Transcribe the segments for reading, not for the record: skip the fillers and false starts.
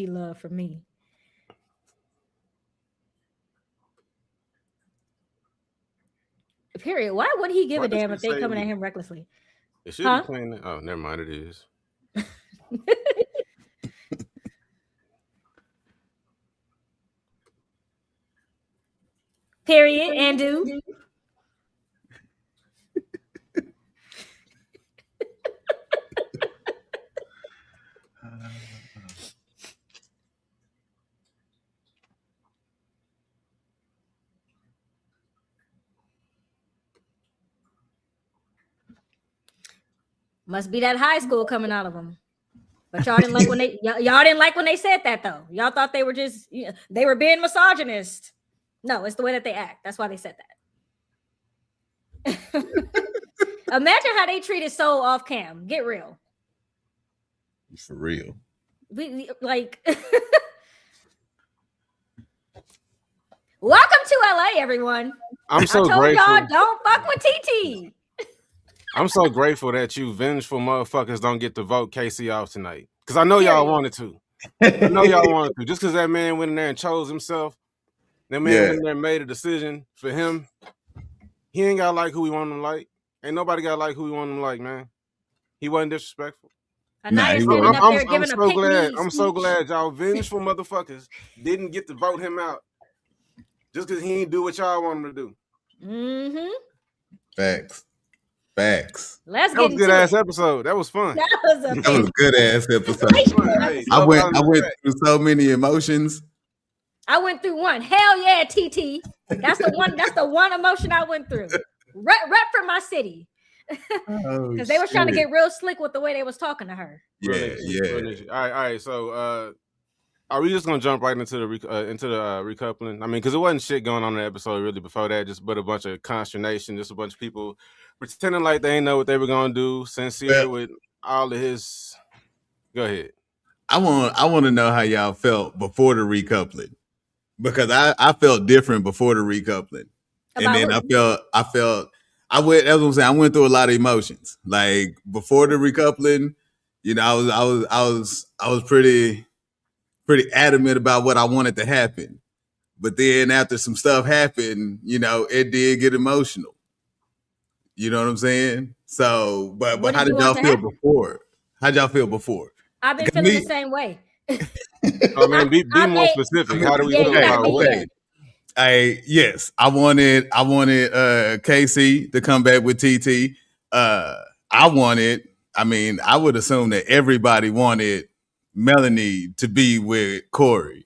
love for me. Period. Why would he give a damn if they coming at him recklessly? It should be playing that. Oh, never mind. It is. Period. And do. Must be that high school coming out of them. But y'all didn't like when they said that though. Y'all thought they were just they were being misogynist. No, it's the way that they act. That's why they said that. Imagine how they treated Soul off cam. Get real. For real. We like. Welcome to LA, everyone. I told grateful. Y'all don't fuck with TT. I'm so grateful that you vengeful motherfuckers don't get to vote Casey off tonight. Because I know y'all wanted to. I know y'all wanted to. Just because that man went in there and chose himself, that man went in there and made a decision for him. He ain't got to like who he wanted to like. Ain't nobody got to like who he wanted to like, man. He wasn't disrespectful. I'm so glad y'all vengeful motherfuckers didn't get to vote him out. Just because he ain't do what y'all want him to do. Mm-hmm. Facts. Let's get into a good ass episode. That was fun. That was a good ass episode. I went through so many emotions. I went through one. Hell yeah, TT. That's the one. That's the one emotion I went through. Rep for my city. Because they were trying to get real slick with the way they was talking to her. Yeah. All right. So, are we just gonna jump right into the recoupling? I mean, because it wasn't shit going on in the episode really before that, but a bunch of consternation, just a bunch of people pretending like they ain't know what they were gonna do. Sincere with all of his. Go ahead. I want to know how y'all felt before the recoupling, because I felt different before the recoupling, and then I felt. That's what I'm saying. I went through a lot of emotions. Like before the recoupling, I was pretty adamant about what I wanted to happen. But then after some stuff happened, it did get emotional. You know what I'm saying? So, but how did y'all feel before? How'd y'all feel before? I've been feeling the same way. I mean, be more specific. How do we feel about what? I wanted Casey to come back with TT. I would assume that everybody wanted Melanie to be with Corey.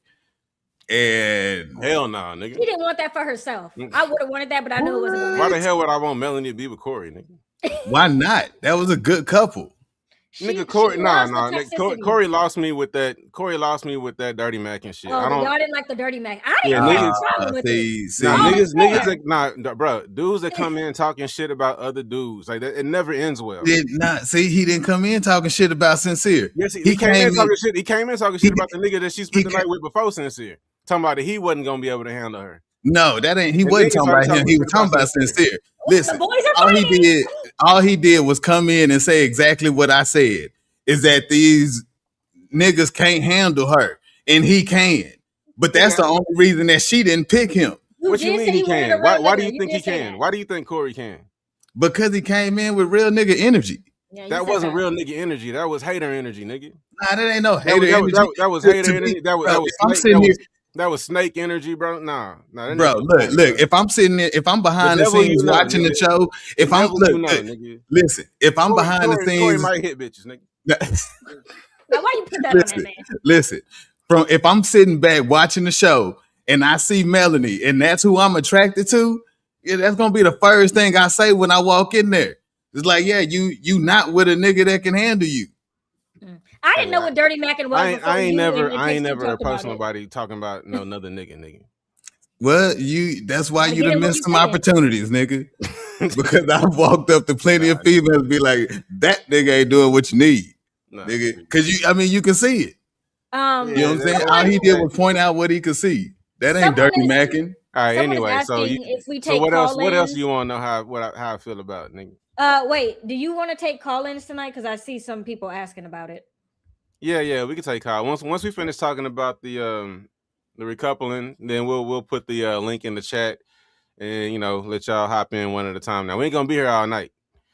And hell nah, nigga. She didn't want that for herself. I would have wanted that, but I knew it wasn't. Why the hell would I want Melanie to be with Corey, nigga? Why not? That was a good couple. Nigga, Corey, Corey lost me with that. Corey lost me with that dirty Mac and shit. Y'all didn't like the dirty Mac. I didn't have a problem with it. Niggas, bro, dudes that come in talking shit about other dudes, like that, it never ends well. He didn't come in talking shit about Sincere. Yes, he came in talking shit. He came in talking shit about the nigga that she spent the night with before Sincere. Talking about that he wasn't gonna be able to handle her. No, that ain't. He wasn't talking about him. He was talking about Sincere. Listen, all he did was come in and say exactly what I said. Is that these niggas can't handle her, and he can. But that's the only reason that she didn't pick him. What you mean he can? Why do you think he can? Why do you think Corey can? Because he came in with real nigga energy. Yeah, that wasn't real nigga energy. That was hater energy, nigga. Nah, that ain't no hater energy. That was hater energy. That was snake energy, bro. Nah. Bro, look. If I'm sitting there, if I'm behind the scenes watching the show, if I'm listen, if I'm behind the scenes, Corey might hit bitches, nigga. Now, why you put that on that man? Listen, if I'm sitting back watching the show and I see Melanie and that's who I'm attracted to, that's gonna be the first thing I say when I walk in there. It's like, yeah, you not with a nigga that can handle you. I didn't know what Dirty Mackin was. I ain't never approached nobody talking about another nigga. Well, that's why you done missed some opportunities, nigga. Because I've walked up to plenty of females and be like, that nigga ain't doing what you need. Nigga. Because you can see it. You know what I'm saying? All he did was point out what he could see. That ain't Dirty Mackin. All right, anyway, so what else do you want to know how I feel about it, nigga? Wait, do you want to take call-ins tonight? Because I see some people asking about it. Yeah, we can take Kyle. Once we finish talking about the recoupling, then we'll put the link in the chat and let y'all hop in one at a time. Now we ain't gonna be here all night.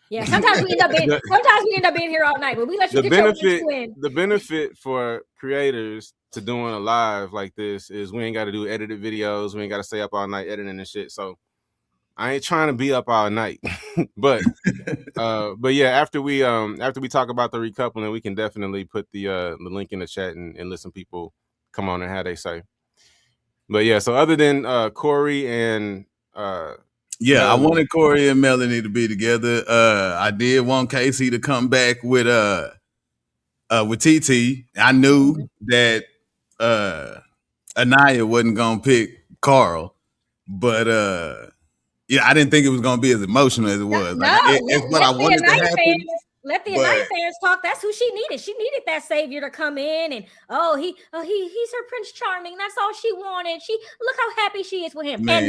Yeah, sometimes we end up being here all night, but we let you get your in. The benefit for creators to doing a live like this is we ain't got to do edited videos. We ain't got to stay up all night editing and shit. So I ain't trying to be up all night, but yeah, after we talk about the recoupling, we can definitely put the link in the chat and listen people come on and how they say. But yeah, so other than Corey and I wanted Corey and Melanie to be together. I did want Casey to come back with Titi. I knew that Annayia wasn't gonna pick Carl, but I didn't think it was gonna be as emotional as it was. It's what I wanted to happen. Let the Annayia fans talk. That's who she needed. She needed that savior to come in and he's her Prince Charming. That's all she wanted. Look how happy she is with him. Man,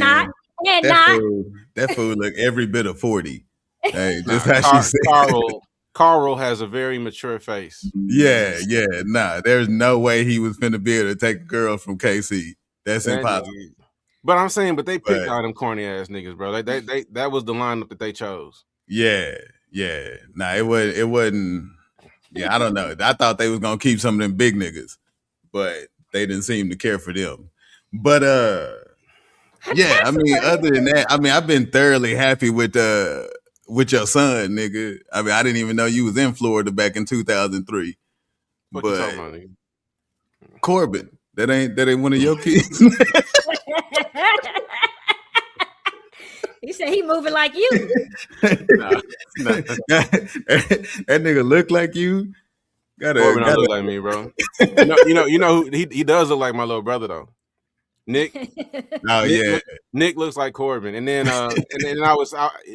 that fool look every bit of 40. Hey, just how she said. Carl has a very mature face. Yeah. There's no way he was finna be able to take a girl from KC. That's impossible. But I'm saying, they picked all them corny ass niggas, bro. They that was the lineup that they chose. Yeah. Nah, it wasn't. Yeah, I don't know. I thought they was gonna keep some of them big niggas, but they didn't seem to care for them. But yeah, I mean, other than that, I mean, I've been thoroughly happy with your son, nigga. I mean, I didn't even know you was in Florida back in 2003. What you talking about, nigga? Corbin, that ain't one of your kids. He said he moving like you. Nah. That nigga look like you. Corbin don't look like me, bro. You know who he does look like my little brother though. Nick. Oh yeah. Nick looks like Corbin, and then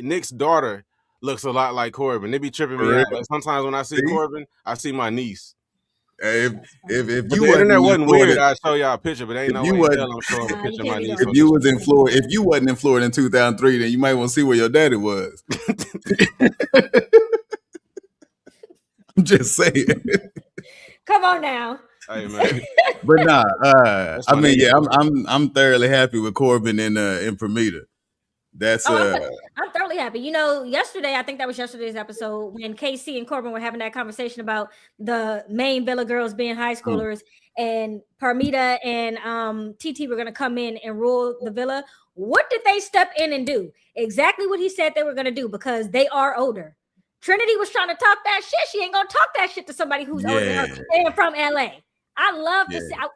Nick's daughter looks a lot like Corbin. They be tripping me out. Like, sometimes when I see Corbin, I see my niece. If you the internet wasn't weird, I'd show y'all a picture, but ain't no way I'm showing a picture of my niece. If you wasn't in Florida in 2003, then you might want to see where your daddy was. I'm just saying. Come on now. Hey man. But nah, I mean, yeah, I'm thoroughly happy with Corbin and Permita. That's I'm thoroughly happy. Yesterday, I think that was yesterday's episode when Casey and Corbin were having that conversation about the main Villa girls being high schoolers, and Parmita and TT were going to come in and rule the Villa. What did they step in and do? Exactly what he said they were going to do, because they are older. Trinity was trying to talk that shit. She ain't going to talk that shit to somebody who's older than her and from LA. I love to see. I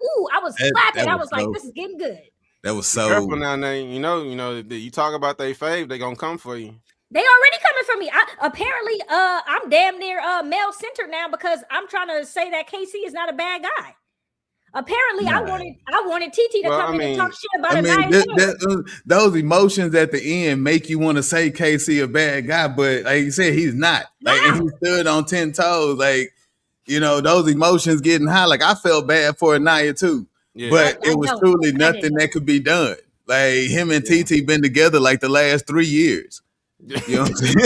was clapping. I was like, this is getting good. That was so. Careful now, you talk about they fave, they gonna come for you. They already coming for me. Apparently, I'm damn near male centered now because I'm trying to say that KC is not a bad guy. Apparently, I wanted TT to come in and talk shit about those emotions at the end make you want to say KC a bad guy, but like you said, he's not. Like, and he stood on 10 toes. Like, those emotions getting high. Like, I felt bad for Annayia too. Yeah. But it was truly nothing that could be done. Like, him and TT been together like the last 3 years. You know what I'm saying?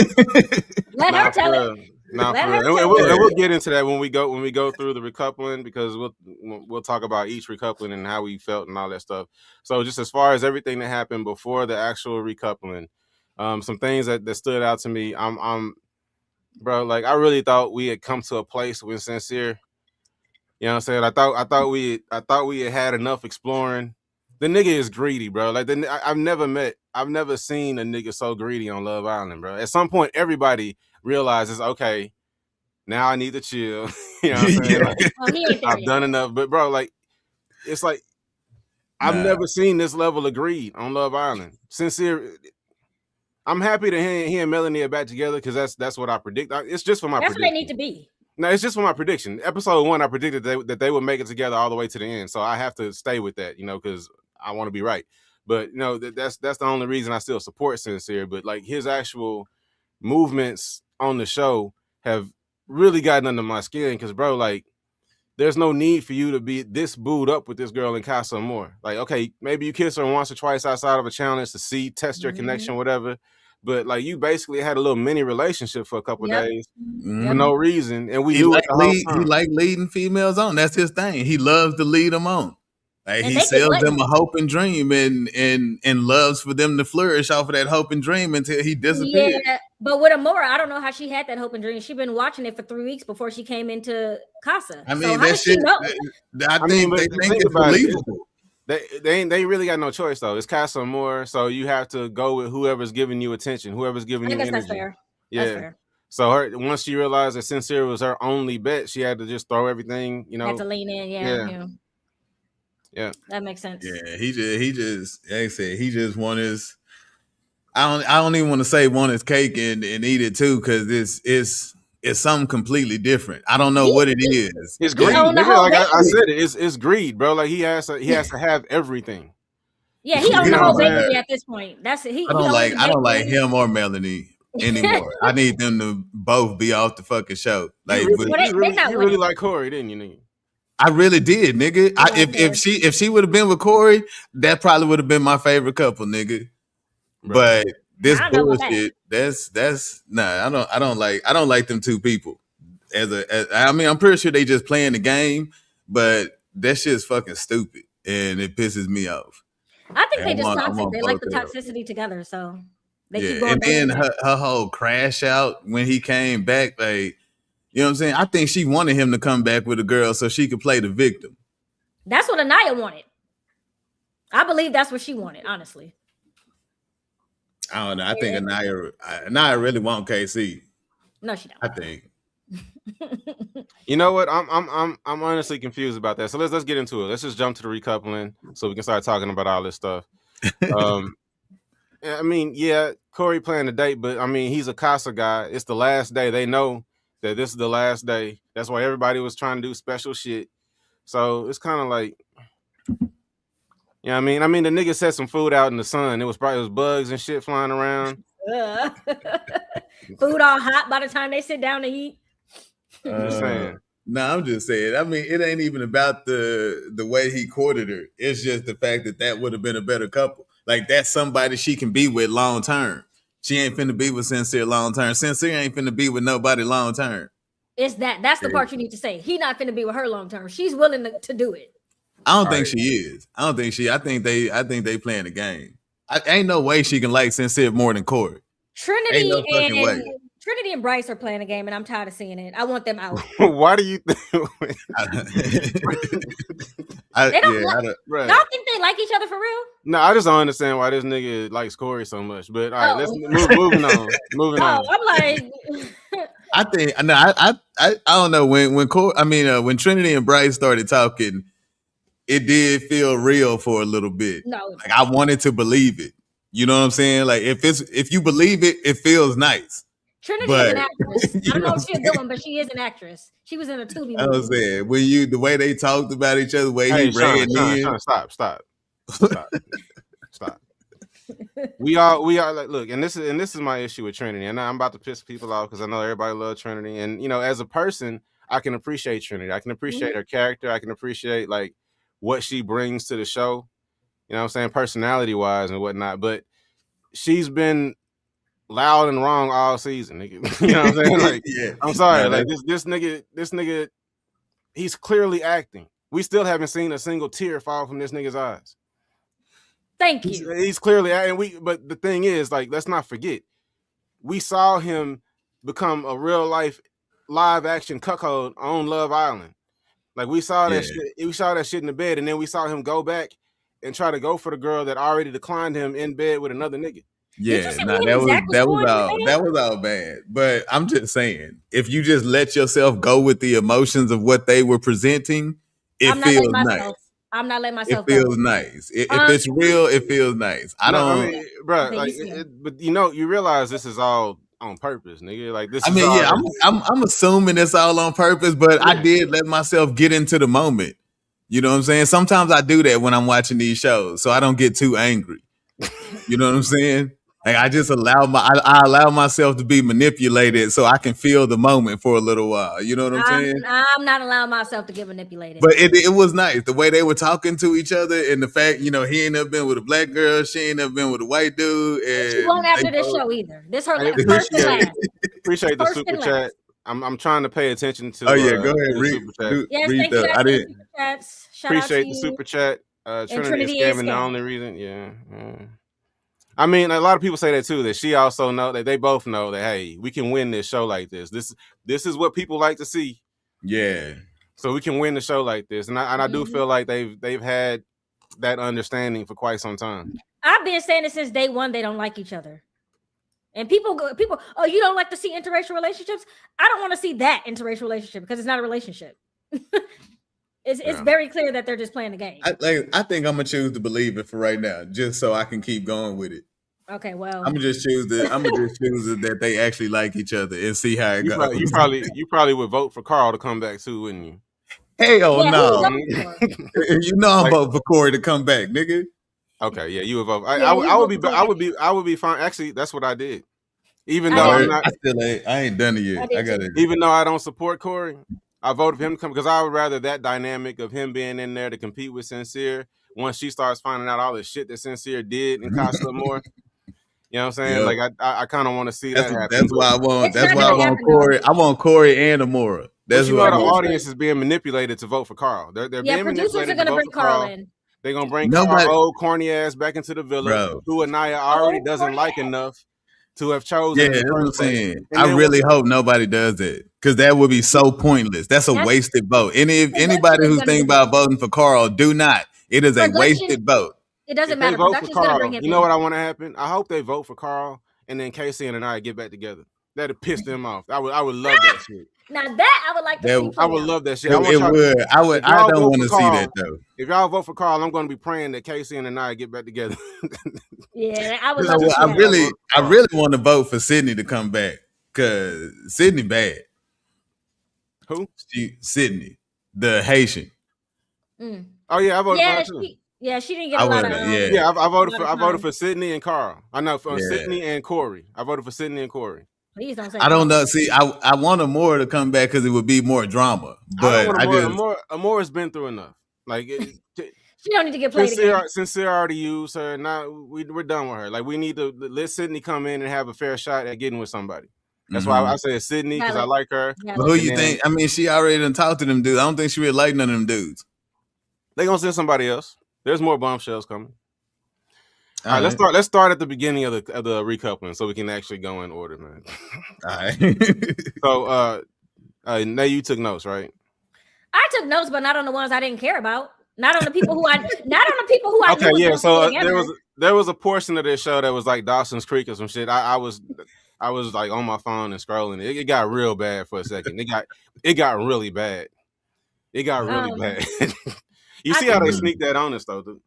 Let her tell it. We'll get into that when we go through the recoupling, because we'll talk about each recoupling and how we felt and all that stuff. So just as far as everything that happened before the actual recoupling, some things that stood out to me. Bro, like, I really thought we had come to a place with Sincere. You know what I'm saying? I thought we had enough exploring. The nigga is greedy, bro. Like, I've never seen a nigga so greedy on Love Island, bro. At some point, everybody realizes, okay, now I need to chill. You know what I'm saying? Like, I've done enough. But bro, like, it's like I've never seen this level of greed on Love Island. Sincere. I'm happy that he and Melanie are back together, because that's what I predict. It's just for my prediction. That's what they need to be. No, it's just for my prediction. Episode 1, I predicted that they would make it together all the way to the end. So I have to stay with that, because I want to be right. But that's the only reason I still support Sincere. But like, his actual movements on the show have really gotten under my skin, because bro, like, there's no need for you to be this booed up with this girl in Kasa more. Like, okay, maybe you kiss her once or twice outside of a challenge to test your connection, whatever. but like you basically had a little mini relationship for a couple days for Yep. no reason, and we knew it the whole time. He like leading females on. That's his thing. He loves to lead them on. Like, he sells them a hope and dream, and loves for them to flourish off of that hope and dream until he disappears. Yeah, but with Amora, I don't know how she had that hope and dream. She's been watching it for 3 weeks before she came into Kasa. I mean, so that shit. I think they think it's believable. They really got no choice though. It's Kasa or more, so you have to go with whoever's giving you attention, whoever's giving you energy. That's fair. Yeah. That's fair. So once she realized that Sincere was her only bet, she had to just throw everything. Had to lean in. Yeah. That makes sense. Yeah, he just like I said, he just want his. I don't even want to say want his cake and eat it too, because it's something completely different. I don't know what it is. It's greed. Like I said, it's greed, bro. Like he has to have everything. Yeah, he owns the whole bakery at this point. That's it. I don't like him or Melanie anymore. I need them to both be off the fucking show. Like, you really like Corey, didn't you, nigga? I really did, nigga. If she would have been with Corey, that probably would have been my favorite couple, nigga. Right. But this bullshit, that's nah. I don't like them two people. I'm pretty sure they just playing the game, but that shit's fucking stupid and it pisses me off. I think they just toxic. They like the toxicity together, so they keep going. And then her whole crash out when he came back, like. You know what I'm saying? I think she wanted him to come back with a girl so she could play the victim. That's what Annayia wanted. I believe that's what she wanted, honestly. I don't know. I think Annayia really want KC. No, she don't. I think. You know what? I'm honestly confused about that. So let's get into it. Let's just jump to the recoupling so we can start talking about all this stuff. I mean, yeah, Corey playing the date, but I mean, he's a Kasa guy. It's the last day. They know that this is the last day. That's why everybody was trying to do special shit. So it's kind of like, I mean, the nigga set some food out in the sun. It was bugs and shit flying around. Food all hot by the time they sit down to eat. Just saying. No, I'm just saying. I mean, it ain't even about the way he courted her. It's just the fact that would have been a better couple. Like, that's somebody she can be with long term. She ain't finna be with Sincere long term. Sincere ain't finna be with nobody long term. It's that's the part you need to say. He not finna be with her long term. She's willing to do it. I don't think she is. I think they playing the game. Ain't no way she can like Sincere more than Corey. Trinity and Bryce are playing a game, and I'm tired of seeing it. I want them out. Why do you think? Y'all think they like each other for real? No, I just don't understand why this nigga likes Corey so much. But all right, let's moving on. Moving on. I'm like, I think I don't know when Trinity and Bryce started talking, it did feel real for a little bit. No, like I wanted to believe it. You know what I'm saying? Like if you believe it, it feels nice. Trinity is an actress. I don't know what she's doing, but she is an actress. She was in a Tubi movie. I was saying, the way they talked about each other, the way he ran in. Stop. We are like, look, and this is my issue with Trinity, and I'm about to piss people off because I know everybody loves Trinity, and as a person, I can appreciate Trinity. I can appreciate her character. I can appreciate like what she brings to the show. You know what I'm saying, personality wise and whatnot. But she's been loud and wrong all season, nigga. You know what I'm saying? Like, yeah. I'm sorry, like this nigga, he's clearly acting. We still haven't seen a single tear fall from this nigga's eyes. Thank you. He's clearly acting. But the thing is, like, let's not forget, we saw him become a real life live action cuckold on Love Island. Like, we saw that shit. We saw that shit in the bed, and then we saw him go back and try to go for the girl that already declined him in bed with another nigga. Yeah, that was all bad. But I'm just saying, if you just let yourself go with the emotions of what they were presenting, it feels nice. I'm not letting myself. It feels nice. If it's real, it feels nice. But you realize this is all on purpose, nigga. Like this. I'm assuming it's all on purpose, but I did let myself get into the moment. You know what I'm saying? Sometimes I do that when I'm watching these shows, so I don't get too angry. You know what I'm saying? Like I just I allow myself to be manipulated so I can feel the moment for a little while. You know what I'm saying? I'm not allowing myself to get manipulated. But it was nice the way they were talking to each other, and the fact he ain't never been with a black girl, she ain't never been with a white dude, and she won't after this show either. This her I first and last. Appreciate the super chat. I'm trying to pay attention to. Oh yeah, go ahead, read super chat. Yes, thank you guys for the super chats. Appreciate the super chat. Trinity is scamming the only reason. Yeah. I mean, a lot of people say that too. That she also know that they both know that hey, we can win this show like this. This is what people like to see. Yeah. So we can win the show like this, and I do feel like they've had that understanding for quite some time. I've been saying it since day one. They don't like each other, and people. Oh, you don't like to see interracial relationships? I don't want to see that interracial relationship because it's not a relationship. It's very clear that they're just playing the game. I think I'm gonna choose to believe it for right now, just so I can keep going with it. Okay, well, I'm gonna just choose that they actually like each other and see how it goes. You probably would vote for Carl to come back too, wouldn't you? Hell no! I'm voting for Corey to come back, nigga. Okay, yeah, you would vote. I would be fine. Actually, that's what I did. Even though I ain't done it yet. I got it. Even though I don't support Corey, I voted for him to come because I would rather that dynamic of him being in there to compete with Sincere. Once she starts finding out all the shit that Sincere did and Kasa more, you know what I'm saying? Yep. Like I kind of want to see that happen. That's why I want Corey. I want Corey and Amora. That's what the audience is being manipulated to vote for Carl. They're being producers are going to bring Carl in. They're gonna bring Carl old corny ass back into the villa, who Annayia already doesn't like enough to have chosen. Yeah, that's what I'm saying. I really hope nobody does it because that would be so pointless. That's a wasted vote. Anybody who's thinking about voting for Carl, do not. It is a wasted vote. It doesn't matter. Vote for Carl. You know what I want to happen? I hope they vote for Carl and then Casey and Annayia get back together. That'd piss them off. I would love that shit. Now that I would like to see. I would love that shit. I don't want to see that though. If y'all vote for Carl, I'm going to be praying that Casey and Annayia get back together. Yeah, I would love to see I really want to vote for Sydney to come back because Sydney bad. Who? Sydney, the Haitian. Oh yeah, I voted for her too. She didn't get a lot of. I voted for Sydney and Carl. I know for Sydney and Corey. I voted for Sydney and Corey. Please don't say. I don't know. See, I want Amora to come back because it would be more drama. But Amora's been through enough. Like she don't need to get played again. Sincere already used her. Now we're done with her. Like we need to let Sydney come in and have a fair shot at getting with somebody. That's why I say Sydney because I like her. But who you think? I mean, she already done talked to them dudes. I don't think she really like none of them dudes. They gonna send somebody else. There's more bombshells coming. All right, let's start at the beginning of the recoupling so we can actually go in order, man. All right. So now you took notes, right? I took notes, but not on the ones I didn't care about. Not on the people who I Okay, yeah. So there was a portion of this show that was like Dawson's Creek or some shit. I was like on my phone and scrolling. It got real bad for a second. It got really bad. It got really bad. You see how they sneak that on us though, dude?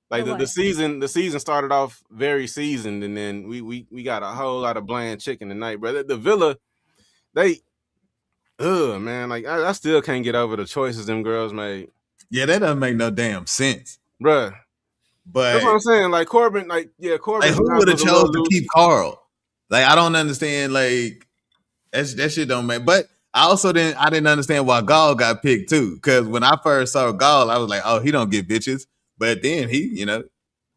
Like the season started off very seasoned, and then we got a whole lot of bland chicken tonight, brother. The villa, man, like I still can't get over the choices them girls made. Yeah, that doesn't make no damn sense, bruh. But that's what I'm saying. Like Corbin, Corbin. Like, who would have chose to keep Carl? Like I don't understand. Like that shit don't make. But I didn't understand why Gall got picked too. Because when I first saw Gall, I was like, oh, he don't get bitches. But then he,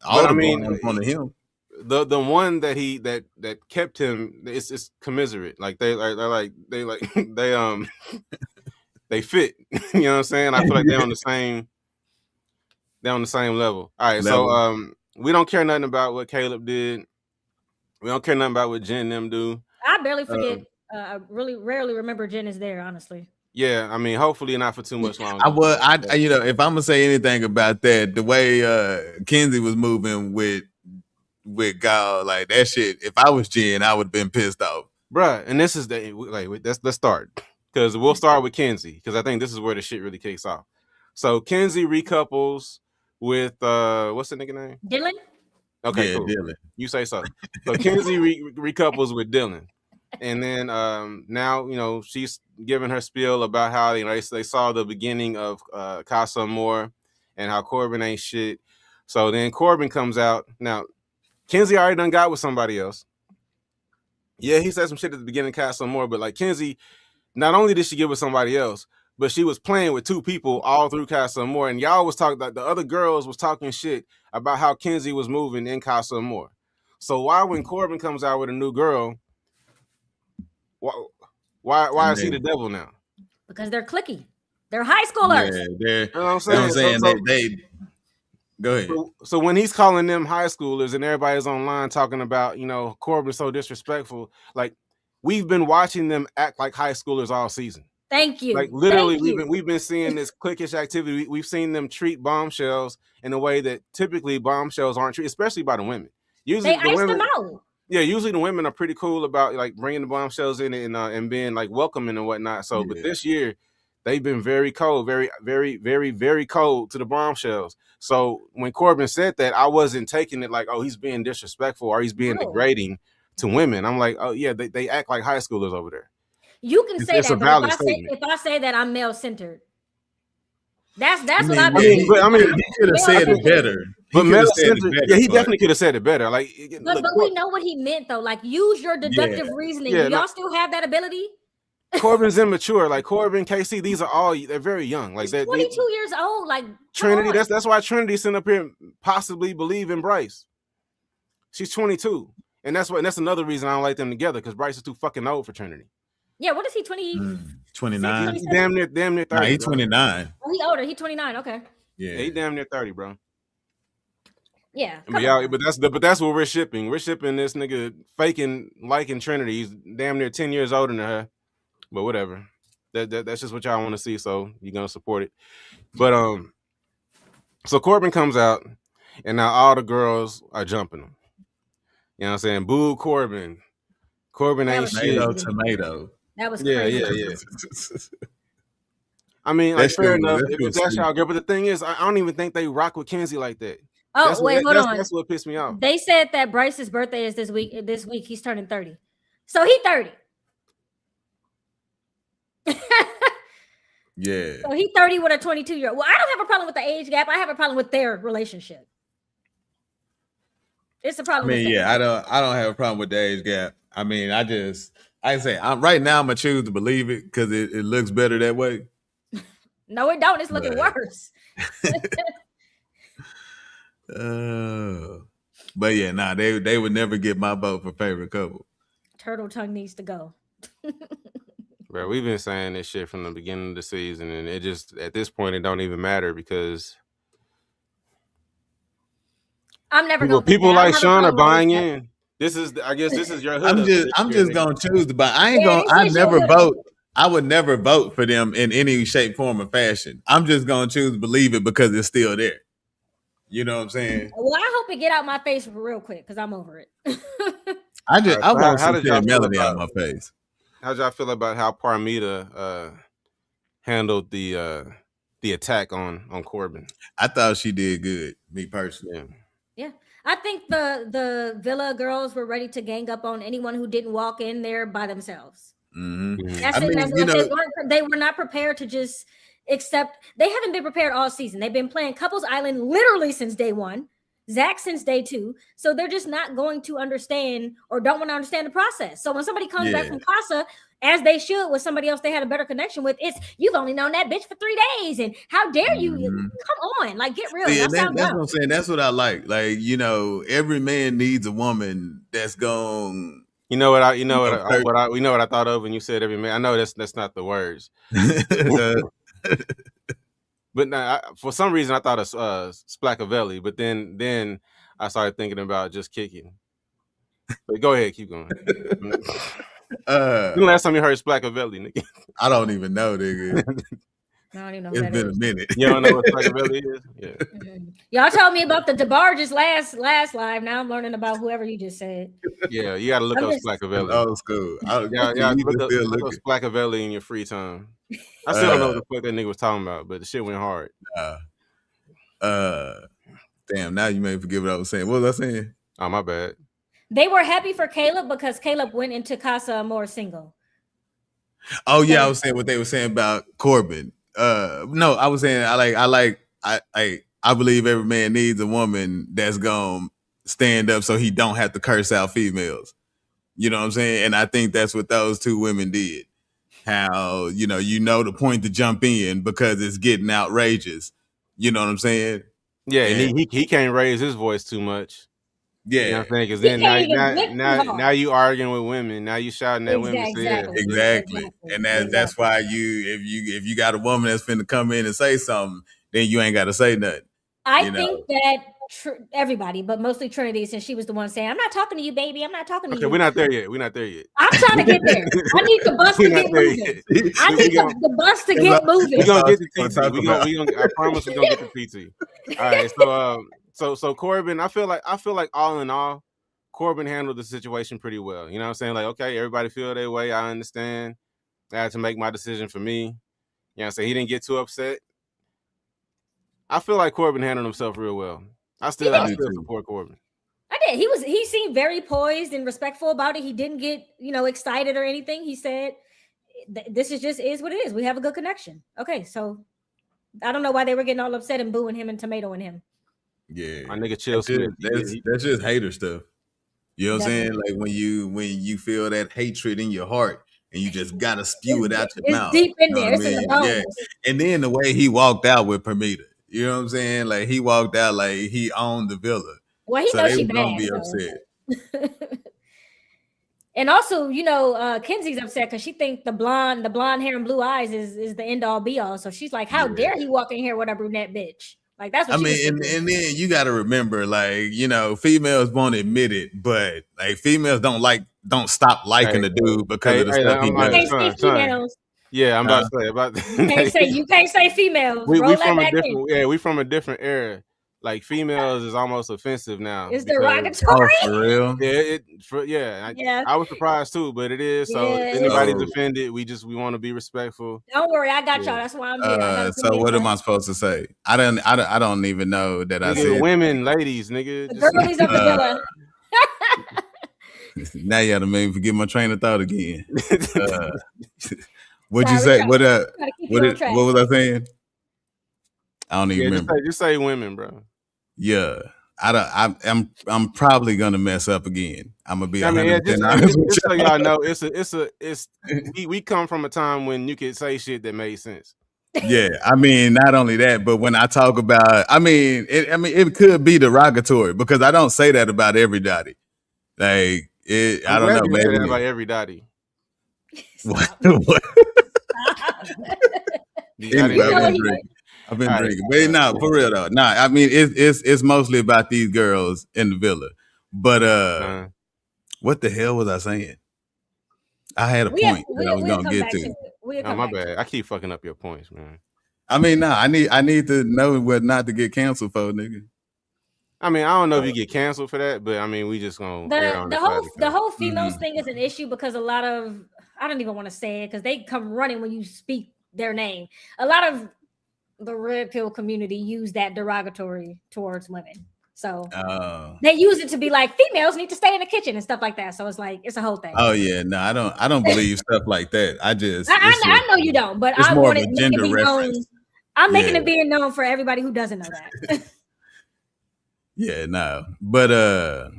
all the boys on him. The one that kept him, it's commiserate. Like they fit. You know what I'm saying? I feel like they're on the same level. All right, so we don't care nothing about what Caleb did. We don't care nothing about what Jen and them do. I barely forget. I really rarely remember Jen is there, honestly. Yeah, I mean, hopefully not for too much longer. If I'm gonna say anything about that, the way Kenzie was moving with Gal, like that shit. If I was Jen, I would have been pissed off, bruh. And this is let's start because we'll start with Kenzie because I think this is where the shit really kicks off. So Kenzie recouples with what's the nigga name? Dylan. Okay, cool. Dylan. You say so. So Kenzie recouples with Dylan. And then now, she's giving her spiel about how, they saw the beginning of Kasa more and how Corbin ain't shit. So then Corbin comes out. Now, Kenzie already done got with somebody else. Yeah, he said some shit at the beginning, Kasa more, but like Kenzie, not only did she get with somebody else, but she was playing with two people all through Kasa more. And y'all was talking, the other girls was talking shit about how Kenzie was moving in Kasa more. So why, when Corbin comes out with a new girl, why is he the devil now? Because they're clicky. They're high schoolers. Yeah, they're, you know what I'm saying? They go ahead. So when he's calling them high schoolers and everybody's online talking about, Corbin's so disrespectful, like we've been watching them act like high schoolers all season. Thank you. Like literally, we've been seeing this clickish activity. We've seen them treat bombshells in a way that typically bombshells aren't treated, especially by the women. Usually they ice them out. Yeah, usually the women are pretty cool about like bringing the bombshells in and being like welcoming and whatnot. So, but this year they've been very cold, very, very, very, very cold to the bombshells. So when Corbin said that, I wasn't taking it like, oh, he's being disrespectful or he's being degrading to women. I'm like, oh yeah, they act like high schoolers over there. You can say that, but if I say that I'm male centered, that's what I mean. He could have said it better. But he definitely could have said it better. Like, but we know what he meant though. Like, use your deductive reasoning. Do y'all still have that ability? Corbin's immature. Like Corbin, Casey, they're very young. Like they're 22 years old. Like Trinity. That's why Trinity sitting up here possibly believe in Bryce. She's 22, and that's another reason I don't like them together, because Bryce is too fucking old for Trinity. Yeah, what is he? 29. He's damn near 30. Nah, he's 29. Oh, he older. He's 29. Okay. Yeah, he damn near 30, bro. Yeah, but that's what we're shipping. We're shipping this nigga faking liking Trinity. He's damn near 10 years older than her. But whatever. That's just what y'all want to see, so you're gonna support it. But so Corbin comes out, and now all the girls are jumping him. You know what I'm saying? Boo Corbin. Corbin ain't shit. Tomato. That was crazy. Yeah. I mean, like, fair enough. If that's y'all girl, but the thing is, I don't even think they rock with Kenzie like that. Oh, hold on. That's what pissed me off. They said that Bryce's birthday is this week. This week he's turning 30. So he's 30. Yeah. So he's 30 with a 22-year-old. Well, I don't have a problem with the age gap. I have a problem with their relationship. It's a problem. I don't have a problem with the age gap. I mean, right now I'm gonna choose to believe it because it looks better that way. No, it don't. It's looking worse. But yeah, nah, they would never get my vote for favorite couple. Turtle tongue needs to go. Bro, we've been saying this shit from the beginning of the season, and it just, at this point, it don't even matter because I'm never going. People like Sean are buying in. I guess this is your hood. I'm just gonna choose to buy. I would never vote for them in any shape, form, or fashion. I'm just gonna choose to believe it because it's still there. You know what I'm saying? Well, I hope it get out my face real quick because I'm over it. I want some melody out of my face. How'd y'all feel about how Parmita handled the attack on Corbin? I thought she did good, me personally. Yeah. I think the Villa girls were ready to gang up on anyone who didn't walk in there by themselves. Mm-hmm. They were not prepared to just accept. They haven't been prepared all season. They've been playing Couples Island literally since day one. Zach since day two. So they're just not going to understand or don't want to understand the process. So when somebody comes back from Kasa, as they should, with somebody else they had a better connection with, it's you've only known that bitch for 3 days. And how dare you? Come on, like get real. That's what I'm saying. That's what I like. Like, every man needs a woman that's going. You know what I thought of when you said every man. I know that's not the words. But now, for some reason, I thought of Splackavelli, but then I started thinking about just kicking. But go ahead, keep going. When the last time you heard Splackavelli, nigga? I don't even know, nigga. I don't even know. It's been a minute. You don't know what Splackavelli is? Yeah. Mm-hmm. Y'all told me about the DeBarges last live. Now I'm learning about whoever you just said. Yeah, you got to look up Splackavelli. Old school. Look up Splackavelli in your free time. I still don't know what the fuck that nigga was talking about, but the shit went hard. Damn, now you may forget what I was saying. What was I saying? Oh, my bad. They were happy for Caleb because Caleb went into Kasa more single. Oh yeah, I was saying what they were saying about Corbin. No, I was saying I believe every man needs a woman that's gonna stand up so he don't have to curse out females. You know what I'm saying? And I think that's what those two women did. How, you know the point to jump in because it's getting outrageous. You know what I'm saying? Yeah, and he can't raise his voice too much. Yeah, you know what I'm saying? Because then now you arguing with women. Now you shouting at women. So exactly. And that's why if you got a woman that's finna come in and say something, then you ain't got to say nothing. I think that everybody, but mostly Trinity, since she was the one saying, "I'm not talking to you, baby. I'm not talking to you." We're not there yet. I'm trying to get there. I need the bus to get moving. I need the bus to get moving. We're gonna get the TT. I promise we're gonna get the TT. All right. So Corbin, I feel like all in all, Corbin handled the situation pretty well. You know what I'm saying? Like, okay, everybody feel their way. I understand. I had to make my decision for me. You know what I'm saying? He didn't get too upset. I feel like Corbin handled himself real well. I still support Corbin. I did. He seemed very poised and respectful about it. He didn't get, excited or anything. He said, this is what it is. We have a good connection. Okay. So I don't know why they were getting all upset and booing him and tomatoing him. Yeah. My nigga Chill Smith. That's just hater stuff. You know what I'm saying? Like when you feel that hatred in your heart and you just gotta spew it out your mouth. Deep in there. It's in the bones. Yeah. And then the way he walked out with Permita. You know what I'm saying? Like he walked out like he owned the villa. Well, he knows she bad. Gonna be upset. And also, Kenzie's upset because she thinks the blonde hair and blue eyes is the end all be all. So she's like, "How dare he walk in here with a brunette bitch?" Like that's what I mean. And then you got to remember, like females won't admit it, but like females don't stop liking the dude because of the stuff he does. Yeah, I'm about to say you can't say females. We from a different era. Like females is almost offensive now. It's derogatory. Oh, for real? Yeah, I was surprised too, but it is. So if anybody's offended, we want to be respectful. Don't worry, I got y'all. That's why I'm here. So what am I supposed to say? I don't even know that I said women, ladies, nigga. The girlies of the villa. Now you gotta make me forget my train of thought again. What'd you say? What was I saying? I don't even remember. Just say women, bro. Yeah. I'm probably gonna mess up again. I'm gonna be 100% honest with just so y'all know, we come from a time when you could say shit that made sense. Yeah, I mean, not only that, but when I talk about, it could be derogatory because I don't say that about everybody. Like, I don't know, maybe about everybody. What? I've been drinking, but no, for real though. No, I mean it's mostly about these girls in the villa. But what the hell was I saying? I had a point that I was gonna get to. Oh, my bad. I keep fucking up your points, man. I mean, I need to know what not to get canceled for, nigga. I mean, I don't know if you get canceled for that, but I mean, we just gonna the whole females thing is an issue because a lot of, I don't even want to say it because they come running when you speak their name. A lot of the red pill community use that derogatory towards women. So they use it to be like females need to stay in the kitchen and stuff like that. So it's like it's a whole thing. Oh yeah, no, I don't believe stuff like that. I know you don't, but I want it to be known. I'm making it being known for everybody who doesn't know that. Yeah, no, but I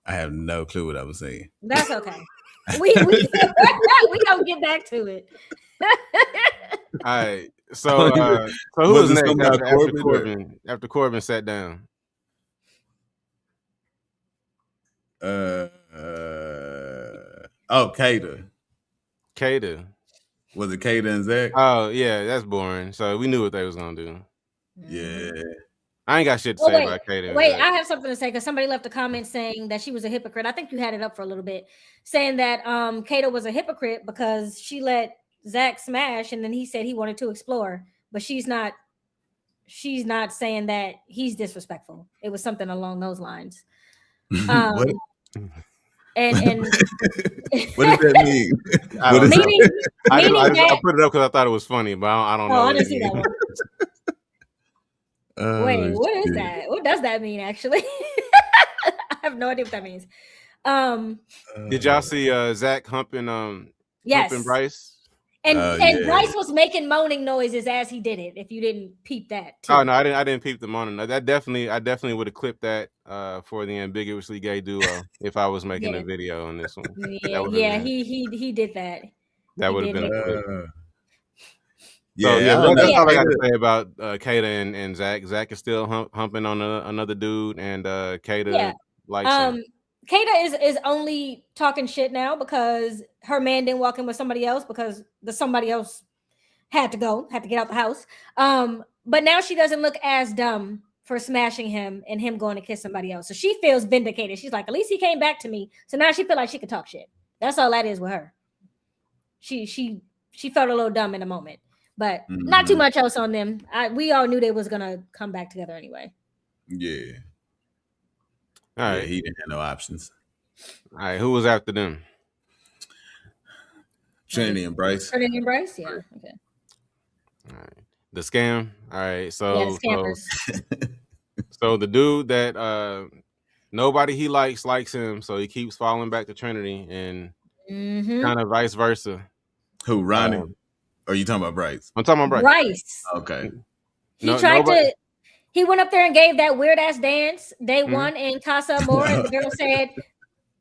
have no clue what I was saying. That's okay. we gonna get back to it. All right. So who was next after Corbin sat down? Kada. Was it Kada and Zach? Oh yeah, that's boring. So we knew what they was gonna do. Yeah. I ain't got shit to say about Kada. Wait, I have something to say because somebody left a comment saying that she was a hypocrite. I think you had it up for a little bit, saying that Kada was a hypocrite because she let Zach smash and then he said he wanted to explore, but she's not saying that he's disrespectful. It was something along those lines. What? And what does that mean? I put it up because I thought it was funny, but I don't know. I didn't see that one. Wait, what is that? What does that mean, actually? I have no idea what that means. Did y'all see Zach humping yes. humping Bryce? And Bryce was making moaning noises as he did it. If you didn't peep that, too. Oh no, I didn't peep the moaning. I definitely would have clipped that for the ambiguously gay duo if I was making a video on this one. He did that. That would have been a clip. Yeah, so that's all I got to say about Kada and Zach. Zach is still humping on another dude, and Kada likes him. Kada is only talking shit now because her man didn't walk in with somebody else because somebody else had to get out the house. But now she doesn't look as dumb for smashing him and him going to kiss somebody else. So she feels vindicated. She's like, at least he came back to me. So now she feels like she could talk shit. That's all that is with her. She felt a little dumb in the moment, but not too much else on them. We all knew they was gonna come back together anyway. Yeah. All right. Yeah, he didn't have no options. All right, who was after them? Trinity and Bryce. Trinity and Bryce, yeah. Okay. All right. The scam. All right. So, the scammers. So the dude that nobody he likes him, so he keeps falling back to Trinity and kind of vice versa. Who, Ronnie? Or are you talking about Bryce? I'm talking about Bryce. Okay. He went up there and gave that weird ass dance day one in Kasa more, and the girl said,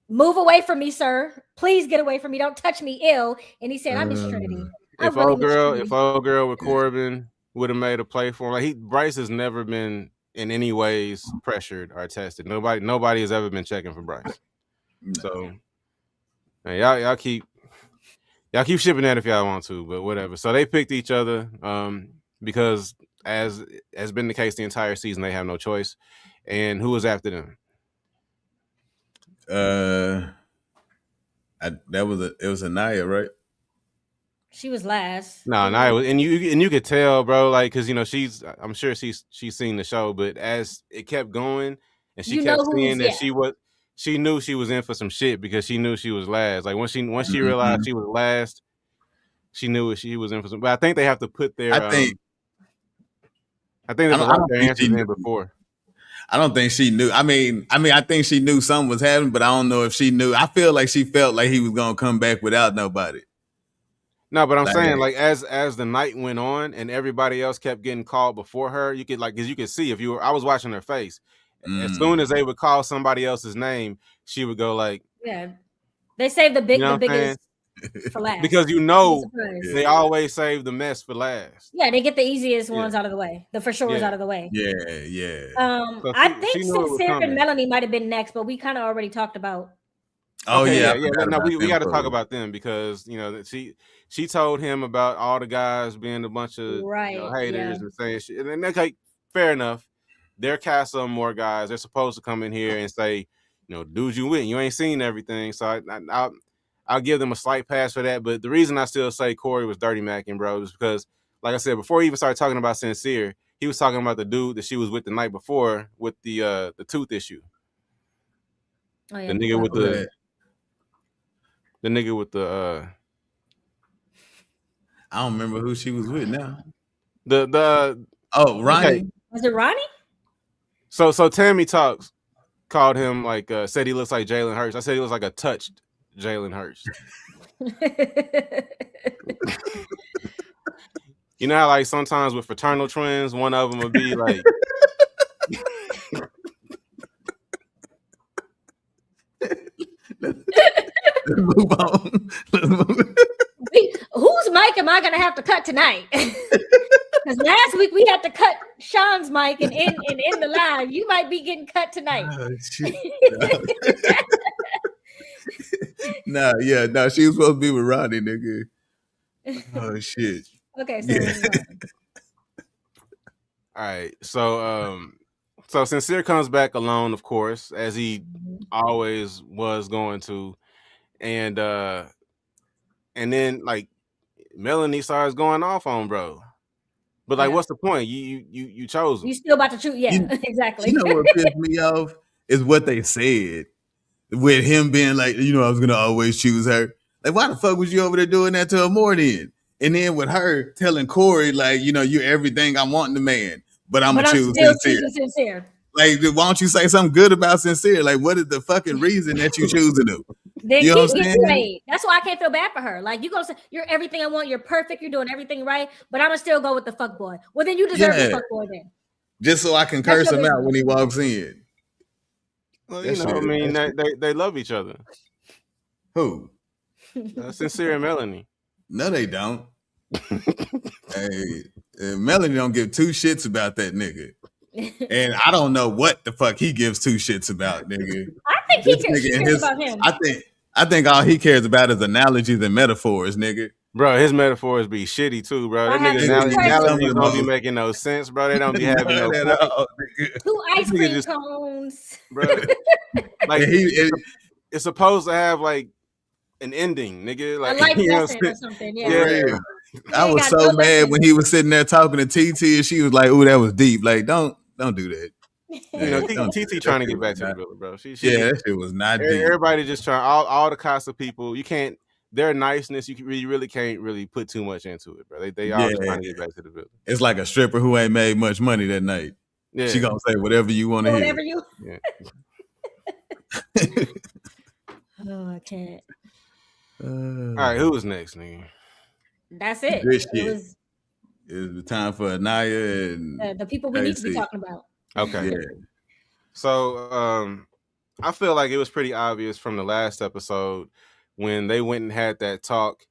"Move away from me, sir. Please get away from me. Don't touch me, ill." And he said, "I miss Trinity." If old girl with Corbin would have made a play for him, Bryce has never been in any ways pressured or tested. Nobody has ever been checking for Bryce. So y'all keep shipping that if y'all want to, but whatever. So they picked each other because, as has been the case the entire season, they have no choice. And who was after them? It was Annayia, right? She was last. No, Annayia, and you could tell, bro, like, because I'm sure she's seen the show, but as it kept going and she kept seeing that she knew she was in for some shit because she knew she was last. Like once she realized she was last, she knew she was in for some. But I think they have to put their I think they have to write their answers in before. I don't think she knew. I mean, I think she knew something was happening, but I don't know if she knew. I feel like she felt like he was gonna come back without nobody. No, but I'm saying, like, as the night went on and everybody else kept getting called before her, you could, like, because you could see I was watching her face. As soon as they would call somebody else's name, she would go like, "Yeah." They saved the biggest for last because they always save the mess for last. Yeah, they get the easiest ones out of the way, the for sures out of the way. Yeah. So I think Sincere and Melanie might have been next, but we kind of already talked about. Oh yeah. No, we got to talk about them because she told him about all the guys being a bunch of haters and saying shit, and that's like fair enough. They're cast some more guys. They're supposed to come in here and say, dude, you win. You ain't seen everything, so I'll give them a slight pass for that. But the reason I still say Corey was dirty macking, bro, is because, like I said, before he even started talking about Sincere, he was talking about the dude that she was with the night before with the tooth issue. Oh, yeah, the nigga with the I don't remember who she was with now. Ronnie. Okay. Was it Ronnie? So Tammy Talks called him said he looks like Jalen Hurts. I said he looks like a touched Jalen Hurts. You know how like sometimes with fraternal twins, one of them would be like. Let's move on. Whose mic am I gonna have to cut tonight? Because last week we had to cut Sean's mic and end the live. You might be getting cut tonight. Oh, shit. No, she was supposed to be with Ronnie, nigga. Oh shit. Okay, so all right, so Sincere comes back alone, of course, as he always was going to, and then like Melanie starts going off on bro, but like, what's the point? You chose him. You still about to choose? Yeah, exactly. You know what pissed me off is what they said with him being like, I was gonna always choose her. Like, why the fuck was you over there doing that to her more then? And then with her telling Corey, like, you're everything I want in the man, but I'm gonna choose Sincere. Like, why don't you say something good about Sincere? Like, what is the fucking reason that you choosing him? Then You know keep what I'm getting saying? paid. That's why I can't feel bad for her. Like, you gonna say you're everything I want, you're perfect, you're doing everything right, but I'm gonna still go with the fuck boy. Well, then you deserve the fuck boy then. Just so I can That's curse your him out business. when he walks in. Well, That you know, I shit. mean, That shit. they love each other. Who? Sincere and Melanie. No, they don't. Hey, Melanie don't give two shits about that nigga. And I don't know what the fuck he gives two shits about, nigga. I think This she nigga cares about him. I think all he cares about is analogies and metaphors, nigga. Bro, his metaphors be shitty too, bro. That nigga analogies don't be making no sense, bro. They don't be having no point. Two ice cream cones, bro. Like it's supposed to have like an ending, nigga. Like a life lesson or something. Yeah. I was so mad when he was sitting there talking to TT and she was like, "Ooh, that was deep." Like, don't do that. You know, TT trying to get back to the villa, bro. She that shit was not deep. Everybody just trying. All the Kasa people, you can't. Their niceness, you really can't really put too much into it, bro. They all just trying to get back to the villa. It's like a stripper who ain't made much money that night. Yeah, she gonna say whatever you want to hear. Whatever you. Yeah. Oh, I can't. All right, who was next, nigga? That's it. It was time for Annayia and the people we need to be talking about. Okay. Yeah. So I feel like it was pretty obvious from the last episode when they went and had that talk,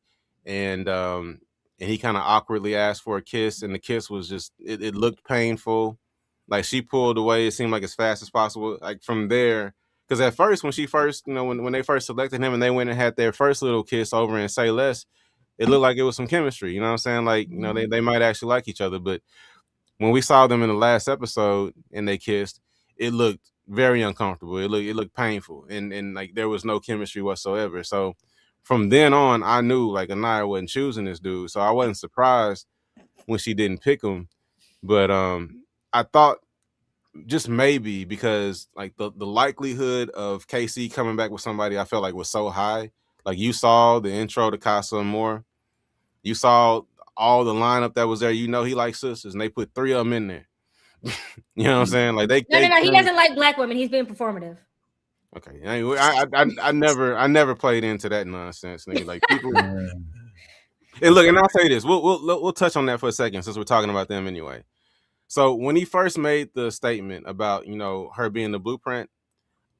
and he kind of awkwardly asked for a kiss, and the kiss was just it looked painful. Like she pulled away, it seemed like as fast as possible. Like from there, because at first when they first selected him and they went and had their first little kiss over in Say Less, it looked like it was some chemistry. You know what I'm saying? Like, you know, they might actually like each other. But when we saw them in the last episode and they kissed, it looked very uncomfortable. It looked painful, and like there was no chemistry whatsoever. So from then on, I knew like Annayia wasn't choosing this dude. So I wasn't surprised when she didn't pick him. But I thought just maybe because like the likelihood of Casey coming back with somebody I felt like was so high. Like you saw the intro to Kasa and more. You saw all the lineup that was there. You know he likes sisters, and they put 3 of them in there. You know what I'm saying? Like No. He doesn't like black women. He's being performative. Okay, I never played into that nonsense, nigga. Like people. And look, and I'll say this. We'll touch on that for a second since we're talking about them anyway. So when he first made the statement about, you know, her being the blueprint,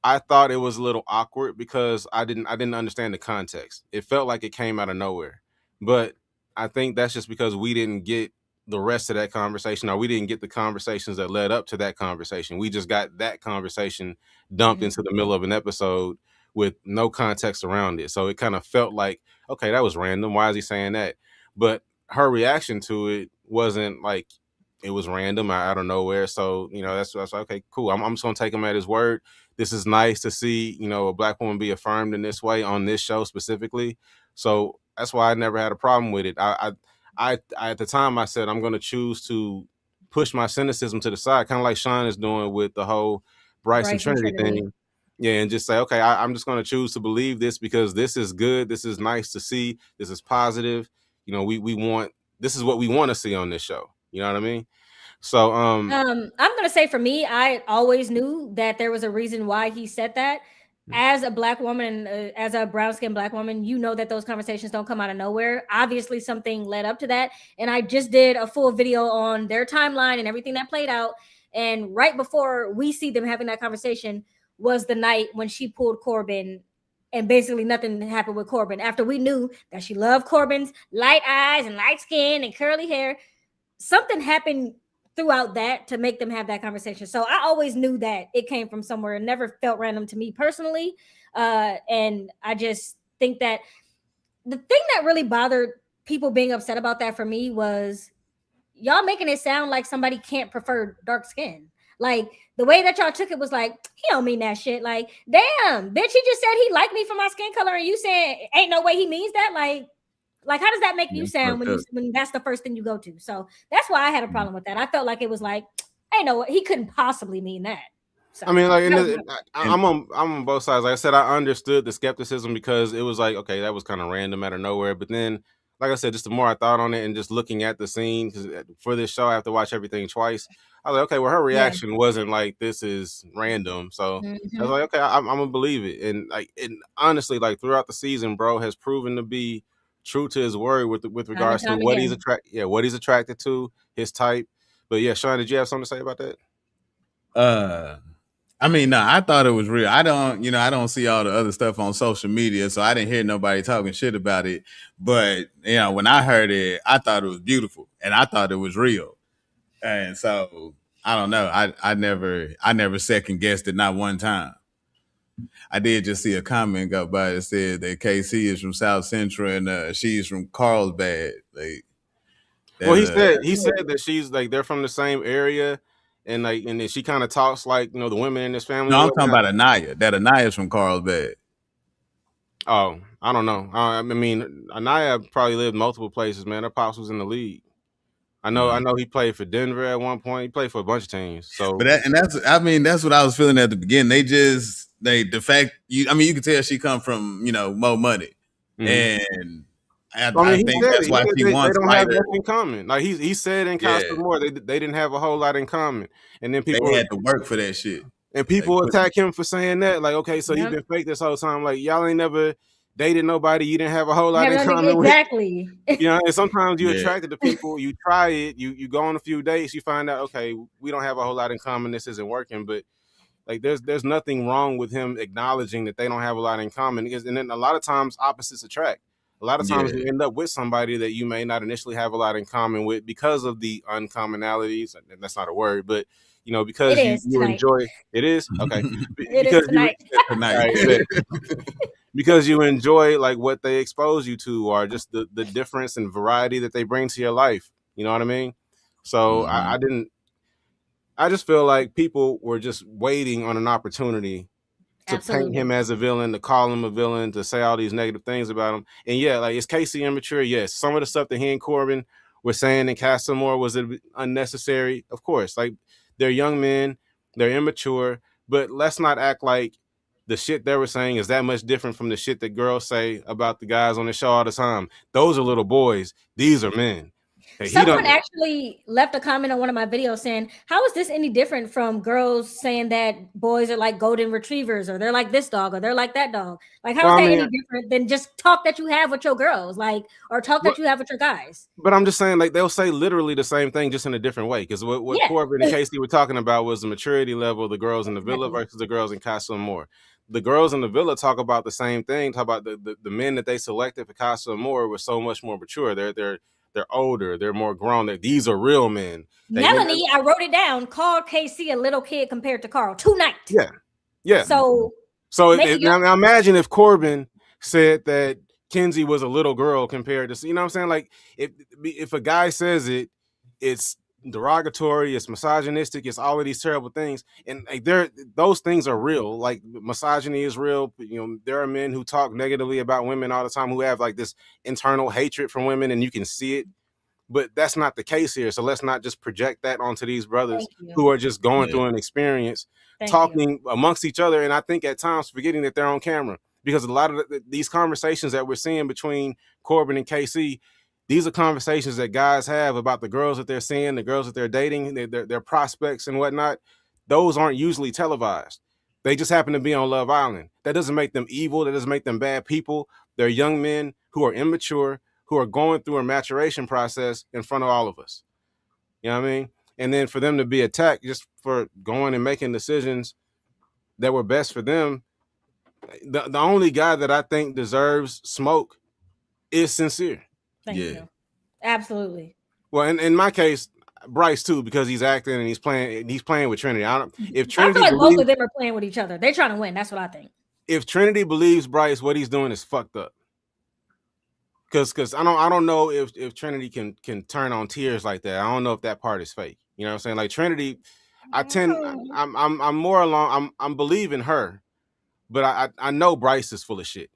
I thought it was a little awkward because I didn't understand the context. It felt like it came out of nowhere. But I think that's just because we didn't get the rest of that conversation, or we didn't get the conversations that led up to that conversation. We just got that conversation dumped into the middle of an episode with no context around it. So it kind of felt like, okay, that was random. Why is he saying that? But her reaction to it wasn't like it was random out of nowhere. So, you know, that's okay, cool. I'm just gonna take him at his word. This is nice to see, you know, a black woman be affirmed in this way on this show specifically. So that's why I never had a problem with it. I at the time I said I'm going to choose to push my cynicism to the side, kind of like Sean is doing with the whole Bryce and Trinity thing. Yeah, and just say, okay, I'm just going to choose to believe this because this is good. This is nice to see. This is positive. You know, we want, this is what we want to see on this show. You know what I mean? So I'm going to say for me, I always knew that there was a reason why he said that. As a black woman, as a brown-skinned black woman, you know that those conversations don't come out of nowhere. Obviously, something led up to that. And I just did a full video on their timeline and everything that played out. And right before we see them having that conversation was the night when she pulled Corbin, and basically nothing happened with Corbin. After we knew that she loved Corbin's light eyes and light skin and curly hair, something happened throughout that to make them have that conversation. So I always knew that it came from somewhere. It never felt random to me personally. And I just think that the thing that really bothered people being upset about that for me was y'all making it sound like somebody can't prefer dark skin. Like the way that y'all took it was like, he don't mean that shit. Like, damn, bitch, he just said he liked me for my skin color and you saying ain't no way he means that. Like, how does that make you sound when that's the first thing you go to? So that's why I had a problem with that. I felt like it was like, I know he couldn't possibly mean that. So, I mean, like, I'm on both sides. Like I said, I understood the skepticism because it was like, okay, that was kind of random out of nowhere. But then, like I said, just the more I thought on it and just looking at the scene, because for this show I have to watch everything twice. I was like, okay, well, her reaction wasn't like this is random, so I was like, okay, I'm gonna believe it. And honestly, like throughout the season, bro has proven to be true to his word with regards to what he's attracted to, his type. But yeah, Sean, did you have something to say about that? I mean, no, I thought it was real. I don't see all the other stuff on social media, so I didn't hear nobody talking shit about it. But when I heard it, I thought it was beautiful, and I thought it was real. And so I don't know. I never second guessed it, not one time. I did just see a comment go by that said that KC is from South Central and she's from Carlsbad. Well, he said that she's like they're from the same area. And then she kind of talks like the women in this family. No, I'm talking about Annayia. That Annayia's from Carlsbad. Oh, I don't know. I mean, Annayia probably lived multiple places. Man, her pops was in the league. I know he played for Denver at one point. He played for a bunch of teams. So, that's what I was feeling at the beginning. The fact you can tell she come from more money, and. I think that's why she wants. They don't have nothing in common. Like he said in Kasa more, they didn't have a whole lot in common, and then people had to work for that shit. And people attack him for saying that. Like, okay, so he's been fake this whole time. Like, y'all ain't never dated nobody you didn't have a whole lot in common exactly. with. And sometimes you're attracted to people. You try it. You go on a few dates. You find out, okay, we don't have a whole lot in common. This isn't working, but. Like there's nothing wrong with him acknowledging that they don't have a lot in common, and then a lot of times opposites attract. A lot of times you end up with somebody that you may not initially have a lot in common with because of the uncommonalities. And that's not a word, but because you enjoy it is okay. It is tonight. Because you enjoy like what they expose you to, or just the difference and variety that they bring to your life. You know what I mean? So I just feel like people were just waiting on an opportunity to paint him as a villain, to call him a villain, to say all these negative things about him. And like, is Casey immature? Yes. Some of the stuff that he and Corbin were saying in Kasa more was unnecessary. Of course, like they're young men, they're immature, but let's not act like the shit they were saying is that much different from the shit that girls say about the guys on the show all the time. Those are little boys. These are men. Someone actually left a comment on one of my videos saying, how is this any different from girls saying that boys are like golden retrievers, or they're like this dog, or they're like that dog? Like, how is that any different than just talk that you have with your girls, like, or talk that you have with your guys? But I'm just saying, like, they'll say literally the same thing, just in a different way. Because what Corbin and Casey were talking about was the maturity level of the girls in the villa versus the girls in Kasa and More. The girls in the villa talk about the same thing, talk about the men that they selected for Kasa and More were so much more mature. They're older. They're more grown. These are real men. Melanie, I wrote it down, called KC a little kid compared to Carl tonight. Yeah. So now imagine if Corbin said that Kenzie was a little girl compared to, you know what I'm saying? Like if a guy says it, it's derogatory, it's misogynistic, it's all of these terrible things, and like those things are real. Like misogyny is real. There are men who talk negatively about women all the time, who have like this internal hatred for women, and you can see it. But that's not the case here. So let's not just project that onto these brothers who are just going through an experience, talking amongst each other, and I think at times forgetting that they're on camera, because a lot of these conversations that we're seeing between Corbin and KC, these are conversations that guys have about the girls that they're seeing, the girls that they're dating, their prospects and whatnot. Those aren't usually televised. They just happen to be on Love Island. That doesn't make them evil. That doesn't make them bad people. They're young men who are immature, who are going through a maturation process in front of all of us. You know what I mean? And then for them to be attacked just for going and making decisions that were best for them, the only guy that I think deserves smoke is Sincere. Thank you. Absolutely. Well, in my case, Bryce too, because he's acting and he's playing with Trinity. I feel like both of them are playing with each other. They're trying to win. That's what I think. If Trinity believes Bryce, what he's doing is fucked up. Because I don't know if Trinity can turn on tears like that. I don't know if that part is fake. You know what I'm saying? Like Trinity, I'm more along. I'm believing her, but I know Bryce is full of shit.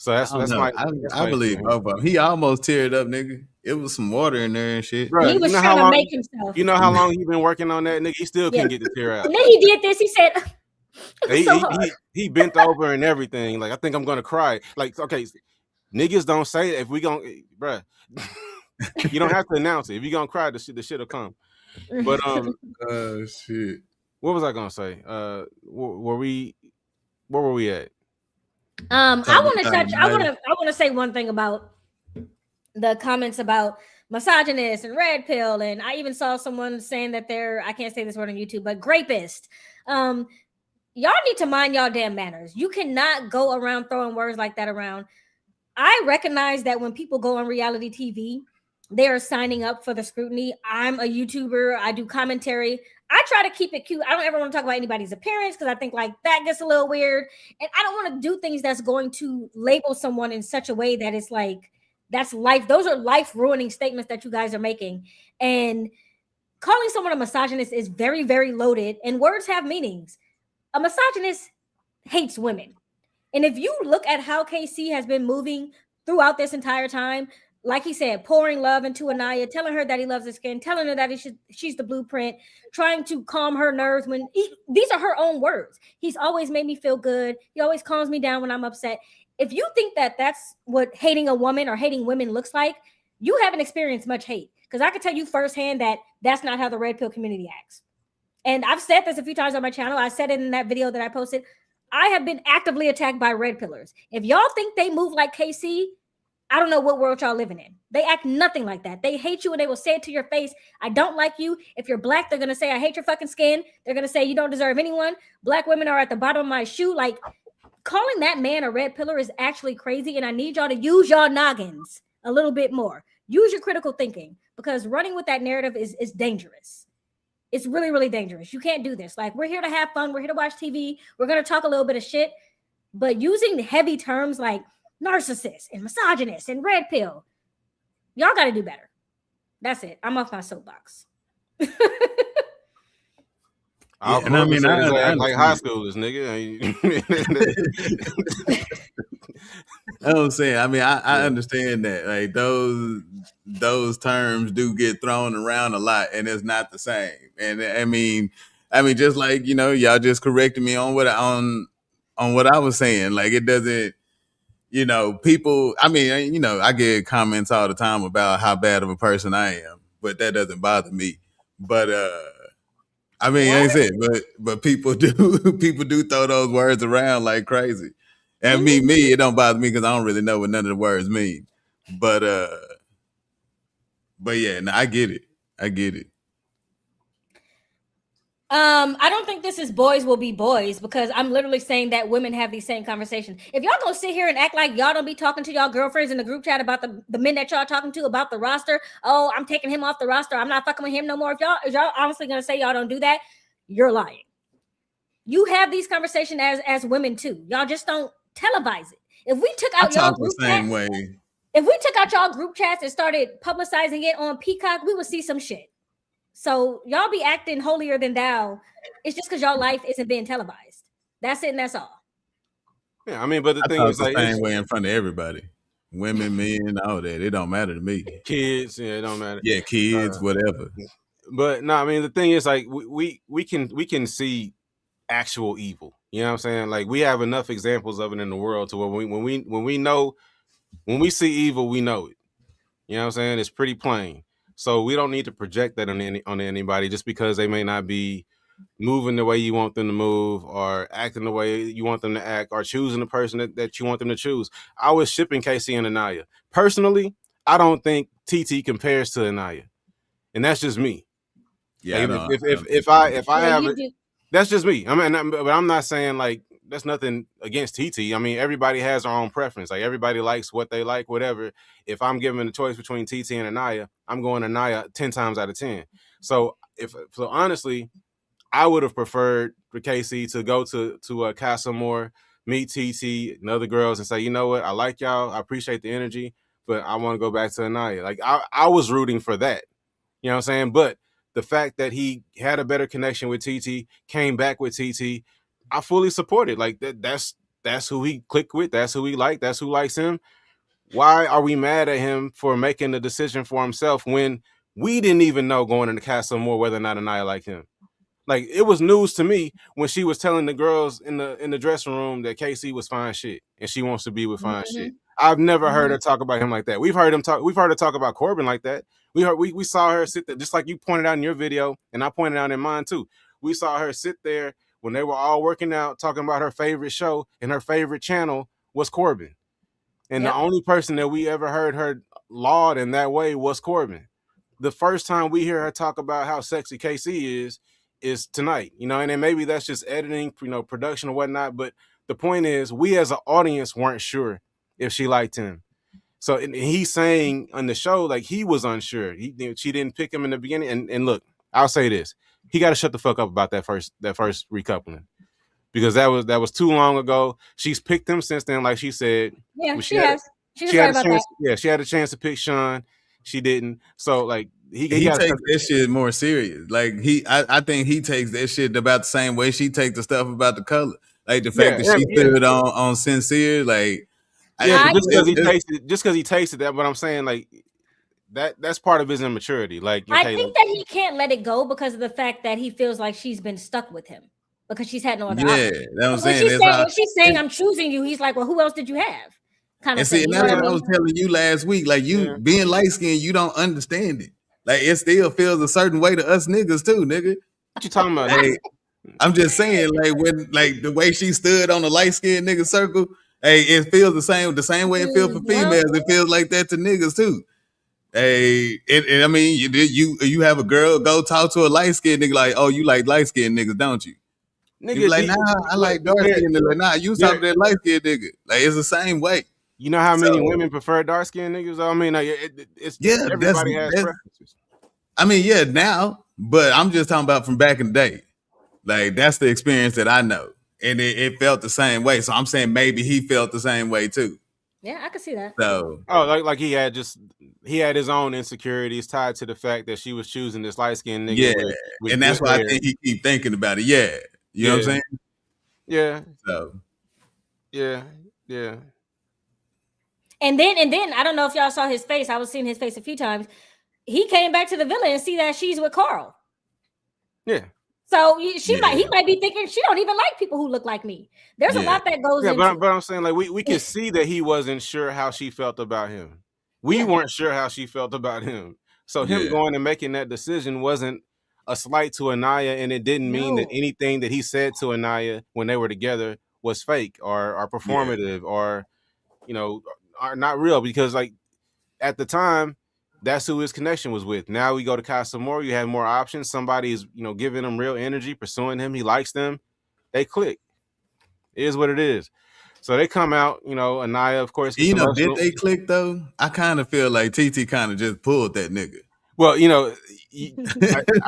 So I believe both of them. He almost teared up, nigga. It was some water in there and shit. Bro, he was trying to make himself. You know how long he been working on that, nigga? He still can't get the tear out. And then he did this. He said, he bent over and everything. Like, I think I'm gonna cry. Like, okay, Niggas don't say if we gon' bruh. You don't have to announce it. If you gonna cry, the shit'll come. But shit. What was I gonna say? Where were we at? I want to say one thing about the comments about misogynist and red pill, and I even saw someone saying that they're, I can't say this word on YouTube, but grapist. Y'all need to mind y'all damn manners. You cannot go around throwing words like that around. I recognize that when people go on reality TV, they are signing up for the scrutiny. I'm a YouTuber. I do commentary. I try to keep it cute. I don't ever want to talk about anybody's appearance because I think like that gets a little weird. And I don't want to do things that's going to label someone in such a way that it's like, that's life. Those are life ruining statements that you guys are making. And calling someone a misogynist is very, very loaded. And words have meanings. A misogynist hates women. And if you look at how KC has been moving throughout this entire time, like he said, pouring love into Annayia, telling her that he loves her skin, telling her that she's the blueprint, trying to calm her nerves these are her own words. He's always made me feel good. He always calms me down when I'm upset. If you think that that's what hating a woman or hating women looks like, you haven't experienced much hate. Because I can tell you firsthand that that's not how the red pill community acts. And I've said this a few times on my channel. I said it in that video that I posted. I have been actively attacked by red pillars. If y'all think they move like KC, I don't know what world y'all living in. They act nothing like that. They hate you and they will say it to your face. I don't like you. If you're black, they're going to say, I hate your fucking skin. They're going to say, you don't deserve anyone. Black women are at the bottom of my shoe. Like, calling that man a red pillar is actually crazy. And I need y'all to use y'all noggins a little bit more. Use your critical thinking, because running with that narrative is dangerous. It's really, really dangerous. You can't do this. Like, we're here to have fun. We're here to watch TV. We're going to talk a little bit of shit. But using heavy terms like narcissist and misogynist and red pill, y'all got to do better. That's it. I'm off my soapbox. I mean, I like high schoolers, nigga. That's what I'm saying. I mean, I understand that. Like, those terms do get thrown around a lot, and it's not the same. And I mean, just like, you know, y'all just corrected me on what I was saying. Like, it doesn't, you know, people. I mean, you know, I get comments all the time about how bad of a person I am, but that doesn't bother me. But I mean, like I said, but people do throw those words around like crazy. And me, it don't bother me because I don't really know what none of the words mean. But yeah, no, I get it. I don't think this is boys will be boys, because I'm literally saying that women have these same conversations. If y'all gonna sit here and act like y'all don't be talking to y'all girlfriends in the group chat about the men that y'all talking to about the roster, oh, I'm taking him off the roster, I'm not fucking with him no more. If y'all honestly gonna say y'all don't do that, you're lying. You have these conversations as women too. Y'all just don't televise it. If we took out y'all group chats, if we took out y'all group chats and started publicizing it on Peacock, we would see some shit. So y'all be acting holier than thou. It's just because y'all life isn't being televised. That's it, and that's all. Yeah, I mean, but the thing is, like, the same way in front of everybody, women, men, all that. It don't matter to me. Kids, yeah, it don't matter. Yeah, kids, whatever. But no, I mean, the thing is, like, we can see actual evil. You know what I'm saying? Like, we have enough examples of it in the world to where when we see evil, we know it. You know what I'm saying? It's pretty plain. So we don't need to project that on anybody just because they may not be moving the way you want them to move, or acting the way you want them to act, or choosing the person that you want them to choose. I was shipping Casey and Annayia. Personally, I don't think TT compares to Annayia, and that's just me. Yeah, like, if I have it, that's just me. I mean, but I'm not saying like that's nothing against TT. I mean, everybody has their own preference. Like, everybody likes what they like, whatever. If I'm given a choice between TT and Annayia, I'm going Annayia 10 times out of 10. So honestly, I would have preferred for Casey to go to Kasa more, meet TT and other girls, and say, you know what, I like y'all, I appreciate the energy, but I want to go back to Annayia. Like, I was rooting for that. You know what I'm saying? But the fact that he had a better connection with TT, came back with TT, I fully support it. Like, that's who he clicked with. That's who he liked. That's who likes him. Why are we mad at him for making the decision for himself when we didn't even know going into Kasa more whether or not Annayia liked him? Like, it was news to me when she was telling the girls in the dressing room that Casey was fine shit and she wants to be with fine shit. I've never heard her talk about him like that. We've heard her talk about Corbin like that. We saw her sit there, just like you pointed out in your video, and I pointed out in mine too. We saw her sit there when they were all working out, talking about her favorite show, and her favorite channel was Corbin. And the only person that we ever heard her laud in that way was Corbin. The first time we hear her talk about how sexy KC is tonight, and then maybe that's just editing, production or whatnot. But the point is, we as an audience weren't sure if she liked him. So and he's saying on the show, like, he was unsure. She didn't pick him in the beginning. And look, I'll say this. He got to shut the fuck up about that first recoupling. Because that was too long ago. She's picked him since then, like she said. Yeah, she has. She had a chance. Yeah, she had a chance to pick Sean. She didn't. So like he takes that shit more serious. Like I think he takes that shit about the same way she takes the stuff about the color. Like the fact that she stood on sincere. Like just because he tasted that. But I'm saying like that's part of his immaturity. Like I think that he can't let it go because of the fact that he feels like she's been stuck with him. Because she's had no other option. That's what I'm saying. When she's saying I'm choosing you, he's like, well, who else did you have? Kind of thing. And that's what I was telling you last week. Like you being light skinned, you don't understand it. Like it still feels a certain way to us niggas too, nigga. What you talking about? Hey, I'm just saying, like when the way she stood on the light skinned nigga circle, hey, it feels the same way it feels for females. It feels like that to niggas too. Hey, I mean, you have a girl go talk to a light skinned nigga like, oh, you like light skinned niggas, don't you? Nigga, like, nah, I like dark skinned niggas. Like, nah, you talking to that light skinned nigga. Like, it's the same way. You know how many women prefer dark skinned niggas? I mean, like, everybody has preferences. I mean, now, but I'm just talking about from back in the day. Like, that's the experience that I know. And it felt the same way. So I'm saying maybe he felt the same way too. Yeah, I can see that. So like he had his own insecurities tied to the fact that she was choosing this light skinned nigga. Yeah, and that's why I think he keep thinking about it. Yeah. You know what I'm saying? Yeah. So. Yeah. And then I don't know if y'all saw his face. I was seeing his face a few times. He came back to the villa and see that she's with Carl. Yeah. So he might be thinking she don't even like people who look like me. There's a lot that goes into. But I'm saying like we can see that he wasn't sure how she felt about him. We weren't sure how she felt about him. So him going and making that decision wasn't a slight to Annayia, and it didn't mean that anything that he said to Annayia when they were together was fake or performative or are not real, because like at the time that's who his connection was with. Now we go to Kasa more, you have more options. Somebody is giving him real energy, pursuing him, he likes them, they click. It is what it is. So they come out, Annayia, of course. Did they click though? I kind of feel like TT kind of just pulled that nigga. Well,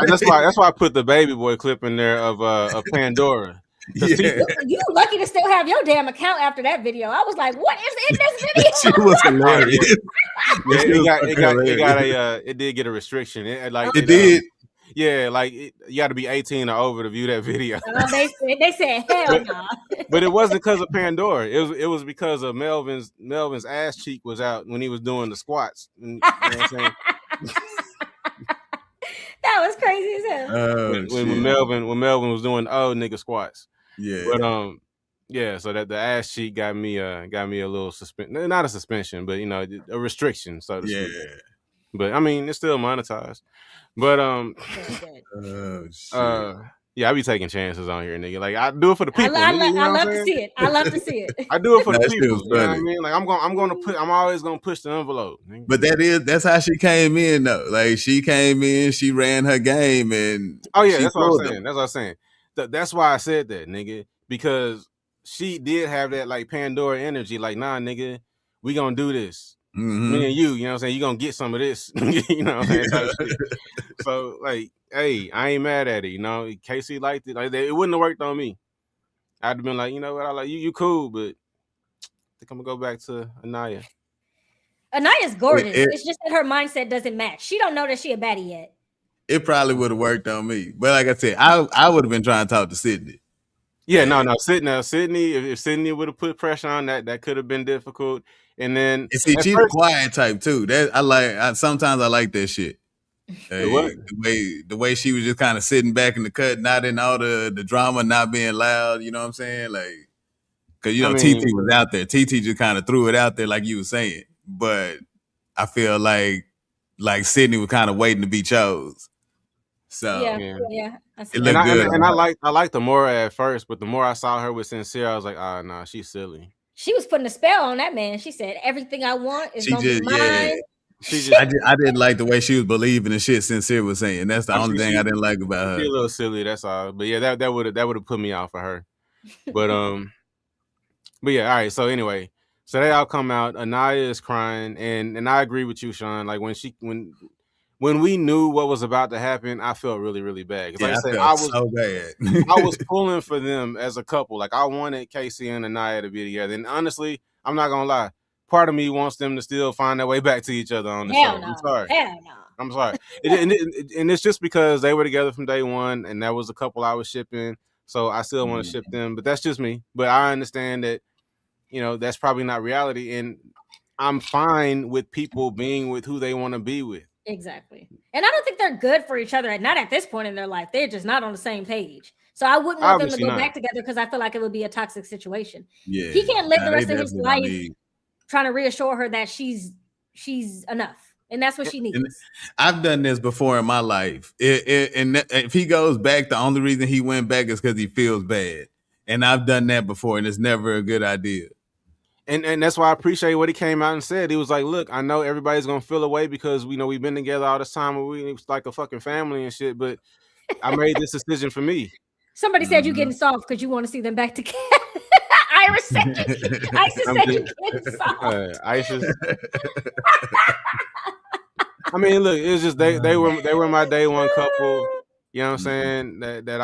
that's why I put the baby boy clip in there of Pandora. You lucky to still have your damn account after that video. I was like, what is in this video? She was hilarious. It did get a restriction. It did. Yeah, like you got to be 18 or over to view that video. They said hell no. But it wasn't because of Pandora. It was because of Melvin's ass cheek was out when he was doing the squats. You know what I'm saying? That was crazy as hell. When Melvin was doing nigga squats. Yeah. But so that the ass cheek got me a little suspension. Not a suspension, but a restriction, so to speak. But I mean, it's still monetized. But I be taking chances on here, nigga. Like I do it for the people. I love to see it. I love to see it. I do it for the people. You know what I mean? Like I'm always gonna push the envelope. Nigga. But that's how she came in though. Like she came in, she ran her game, and that's what I'm saying. That's what I'm saying. That's why I said that, nigga, because she did have that like Pandora energy. Like, nah, nigga, we gonna do this. Mm-hmm. Me and you know what I'm saying? You gonna get some of this. You know what I'm saying? So like, hey, I ain't mad at it. Casey liked it. Like it wouldn't have worked on me. I'd have been like, you know what? I like you. You cool, but I think I'm gonna go back to Annayia. Annaya's gorgeous. It's just that her mindset doesn't match. She don't know that she a baddie yet. It probably would have worked on me, but like I said, I would have been trying to talk to Sydney. Yeah, no, Sydney. If Sydney would have put pressure on that could have been difficult. And then see, she's a quiet type too. That sometimes I like that shit. The way she was just kind of sitting back in the cut, not in all the drama, not being loud. You know what I'm saying? Like, Because, you know, TT was out there. TT just kind of threw it out there like you were saying. But I feel like Sydney was kind of waiting to be chose. So yeah. It looked good. And I liked Amora at first, but the more I saw her with Sincere, I was like, nah, she's silly. She was putting a spell on that man. She said, everything I want is going to be mine. I didn't like the way she was believing the shit Sincere was saying. That's the only thing I didn't like about her. She's a little silly, that's all. But yeah, that would have put me out for her. But yeah, all right. So anyway, so they all come out. Annayia is crying, and I agree with you, Sean. Like when we knew what was about to happen, I felt really, really bad. Yeah, like I was so bad. I was pulling for them as a couple. Like I wanted Casey and Annayia to be together. And honestly, I'm not gonna lie. Part of me wants them to still find their way back to each other on the show. No. I'm sorry. Hell no. I'm sorry. And it's just because they were together from day one, and that was a couple I was shipping. So I still want to ship them, but that's just me. But I understand that, you know, that's probably not reality, and I'm fine with people being with who they want to be with. Exactly. And I don't think they're good for each other. Not at this point in their life. They're just not on the same page. So I wouldn't want them to go back together because I feel like it would be a toxic situation. Yeah. He can't live the rest of his life trying to reassure her that she's enough. And that's what she needs. And I've done this before in my life. And if he goes back, the only reason he went back is because he feels bad. And I've done that before, and it's never a good idea. And that's why I appreciate what he came out and said. He was like, look, I know everybody's going to feel away because, you know, we've been together all this time and it's like a fucking family and shit, but I made this decision for me. Somebody said you're getting soft because you want to see them back together. Iris said you're getting soft. Isis. I mean, look, it's just they were my day one couple, you know what I'm saying, that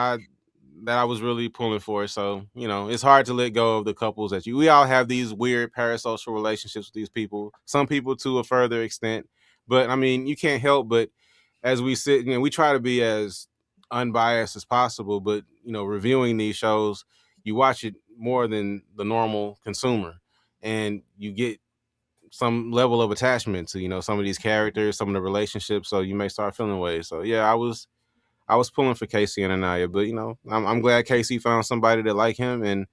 I was really pulling for. So, you know, it's hard to let go of the couples that we all have these weird parasocial relationships with these people. Some people to a further extent, but I mean, you can't help but as we sit, you know, we try to be as unbiased as possible, but you know, reviewing these shows, you watch it more than the normal consumer, and you get some level of attachment to, you know, some of these characters, some of the relationships. So you may start feeling ways. So yeah, I was pulling for Casey and Annayia, but you know, I'm glad Casey found somebody that like him, and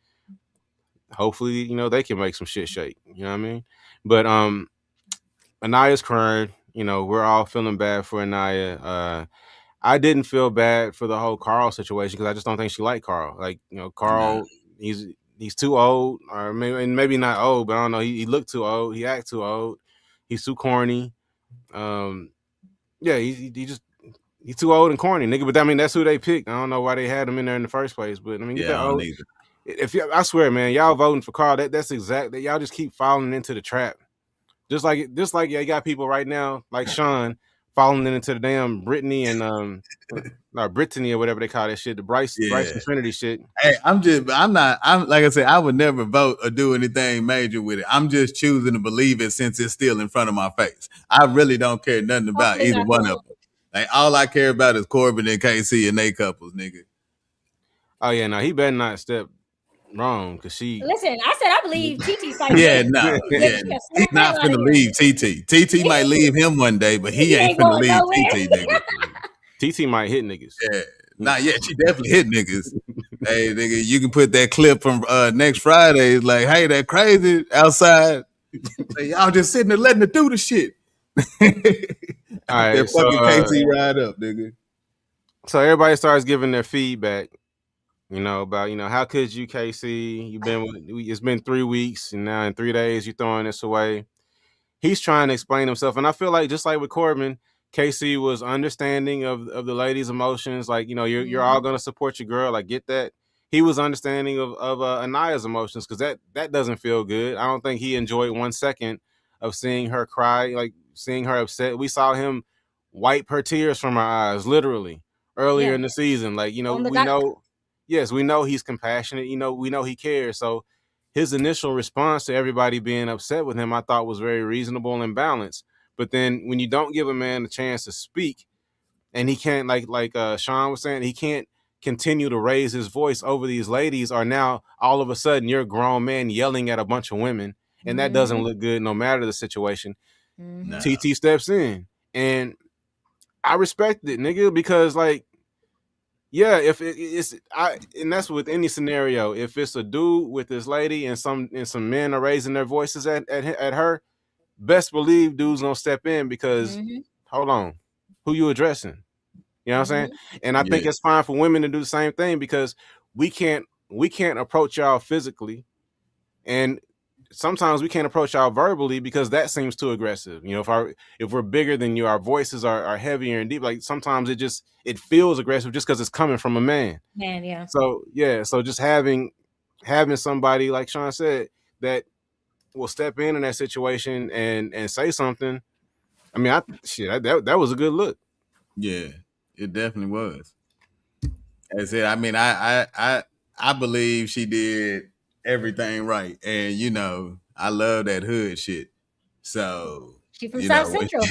hopefully, you know, they can make some shit shake. You know what I mean? But Annaya's crying. You know, we're all feeling bad for Annayia. I didn't feel bad for the whole Carl situation because I just don't think she liked Carl. Like, you know, Carl, he's too old, or maybe not old, but I don't know. He looked too old. He act too old. He's too corny. Yeah, he's too old and corny, nigga. But I mean, that's who they picked. I don't know why they had him in there in the first place. But I mean, I swear, man, y'all voting for Carl. That's exactly. Y'all just keep falling into the trap. Just like you got people right now like Sean falling into the damn Brittany and Brittany or whatever they call that shit, the Bryce and Trinity shit. Hey, I'm like I said, I would never vote or do anything major with it. I'm just choosing to believe it since it's still in front of my face. I really don't care nothing about either one of them. Like, all I care about is Corbin and Casey and they couples, nigga. Oh yeah, no, he better not step wrong because she. Listen, I said I believe TT's like. He's not finna leave TT. TT might leave him one day, but he ain't finna leave TT, nigga. TT might hit niggas. Yeah, not yet. She definitely hit niggas. Hey, nigga, you can put that clip from next Friday. It's like, hey, that crazy outside. Like, y'all just sitting there letting her do the shit. All right, so Casey ride up, nigga. So everybody starts giving their feedback, you know, about, you know, how could you, Casey? It's been 3 weeks, and now in 3 days you're throwing this away. He's trying to explain himself, and I feel like just like with Corbin, Casey was understanding of the lady's emotions. Like, you know, you're all gonna support your girl. I get that. He was understanding of Annaya's emotions because that doesn't feel good. I don't think he enjoyed 1 second of seeing her cry, like seeing her upset. We saw him wipe her tears from her eyes, literally, earlier in the season. Like, you know, we know he's compassionate. You know, we know he cares. So his initial response to everybody being upset with him, I thought was very reasonable and balanced. But then when you don't give a man a chance to speak, and he can't, like Sean was saying, he can't continue to raise his voice over these ladies, or now all of a sudden you're a grown man yelling at a bunch of women, and that doesn't look good no matter the situation. No. TT steps in, and I respect it, nigga, because like, Yeah, if and that's with any scenario. If it's a dude with this lady and some men are raising their voices at her, best believe dude's gonna step in because hold on, who you addressing? You know what I'm saying? And I think it's fine for women to do the same thing because we can't approach y'all physically, and sometimes we can't approach y'all verbally because that seems too aggressive. You know, if we're bigger than you, our voices are heavier and deep. Like sometimes it feels aggressive just because it's coming from a man. Yeah. So just having somebody like Sean said that will step in that situation and say something. I mean, that was a good look. Yeah, it definitely was. As I said, I mean, I believe she did everything right, and you know, I love that hood shit. So she from South Central.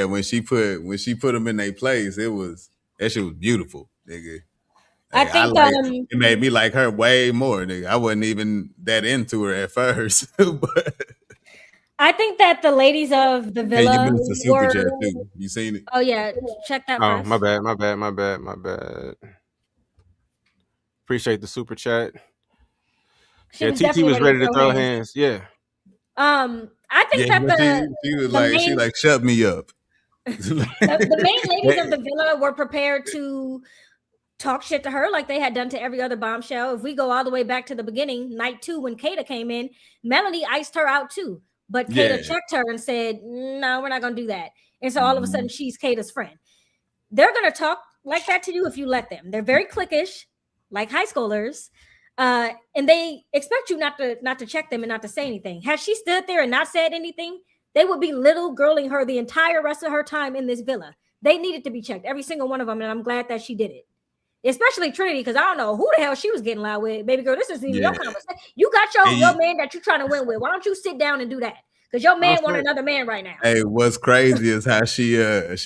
When she put them in their place, that shit was beautiful, nigga. I think it made me like her way more, nigga. I wasn't even that into her at first, but I think that the ladies of the villa you missed the super chat too. You seen it? Oh yeah, check that first. My bad. Appreciate the super chat. TT was ready to throw hands. Yeah. I think that she like shut me up. the main ladies of the villa were prepared to talk shit to her like they had done to every other bombshell. If we go all the way back to the beginning, night 2, when Kada came in, Melanie iced her out too. But Kada checked her and said, no, we're not going to do that. And so all of a sudden, she's Kada's friend. They're going to talk like that to you if you let them. They're very clickish, like high schoolers. And they expect you not to check them and not to say anything. Had she stood there and not said anything, they would be little girling her the entire rest of her time in this villa. They needed to be checked, every single one of them. And I'm glad that she did it. Especially Trinity, because I don't know who the hell she was getting loud with. Baby girl, this isn't even your conversation. You got your man that you're trying to win with. Why don't you sit down and do that? Because your man want another man right now. Hey, what's crazy is how she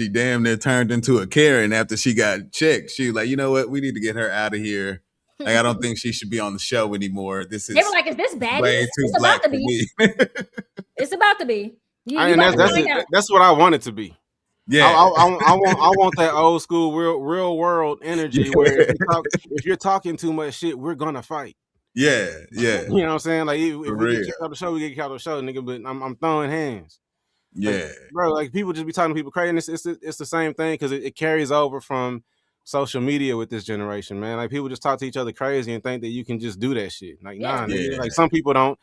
damn near turned into a Karen after she got checked. She was like, you know what? We need to get her out of here. Like, I don't think she should be on the show anymore. They were like, is this bad? It's about to be. It's about to be. That's what I want it to be. Yeah, I want that old school real world energy where if you're talking too much shit, we're gonna fight. Yeah. You know what I'm saying? Like if we get kicked out the show, we get kicked out the show, nigga. But I'm throwing hands. Yeah, like, bro. Like people just be talking to people crazy, and it's the same thing because it carries over from social media with this generation, man. Like people just talk to each other crazy and think that you can just do that shit. Like nigga. Like some people don't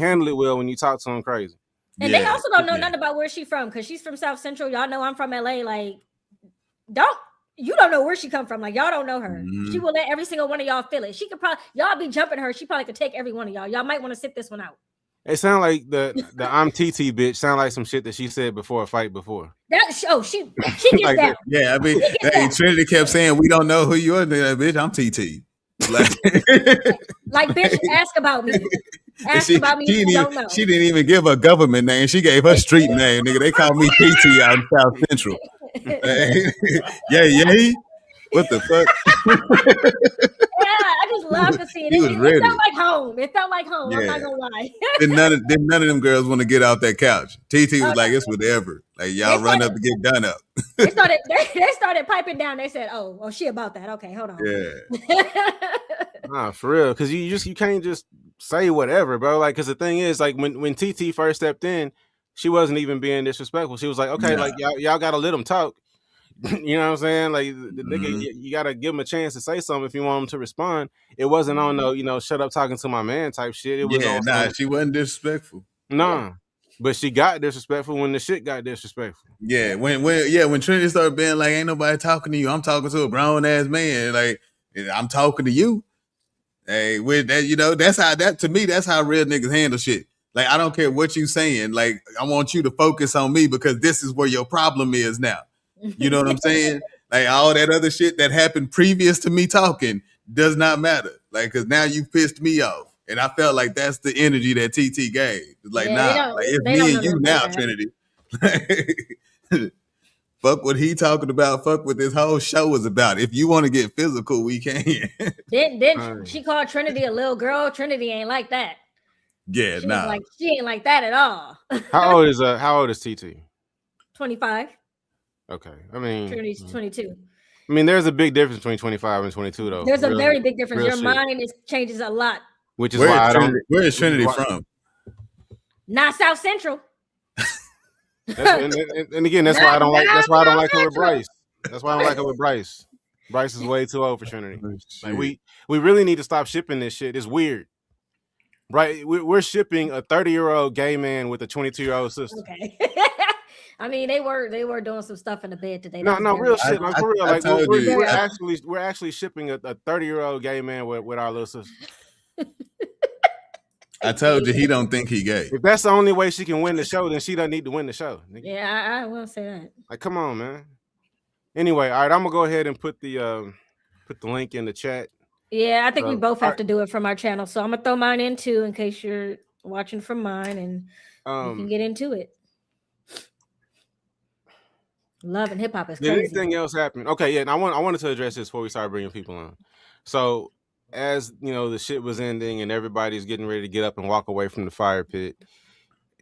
handle it well when you talk to them crazy. And they also don't know nothing about where she's from because she's from South Central. Y'all know I'm from LA. Like, you don't know where she come from. Like, y'all don't know her. She will let every single one of y'all feel it. She could probably, y'all be jumping her. She probably could take every one of y'all. Y'all might want to sit this one out. It sound like the I'm TT bitch sound like some shit that she said before a fight before. She gets like down. Yeah, I mean, Trinity kept saying, we don't know who you are. Bitch, I'm TT. Like, bitch, ask about me. About me. She didn't even give a government name. She gave her street name, nigga. They call me TT out in South Central. Yeah. What the fuck? Yeah, I just love to see it. It felt like home. It felt like home. Yeah. I'm not gonna lie. Then none of them girls want to get off that couch. TT was like, it's whatever. Like y'all run up and get done up. They started piping down. They said, "Oh, she about that." Okay, hold on. Yeah. Nah, for real, because you can't just say whatever, bro. Like, because the thing is, like when TT first stepped in, she wasn't even being disrespectful. She was like, okay, like y'all gotta let them talk. You know what I'm saying? Like the nigga, you gotta give him a chance to say something if you want him to respond. It wasn't on no, shut up talking to my man type shit. It was she wasn't disrespectful. Nah. But she got disrespectful when the shit got disrespectful. Yeah, when Trinity started being like, ain't nobody talking to you. I'm talking to a grown ass man. Like, I'm talking to you. Hey, with that, that's how real niggas handle shit. Like, I don't care what you saying. Like, I want you to focus on me because this is where your problem is now. You know what I'm saying? Like, all that other shit that happened previous to me talking does not matter. Like, because now you pissed me off. And I felt like that's the energy that TT gave. It's like, it's me and you now, Trinity. Fuck what he talking about. Fuck what this whole show is about. If you want to get physical, we can. Then she called Trinity a little girl. Trinity ain't like that. Yeah, she ain't like that at all. How old is TT? 25. Okay, I mean Trinity's 22. I mean, there's a big difference between 25 and 22, though. There's a very big difference. Your shit. mind changes a lot. Which is why I don't. Where is Trinity from? Not South Central. And again, that's why I don't like. That's why I don't like her with Bryce. That's why I don't like her with Bryce. Bryce is way too old for Trinity. Like we really need to stop shipping this shit. It's weird, right? We're shipping a 30-year-old gay man with a 22-year-old sister. Okay. I mean, they were doing some stuff in the bed today. No, real shit. Like for real, like we're actually shipping a 30-year-old gay man with our little sister. I told you he don't think he gay. If that's the only way she can win the show, then she doesn't need to win the show. Nigga. Yeah, I will say that. Like, come on, man. Anyway, all right, I'm gonna go ahead and put the link in the chat. Yeah, I think we both have to do it from our channel, so I'm gonna throw mine in too, in case you're watching from mine, and you can get into it. Love and hip hop is crazy. Did anything else happen? Okay, yeah. And I wanted to address this before we start bringing people on. So, as you know, the shit was ending and everybody's getting ready to get up and walk away from the fire pit.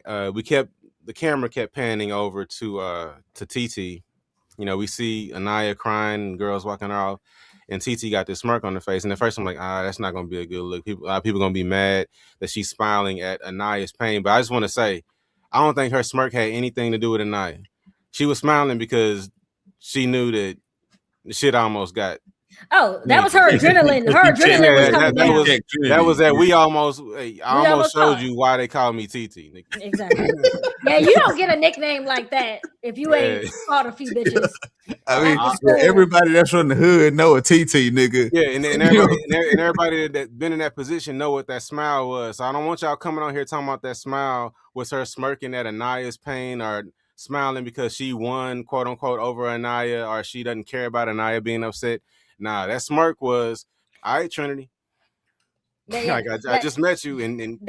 The camera kept panning over to Titi. You know, we see Annayia crying and girls walking her off, and Titi got this smirk on her face. And at first I'm like, that's not gonna be a good look. People gonna be mad that she's smiling at Annaya's pain. But I just want to say, I don't think her smirk had anything to do with Annayia. She was smiling because she knew that the shit almost got. Oh, that was her adrenaline. Her adrenaline was coming down. That was that I almost showed you why they call me Titi. Exactly. Yeah, you don't get a nickname like that if you ain't fought a few bitches. I mean, everybody that's from the hood know a TT, nigga. Yeah, and everybody that's been in that position know what that smile was. So I don't want y'all coming on here talking about that smile was her smirking at Annaya's pain or smiling because she won, quote unquote, over Annayia, or she doesn't care about Annayia being upset. Nah, that smirk was, all right, Trinity. Yeah, I just met you, and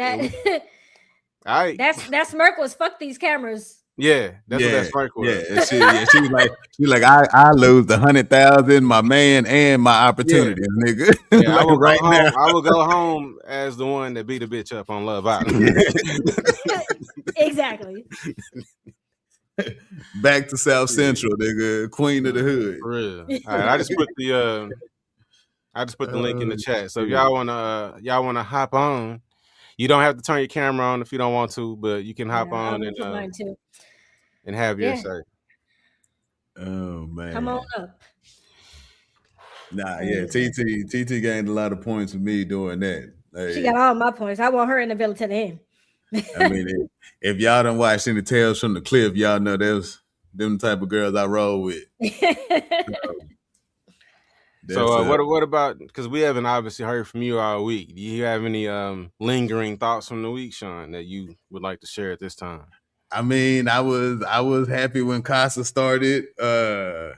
all right. That smirk was fuck these cameras. Yeah, that's what that smirk was. Yeah, she was like, I lose 100,000, my man, and my opportunities, nigga. Yeah, I will go home as the one that beat a bitch up on Love Island. Exactly. Back to South Central, nigga, queen of the hood. For real. All right, I just put the link in the chat. So if y'all wanna hop on, you don't have to turn your camera on if you don't want to, but you can hop on and have your say. Oh man, come on up. Nah, yeah, TT gained a lot of points with me doing that. Like, she got all my points. I want her in the village to the end. I mean, if y'all don't watch any Tales from the Cliff, y'all know there's them type of girls I roll with. So what about, because we haven't obviously heard from you all week. Do you have any lingering thoughts from the week, Sean, that you would like to share at this time? I mean, I was happy when Kasa started. I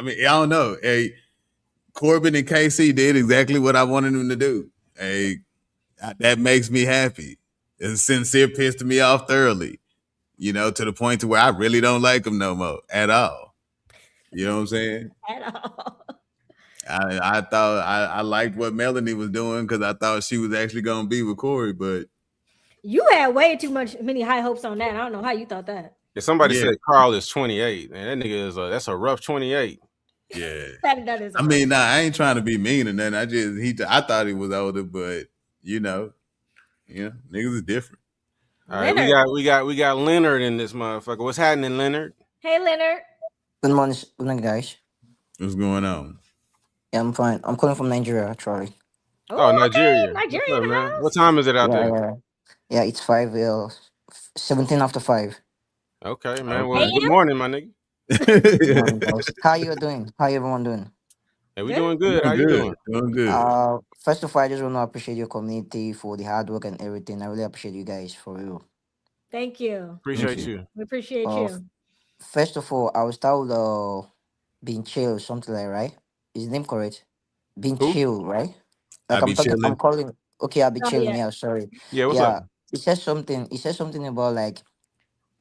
mean, I don't know. Hey, Corbin and Casey did exactly what I wanted them to do. Hey, that makes me happy. It's sincere pissed me off thoroughly, you know, to the point to where I really don't like them no more at all. You know what I'm saying? At all. I thought I liked what Melanie was doing because I thought she was actually going to be with Corey, but you had way too many high hopes on that. I don't know how you thought that. Yeah, somebody said Carl is 28, and that nigga that's a rough 28. Yeah, that is. I mean, I ain't trying to be mean or nothing. I thought he was older, but you know, niggas is different. All right, we got Leonard in this motherfucker. What's happening, Leonard? Hey, Leonard. Good morning, guys. What's going on? Yeah, I'm fine. I'm calling from Nigeria, actually. Oh, Nigeria. Nigeria, man. What time is it out there? Yeah, it's 17 after 5. Okay, man. Well, good morning, my nigga. How you doing? How everyone doing? Hey, we doing good. How you doing? Doing good. First of all, I just want to appreciate your community for the hard work and everything. I really appreciate you guys, for real. Thank you. Appreciate you. We appreciate you. First of all, I was told being chill, something like, right? Is the name correct? Being chill, right? Like I'm calling. Okay, I'll be chilling. Yeah, sorry. Yeah, what's up? He says something about like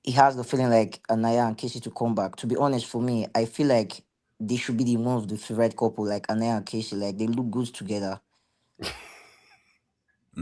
he has the feeling like Annayia and Casey to come back. To be honest, for me, I feel like they should be the one of the favorite couple, like Annayia and Casey. Like they look good together.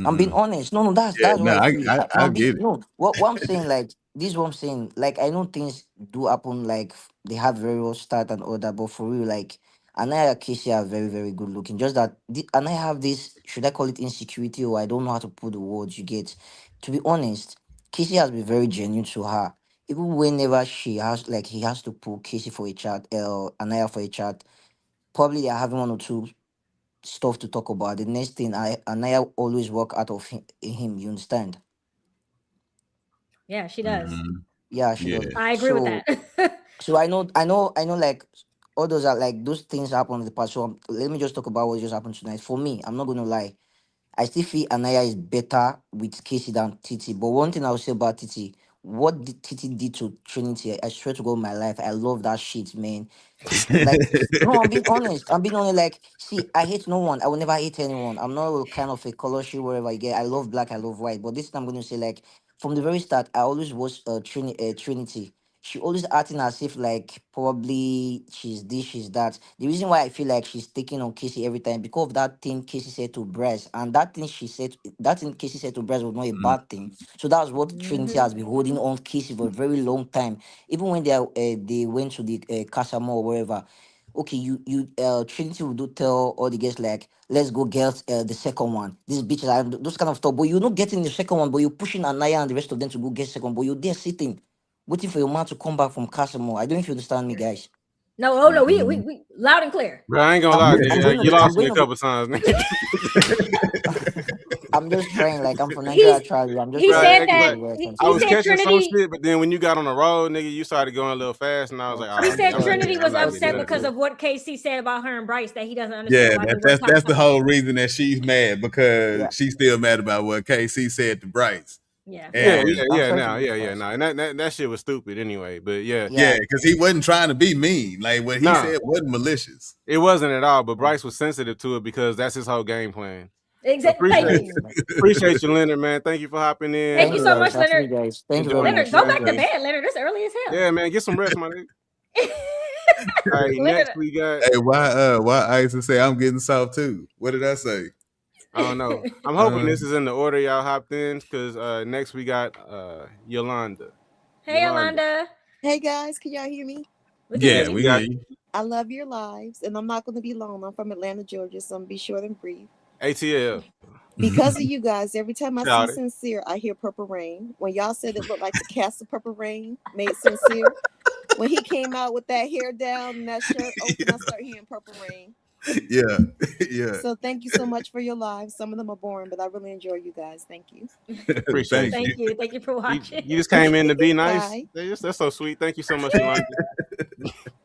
I'm being honest. No, that's what I feel. I get it. No, what I'm saying, like this is what I'm saying. Like I know things do happen, like they have very well start and all that, but for real, like Annayia and Casey are very, very good looking. Just that Annayia have this, should I call it insecurity, or I don't know how to put the words you get. To be honest, Casey has been very genuine to her. Even whenever she has, like, he has to pull Casey for a chat, Annayia for a chat, probably they're having one or two stuff to talk about. The next thing, Annayia always work out of him, you understand? Yeah, she does. Mhm. Yeah, she Yeah. does. I agree with So, that. so I know, like all those are like those things happen in the past. So let me just talk about what just happened tonight. For me, I'm not gonna lie. I still feel Annayia is better with Casey than Titi. But one thing I'll say about Titi, what did Titi did to Trinity? I swear to God, my life, I love that shit, man. Like, no, I'm being honest. I'm being honest. Like, see, I hate no one. I will never hate anyone. I'm not a kind of a color shit wherever I get. I love black. I love white. But this time I'm going to say, like, from the very start, I always was Trinity. She always acting as if like probably she's this, she's that. The reason why I feel like she's taking on Casey every time because of that thing Casey said to Bryce, and that thing Casey said to Bryce was not a Mm. bad thing. So that's what Trinity Mhm. has been holding on Casey for a very long time. Even when they went to the Kasa or wherever, okay, Trinity will do tell all the guests like, let's go get the second one. These bitches are those kind of stuff. But you're not getting the second one, but you're pushing Annayia and the rest of them to go get second. But you're there sitting, waiting for your man to come back from Kasa. I don't know if you understand me, guys. No, oh no, we, Mhm. we loud and clear. Bro, I ain't gonna I'm lie, going. I'm nigga. going You to. I'm lost me going a to. couple times, nigga. I'm just trying. Like I'm from Nigeria, He's actually. I'm just he Bro, trying to said it's speak that like the right I he was said consistency. catching some Trinity shit, but then when you got on the road, nigga, you started going a little fast, and I was like, Okay, he oh, I'm said nigga, sorry. Trinity I'm was not getting upset into because it. of what Casey said about her and Bryce that he doesn't understand Yeah, why they that's were that's top that's the couple. whole reason that she's mad Yeah, because she's still mad about what KC said to Bryce. Yeah. Yeah, yeah. And I'm yeah, sorry to now, be yeah, fast. nah, and that shit was stupid anyway. But yeah, yeah, Yeah, because he wasn't trying to be mean. Like what he nah, said wasn't malicious. it wasn't at all. But yeah. Bryce was sensitive to it because that's his whole game plan. So Exactly. Thank appreciate you. appreciate you, Leonard, man. Thank you for hopping in. Thank Thank you you so guys. much, Actually, Leonard. guys, thank you very Enjoying the Leonard, much. go show, back to man. bed, Leonard. It's early as hell. Yeah, man, get some rest, my nigga. All right, next Leonard. we got. Hey, why I used to say I'm getting soft too? What did I say? I don't know. I'm hoping Uh, this is in the order y'all hopped in because next we got Yolanda. Hey, Yolanda, Yolanda. Hey guys, can y'all hear me? We can hear yeah, yes, you. we we hear got you. I love your lives, and I'm not going to be long. I'm from Atlanta, Georgia, so I'm going to be short and brief. ATL. Because of you guys, every time I see Shout it. Sincere, I hear Purple Rain. When y'all said it looked like the cast of Purple Rain made Sincere, when he came out with that hair down and that shirt open, I start hearing Purple Rain. Yeah, yeah. So thank you so much for your lives. Some of them are boring, but I really enjoy you guys. Thank you. Appreciate Thank you. you. Thank you. Thank you for watching. You just came in to be nice. Bye. That's so sweet. Thank you so much, Yolanda.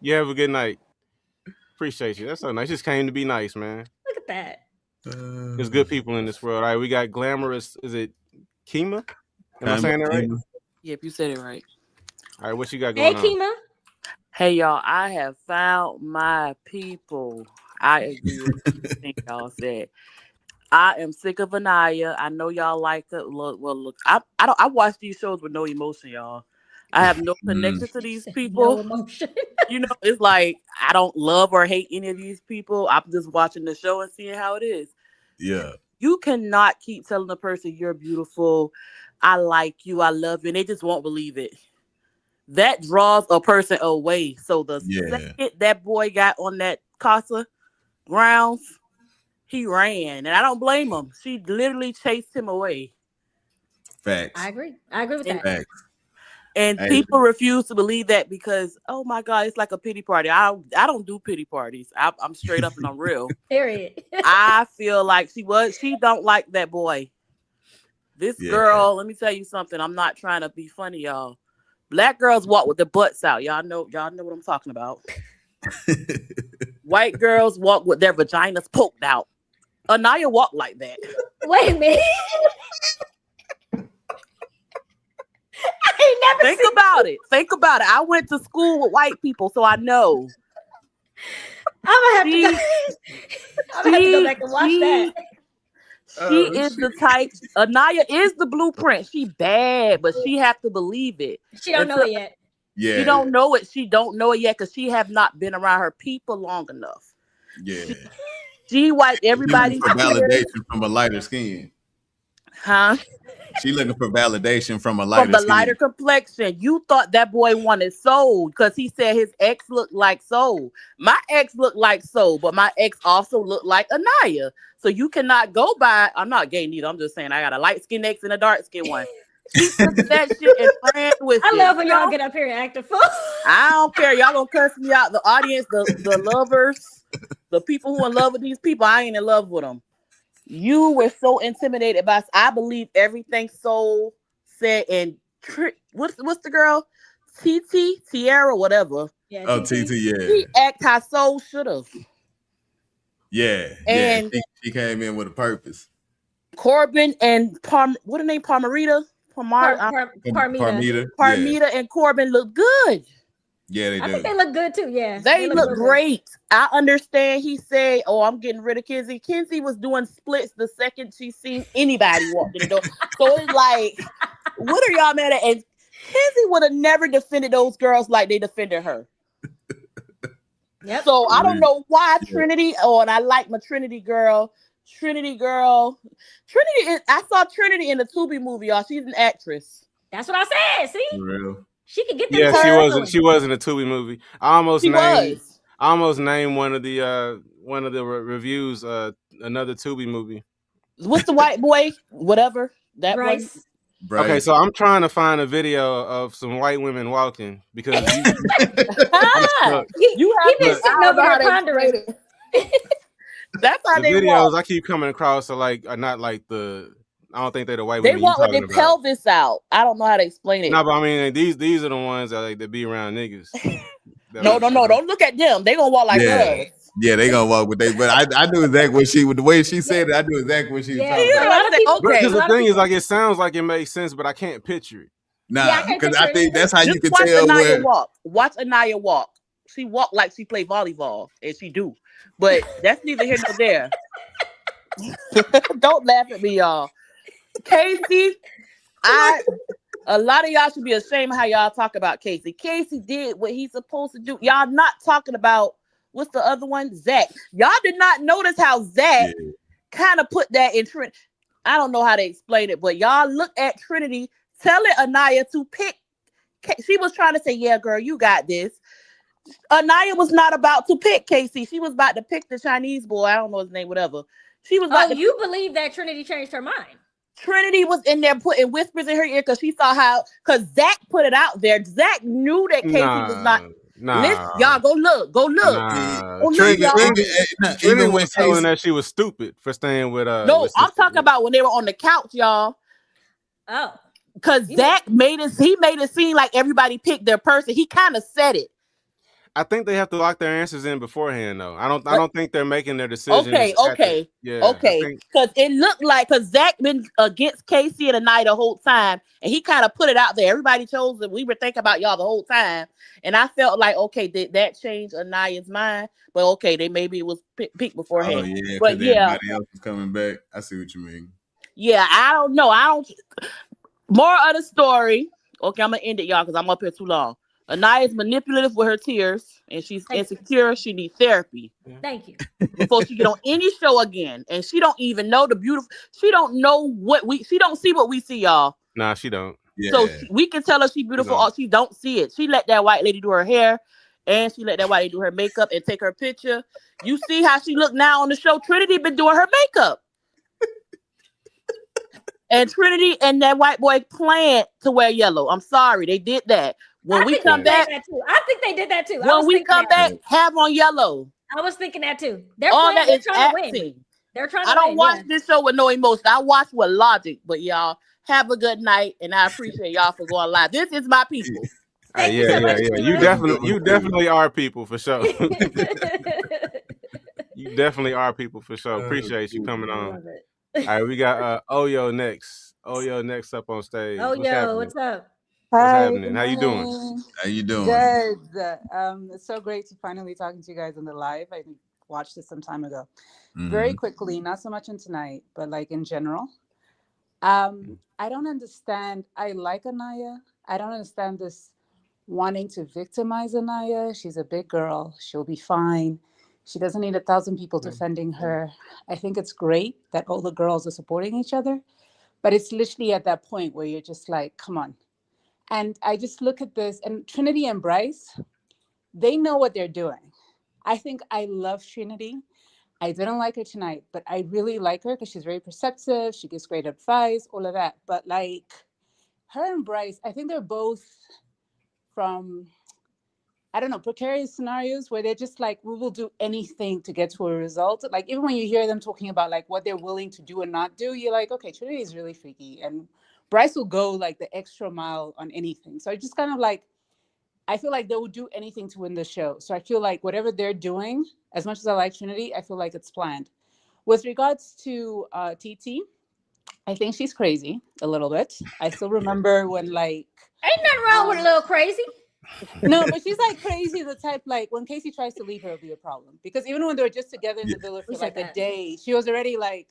You have a good night. Appreciate you. That's so nice. Just came to be nice, man. Look at that. There's good people in this world. All right, we got glamorous. Is it Kima? Am I Time saying that right? Yep, you said it right. All right, what you got Hey, going on? Kima. Hey y'all, I have found my people. I agree with everything y'all said. I am sick of Annayia. I know y'all like it. Look, I don't. I watch these shows with no emotion, y'all. I have no connection to these No people. emotion. You know, it's like I don't love or hate any of these people. I'm just watching the show and seeing how it is. Yeah, You cannot keep telling a person you're beautiful, I like you, I love you, and they just won't believe it. That draws a person away. So the yeah. second that boy got on that Casa grounds, he ran. And I don't blame him. She literally chased him away. I Facts. agree. I agree with And that. Facts. and Hey, people refuse to believe that because, oh my God, it's like a pity party. I don't do pity parties. I'm straight up and I'm real. Period. I feel like she don't like that boy. This yeah. girl, let me tell you something. I'm not trying to be funny, y'all. Black girls walk with their butts out. Y'all know what I'm talking about. White girls walk with their vaginas poked out. Annayia walked like that. Wait a minute. I ain't never Think seen. about it. Think about it. I went to school with white people, so I know. I'm gonna have to go. She I'm gonna have to go she back and watch that. she she Oh is shit. the type. Annayia is the blueprint. She bad, but she have to believe it. She don't know Until it yet. she Yeah, don't know it. She don't know it yet because she have not been around her people long enough. yeah. She wiped Looking everybody's for tears. validation from a lighter skin. Huh? She looking for validation from a lighter From the skin. lighter complexion. You thought that boy wanted Soul because he said his ex looked like Soul. My ex looked like Soul, but my ex also looked like Annayia. So you cannot go by. I'm not gay neither. I'm just saying I got a light skin ex and a dark skin one. She took that shit and ran with I it. love when y'all get up here and act a fool. I don't care. Y'all gonna curse me out. The audience, the lovers, the people who in love with these people, I ain't in love with them. You were so intimidated by. I believe everything Soul said. And what's the girl? Titi, Tiara, whatever. Yeah, Oh, TT, yeah. She act how Soul should have. Yeah. And She came in with a purpose. Corbin and what her name? Parmarita? Parmita. Parmita and Corbin look good. Yeah, they do. I think they look good too. Yeah, They look real great. I understand he said, "Oh, I'm getting rid of Kenzie." Kenzie was doing splits the second she seen anybody walk in the door. So it's like, what are y'all mad at? And Kenzie would have never defended those girls like they defended her. Yep. So I don't know why Trinity. Oh, and I like my Trinity girl. Trinity is. I saw Trinity in the Tubi movie, y'all. She's an actress. That's what I said. See, For real. she could get them. Yeah, she wasn't. She wasn't a Tubi movie. I almost named one of the reviews another Tubi movie. What's the white boy? Whatever that Bryce. one. Bryce. Okay, so I'm trying to find a video of some white women walking because He been sitting over there pondering. That's how the they videos walk. I keep coming across are not like the. I don't think they're the white They women. walk with their pelvis out. I don't know how to explain it. No, but I mean these are the ones that be around niggas. No, don't look at them. They gonna walk like us. Yeah, they gonna walk with they. But I knew exactly with the way she said it. I knew exactly what she was talking about. A lot of people. Okay, because the thing is, like, it sounds like it makes sense, but I can't picture it. Nah, because I think that's how you can watch tell Annayia walk. Watch Annayia walk. She walk like she play volleyball, and she do. But that's neither here nor there. Don't laugh at me, y'all. Casey, a lot of y'all should be ashamed of how y'all talk about Casey. Casey did what he's supposed to do. Y'all not talking about what's the other one? Zach. Y'all did not notice how Zach kind of put that in Trinity. I don't know how to explain it, but y'all look at Trinity telling Annayia to pick. She was trying to say, "Yeah, girl, you got this." Annayia was not about to pick Casey. She was about to pick the Chinese boy. I don't know his name, whatever. She was about to you believe that Trinity changed her mind? Trinity was in there putting whispers in her ear because she saw because Zach put it out there. Zach knew that Casey was not. Listen, y'all go look. Trinity was telling that she was stupid for staying with No, I'm talking about when they were on the couch, y'all. Oh, because Zach made it seem like everybody picked their person. He kind of said it. I think they have to lock their answers in beforehand, though. I don't think they're making their decisions. Okay. Because it looked like Zach been against Casey and Annayia the whole time, and he kind of put it out there. Everybody chose that we were thinking about y'all the whole time, and I felt like, okay, did that change Annaya's mind? But okay, maybe it was picked beforehand. Oh yeah, but everybody else was coming back. I see what you mean. Yeah, I don't know. More of the story. Okay, I'm gonna end it, y'all, because I'm up here too long. Annayia is manipulative with her tears, and she's insecure. She needs therapy. Thank you. Before she get on any show again, and she don't even know the beautiful. She don't know she don't see what we see, y'all. Nah, she don't. Yeah. So we can tell her she's beautiful, or she don't see it. She let that white lady do her hair, and she let that white lady do her makeup and take her picture. You see how she look now on the show. Trinity been doing her makeup. And Trinity and that white boy planned to wear yellow. I'm sorry, they did that. When we come back, I think they did that too. When we come back, have on yellow. I was thinking that too. They're all that is trying acting. To win. They're trying to I don't watch this show with no emotion. I watch with logic. But y'all have a good night, and I appreciate y'all for going live. This is my people. Yeah. You definitely are people for sure. You definitely are people for sure. Appreciate you coming on. All right, we got Oyo next. Oyo next up on stage. What's up? What's happening? How you doing? How you doing? Good. It's so great to finally talking to you guys on the live. I watched this some time ago. Very quickly, not so much in tonight, but like in general. I don't understand. I like Annayia. I don't understand this wanting to victimize Annayia. She's a big girl. She'll be fine. She doesn't need 1,000 people defending her. I think it's great that all the girls are supporting each other. But it's literally at that point where you're just like, come on. And I just look at this, and Trinity and Bryce, they know what they're doing. I think I love Trinity. I didn't like her tonight, but I really like her because she's very perceptive. She gives great advice, all of that. But like her and Bryce, I think they're both from, I don't know, precarious scenarios where they're just like, we will do anything to get to a result. Like even when you hear them talking about like what they're willing to do and not do, you're like, okay, Trinity is really freaky. And Bryce will go like the extra mile on anything. So I just kind of like, I feel like they will do anything to win the show. So I feel like whatever they're doing, as much as I like Trinity, I feel like it's planned. With regards to Titi, I think she's crazy a little bit. I still remember when like... Ain't nothing wrong with a little crazy. No, but she's like crazy, the type like when Casey tries to leave her, it'll be a problem. Because even when they were just together in the villa for like a day, she was already like,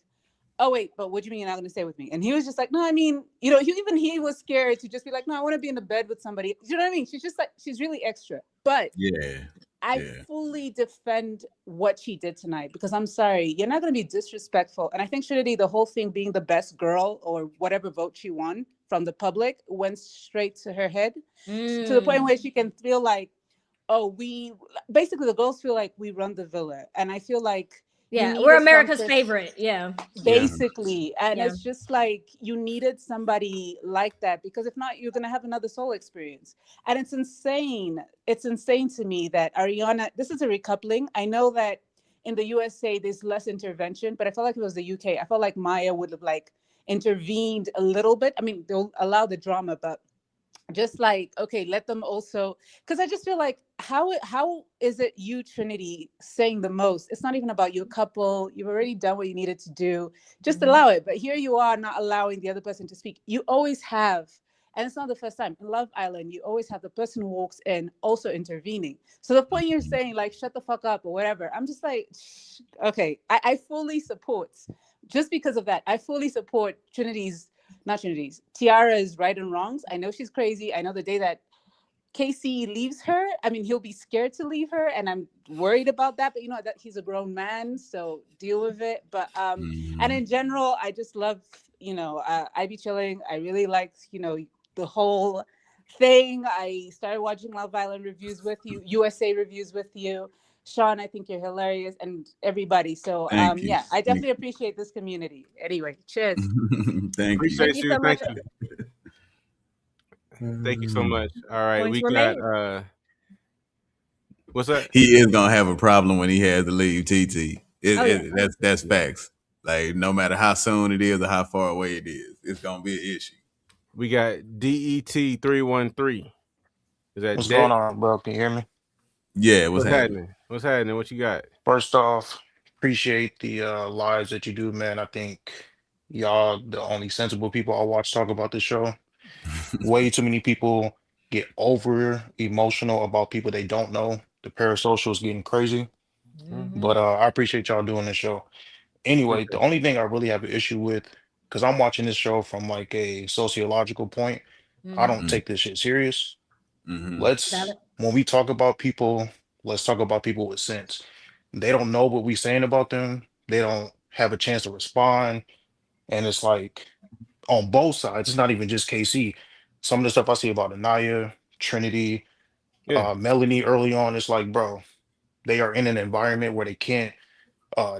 oh wait, but what do you mean you're not going to stay with me? And he was just like, no, I mean, you know, he was scared to just be like, no, I want to be in the bed with somebody. You know what I mean? She's just like, she's really extra. But I fully defend what she did tonight because I'm sorry, you're not going to be disrespectful. And I think Trinity, the whole thing being the best girl or whatever vote she won from the public went straight to her head to the point where she can feel like, oh, basically the girls feel like we run the villa. And I feel like, we're America's favorite. Yeah. Basically. And it's just like you needed somebody like that because if not, you're going to have another soul experience. And it's insane. It's insane to me that Ariana, this is a recoupling. I know that in the USA, there's less intervention, but I felt like if it was the UK, I felt like Maya would have like intervened a little bit. I mean, they'll allow the drama, but just like, okay, let them also, because I just feel like how is it you, Trinity, saying the most? It's not even about your couple. You've already done what you needed to do. Just allow it. But here you are not allowing the other person to speak. You always have, and it's not the first time. In Love Island, you always have the person who walks in also intervening. So the point you're saying, like, shut the fuck up or whatever, I'm just like, okay, I fully support, just because of that, I fully support Tiara's right and wrongs. I know she's crazy. I know the day that Casey leaves her, I mean, he'll be scared to leave her, and I'm worried about that. But you know that he's a grown man, so deal with it. But and in general, I just love, you know, I be chilling. I really liked, you know, the whole thing. I started watching Love Island reviews with you, USA reviews with you. Sean, I think you're hilarious, and everybody. So yeah, I definitely appreciate this community. Anyway, cheers. Thank you. Appreciate you. Thank you. Thank you so much. All right, Points we got what's that? He is gonna have a problem when he has to leave TT. That's facts. Like no matter how soon it is or how far away it is, it's gonna be an issue. We got DET313. Is that what's going on, bro? Can you hear me? Yeah, what's happening? What's happening? What you got? First off, appreciate the lives that you do, man. I think y'all the only sensible people I watch talk about this show. Way too many people get over emotional about people they don't know. The parasocial is getting crazy. But I appreciate y'all doing this show. Anyway, the only thing I really have an issue with, because I'm watching this show from like a sociological point, I don't take this shit serious. When we talk about people, let's talk about people with sense. They don't know what we're saying about them. They don't have a chance to respond. And it's like on both sides, it's not even just KC. Some of the stuff I see about Annayia, Trinity, Melanie early on, it's like, bro, they are in an environment where they can't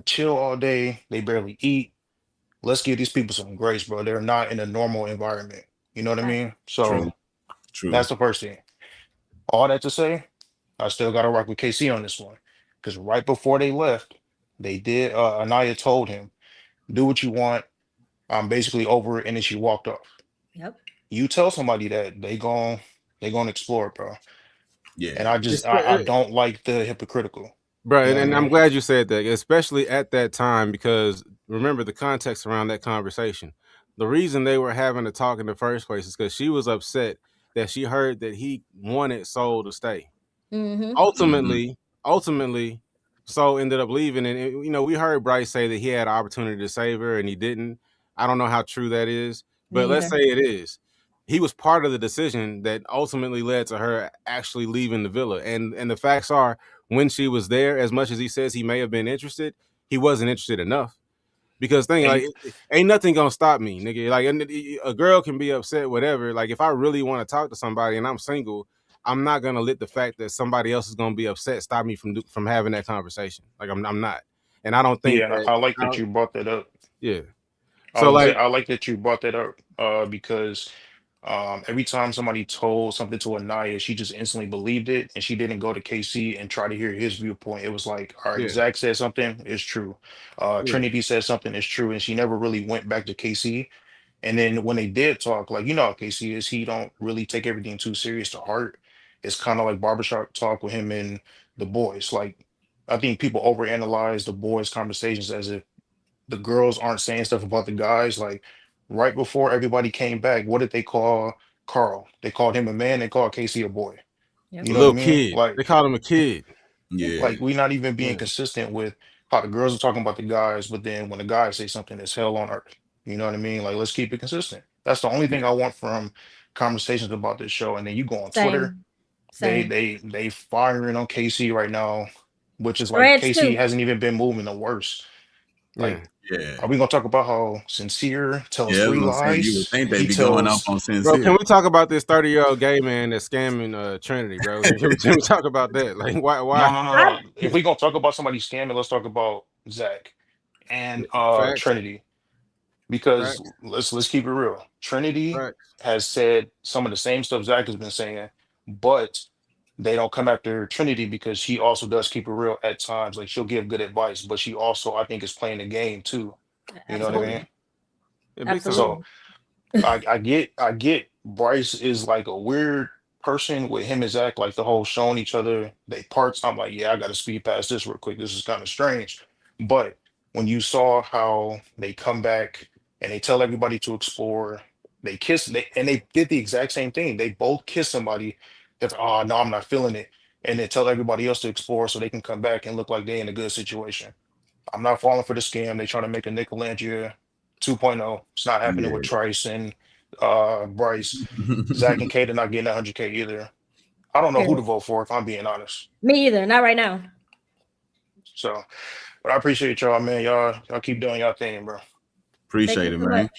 chill all day. They barely eat. Let's give these people some grace, bro. They're not in a normal environment. You know what I mean? So True. That's the first thing. All that to say, I still got to rock with KC on this one. Because right before they left, they did, Annayia told him, do what you want. I'm basically over it. And then she walked off. Yep. You tell somebody that they gonna explore it, bro. Yeah. And I don't like the hypocritical. Bro, and I'm glad you said that, especially at that time, because remember the context around that conversation. The reason they were having to talk in the first place is because she was upset that she heard that he wanted Soul to stay. Ultimately, Soul ended up leaving. And, you know, we heard Bryce say that he had an opportunity to save her and he didn't. I don't know how true that is, but let's say it is. He was part of the decision that ultimately led to her actually leaving the villa. And the facts are, when she was there, as much as he says he may have been interested, he wasn't interested enough. Because ain't nothing gonna stop me, nigga. Like a girl can be upset, whatever. Like if I really want to talk to somebody and I'm single, I'm not gonna let the fact that somebody else is gonna be upset stop me from having that conversation. Like I'm not, and I don't think Yeah, and that. I like that you brought that up. Yeah. I So was gonna say like, I like that you brought that up because every time somebody told something to Anaya, she just instantly believed it, and she didn't go to KC and try to hear his viewpoint. It was like, all right, yeah, Zach said something, it's true. yeah, Trinity said something, it's true, and she never really went back to KC. And then when they did talk, like you know how KC is, he don't really take everything too serious to heart. It's kind of like barbershop talk with him and the boys. Like I think people overanalyze the boys' conversations as if the girls aren't saying stuff about the guys. Like right before everybody came back, what did they call Carl? They called him a man. They called Casey a boy. Yep. You a know what I little mean? kid. They called him a kid. Yeah. Like we not even being Yeah, consistent with how the girls are talking about the guys, but then when the guys say something, it's hell on earth. You know what I mean? Like let's keep it consistent. That's the only thing I want from conversations about this show. And then you go on Twitter, Same. they Same. they they firing on Casey right now, which is like Threads Casey too. hasn't even been moving the worst. yeah. Like Yeah. are we gonna talk about how Sincere tells Yeah, I was three gonna say you would lies? think they'd He be going off tells on Bro, can sincere. we talk about this 30-year-old gay man that's scamming Trinity, bro? Can we talk about that? Like, no, why? no, no, I no. If we gonna talk about somebody scamming, let's talk about Zach and Facts, Trinity. Because facts, let's keep it real. Trinity facts. has said some of the same stuff Zach has been saying, but they don't come after Trinity because she also does keep it real at times. Like she'll give good advice, but she also, I think, is playing the game too. You know what I mean? absolutely. Yeah, big time. So Absolutely. I get Bryce is like a weird person with him and Zach, like the whole showing each other they parts. I'm like, yeah, I gotta speed past this real quick. This is kind of strange. But when you saw how they come back and they tell everybody to explore, they kiss and they did the exact same thing. They both kiss somebody that's oh no, I'm not feeling it. And they tell everybody else to explore so they can come back and look like they're in a good situation. I'm not falling for the scam. They trying to make a Nicolangia 2.0. It's not happening with Yeah. Trice and Bryce. Zach and Kate are not getting 100K either. I don't know who to Period. vote for if I'm being honest. Me either. Not right now. So, but I appreciate y'all, man. Y'all keep doing y'all thing, bro. Thank Appreciate you it, so man.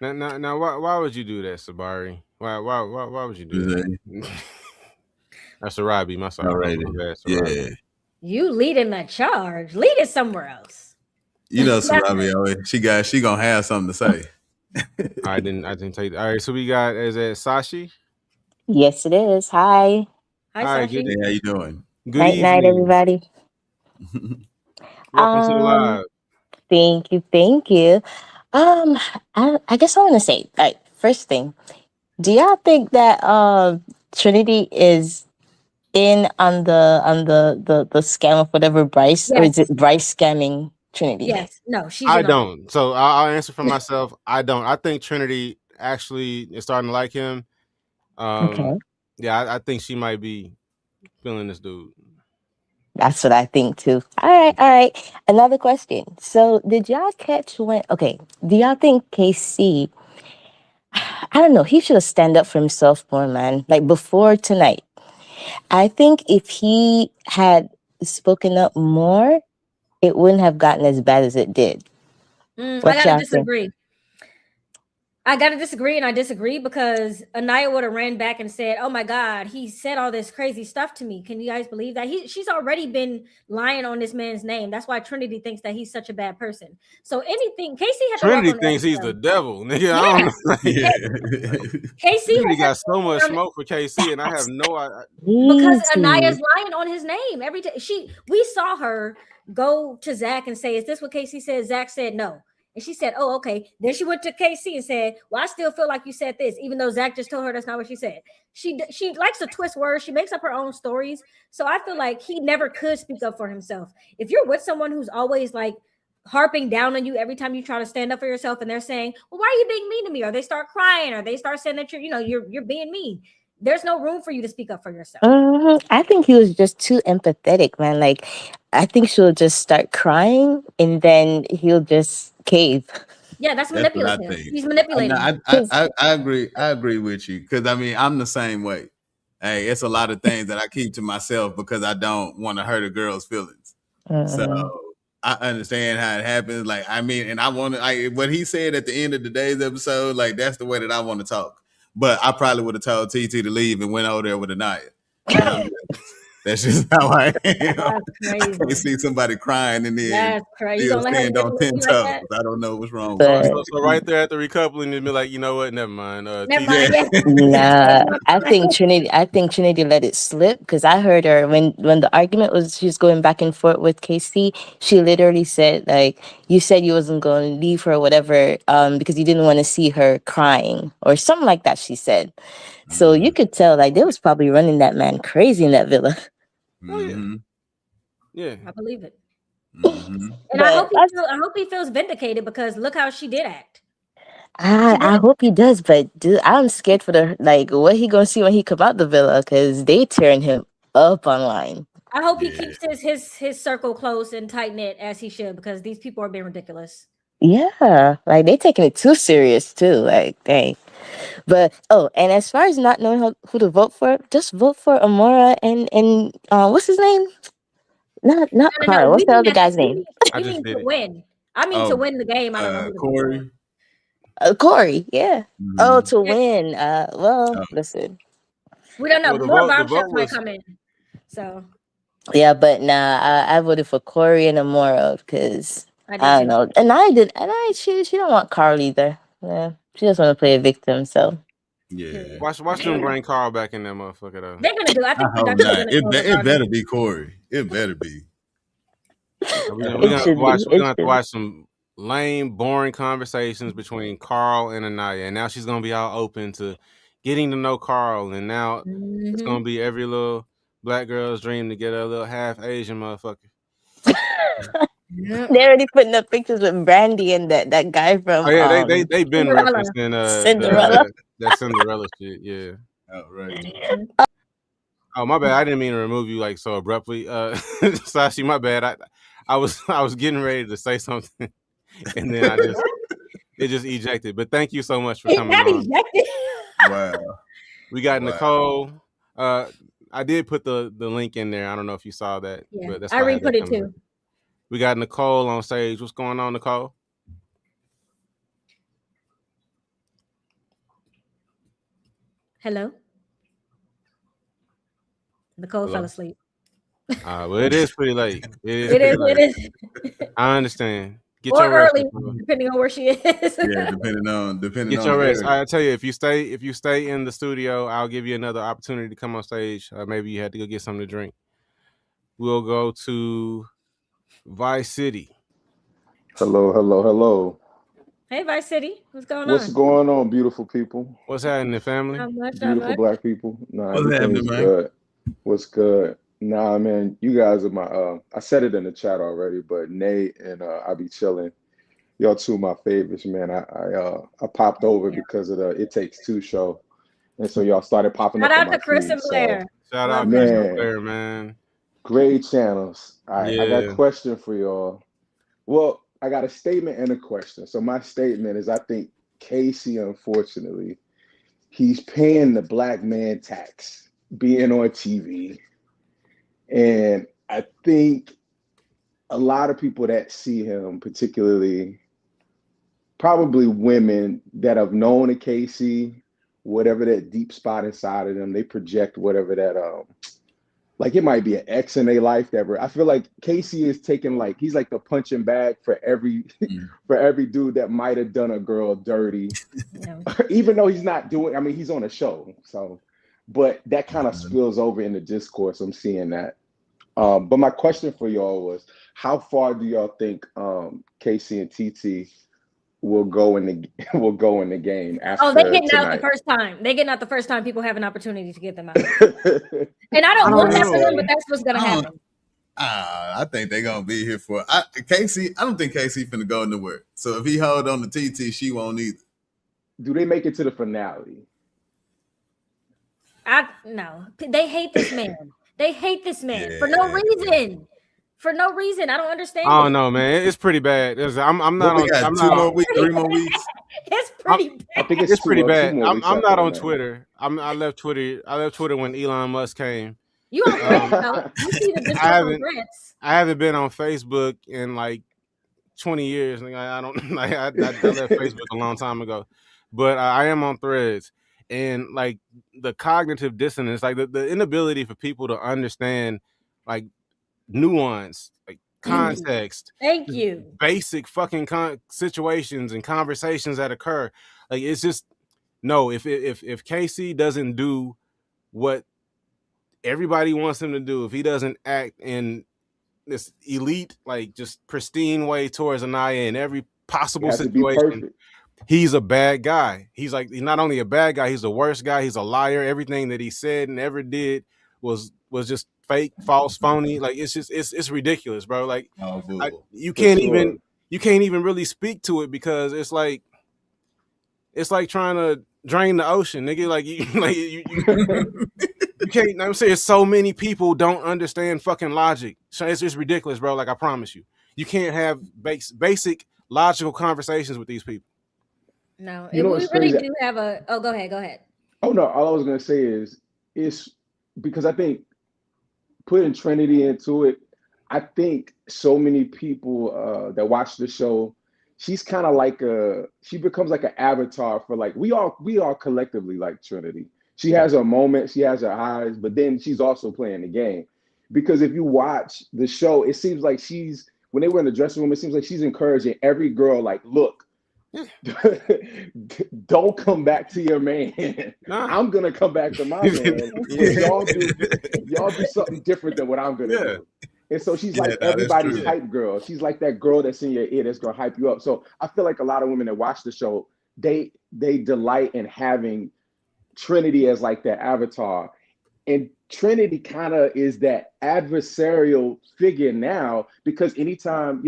much. Now, why would you do that, Sabari? Why would you do that? That's Sarabi. My sorry, All right. my bad, Sarabi. Yeah. You leading the charge. Lead it somewhere else. You know, That's Sarabi, she gonna have something to say. I didn't take. All right, so we got is that Sashi? Yes, it is. Hi. Hi, All right, good Sashi. Hey, how you doing? good Night, night, evening. everybody. Welcome to the live. Thank you, thank you. I guess I want to say, like, first thing, do y'all think that Trinity is in on the scam of whatever Bryce, or is Yes. it Bryce scamming Trinity? Yes. No, she's I in on it. don't. So I'll answer for myself. I don't. I think Trinity actually is starting to like him. Okay, Yeah, I think she might be feeling this dude. that's what I think too. All right, all right. Another question. So, did y'all catch when? Okay, do y'all think KC? I don't know. He should have stand up for himself more, man. Like before tonight. I think if he had spoken up more, it wouldn't have gotten as bad as it did. I What gotta y'all think? disagree. I gotta disagree, and I disagree because Annayia would have ran back and said, "Oh my God, he said all this crazy stuff to me. Can you guys believe that? She's already been lying on this man's name. That's why Trinity thinks that he's such a bad person. So anything, Casey had to walk Trinity on thinks he's the eggshells. devil, nigga. I Yeah, don't know. Yeah. Casey Trinity has had got to so much walk around smoke for KC, and I have no idea. because Me Anaya's too. lying on his name every time. We saw her go to Zach and say, "Is this what Casey said?" Zach said no. And she said, "Oh, okay." Then she went to KC and said, "Well, I still feel like you said this, even though Zach just told her that's not what she said." She likes to twist words. She makes up her own stories. So I feel like he never could speak up for himself. If you're with someone who's always like harping down on you every time you try to stand up for yourself, and they're saying, "Well, why are you being mean to me?" Or they start crying, or they start saying that you're being mean. There's no room for you to speak up for yourself. I think he was just too empathetic, man. Like, I think she'll just start crying and then he'll just cave. Yeah, that's That's what I manipulative. think. He's manipulating. I agree. I agree with you because I mean I'm the same way. Hey, it's a lot of things that I keep to myself because I don't want to hurt a girl's feelings. So Mm-mm. I understand how it happens. Like, I mean, and I want to, what he said at the end of today's episode, like, that's the way that I want to talk. But I probably would have told TT to leave and went over there with Annayia. You know, that's just how I am. That's crazy. I can't see somebody crying in there. That's crazy. You Still gonna let her stand live on with 10 you toes. like that? I don't know what's wrong with But So right there at the recoupling, you'd be like, you know what? Never mind. Never mind. Yeah. nah, I think Trinity let it slip because I heard her when the argument was she was going back and forth with Casey. She literally said like, you said you wasn't going to leave her or whatever because you didn't want to see her crying or something like that. She said. So you could tell like they was probably running that man crazy in that villa. Oh yeah, yeah. I believe it. Mm-hmm. And I hope he feels vindicated because look how she did act. I hope he does, but dude, I'm scared for the like what he gonna see when he come out the villa because they tearing him up online. I hope he keeps his circle close and tight knit as he should because these people are being ridiculous. Yeah, like they taking it too serious too. Like dang. But and as far as not knowing who to vote for, just vote for Amora and what's his name? Not Carl. What's the other guy's name? I just did to it. win. I mean to win the game. I don't know who to Corey. Corey, yeah. Oh, to win. Listen. We don't know. Well, More bomb shots might come in. So yeah, but nah, I voted for Corey and Amora because I don't know. And she don't want Carl either. Yeah. She just want to play a victim, so yeah. Watch them bring Carl back in that motherfucker though. They're gonna do. I think it better be Corey. It better be. We're gonna have to watch some lame, boring conversations between Carl and Annayia. And now she's gonna be all open to getting to know Carl. And now it's gonna be every little black girl's dream to get a little half Asian motherfucker. They're already putting up pictures with Brandy and that guy from. Oh yeah, they've been referencing Cinderella. That Cinderella shit. Yeah. Oh right. Oh my bad. I didn't mean to remove you like so abruptly. Sashi, my bad. I was getting ready to say something, and then it just ejected. But thank you so much for coming on. Ejected. Wow. We got Nicole. I did put the link in there. I don't know if you saw that. Yeah, but that's I re-put it too. We got Nicole on stage. What's going on, Nicole? Hello. Nicole fell asleep. Well, it is pretty late. It is. I understand. Get or your rest, early, depending on where she is. Yeah, depending on. Get your rest. I tell you, if you stay in the studio, I'll give you another opportunity to come on stage. Maybe you had to go get something to drink. We'll go to Vice City. Hello. Hey, Vice City. What's going on? What's going on, beautiful people? What's happening, family? Beautiful black people. Nah, everything's good. What's good? Nah, man, you guys are my I said it in the chat already, but Nate and I be chilling. Y'all two of my favorites, man. I popped over because of the It Takes Two show. And so y'all started popping up. Shout out to Chris and Blair. Shout out Chris and Blair, man. Great channels. All right, I got a question for y'all. Well, I got a statement and a question. So my statement is I think Casey, unfortunately, he's paying the black man tax being on TV. And I think a lot of people that see him, particularly probably women that have known a Casey, whatever that deep spot inside of them, they project whatever that like it might be an ex in their life that I feel like Casey is taking he's like the punching bag for every dude that might have done a girl dirty. Yeah. Even though he's not doing, I mean, he's on a show. So, but that kind of spills over in the discourse. I'm seeing that. But my question for y'all was, how far do y'all think Casey and TT will go in the game after? Oh, they're getting tonight. out the first time. They're getting out the first time people have an opportunity to get them out. And I don't want that for them, but that's what's gonna happen. I think they're gonna be here for Casey. I don't think Casey finna go nowhere. So if he hold on to TT, she won't either. Do they make it to the finale? No. They hate this man. They hate this man for no reason. For no reason. I don't understand. I don't know, man. It's pretty bad. I'm not on. I'm not 2 more weeks, 3 more weeks. It's pretty bad. I think it's pretty bad. I'm not on Twitter. I left Twitter. I left Twitter when Elon Musk came, You on threads though? You see the discourse on threads. I haven't been on Facebook in like 20 years. I don't like. I left Facebook a long time ago, but I am on threads, and like the cognitive dissonance, like the inability for people to understand like nuance, like context. Thank you. Basic fucking situations and conversations that occur. Like it's just no. If Casey doesn't do what everybody wants him to do, if he doesn't act in this elite, like just pristine way towards Annayia in every possible situation, he's a bad guy. He's not only a bad guy, he's the worst guy. He's a liar. Everything that he said and ever did was just fake, false, phony. Like it's ridiculous, bro. Like you can't even really speak to it because it's like trying to drain the ocean, nigga. Like you can't. I'm saying so many people don't understand fucking logic. So it's just ridiculous, bro. Like I promise you, you can't have basic logical conversations with these people. No, we really do have a. Oh, go ahead. Oh no, all I was gonna say is because I think putting Trinity into it, I think so many people that watch the show, she's kind of like she becomes like an avatar for like we are collectively like Trinity. She has her moment, she has her highs, but then she's also playing the game. Because if you watch the show, it seems like when they were in the dressing room, it seems like she's encouraging every girl, like, look, don't come back to your man. I'm gonna come back to my man. Y'all do something different than what I'm gonna do. And so she's like everybody's hype girl. She's like that girl that's in your ear that's gonna hype you up. So I feel like a lot of women that watch the show, they delight in having Trinity as like their avatar. And Trinity kind of is that adversarial figure now, because anytime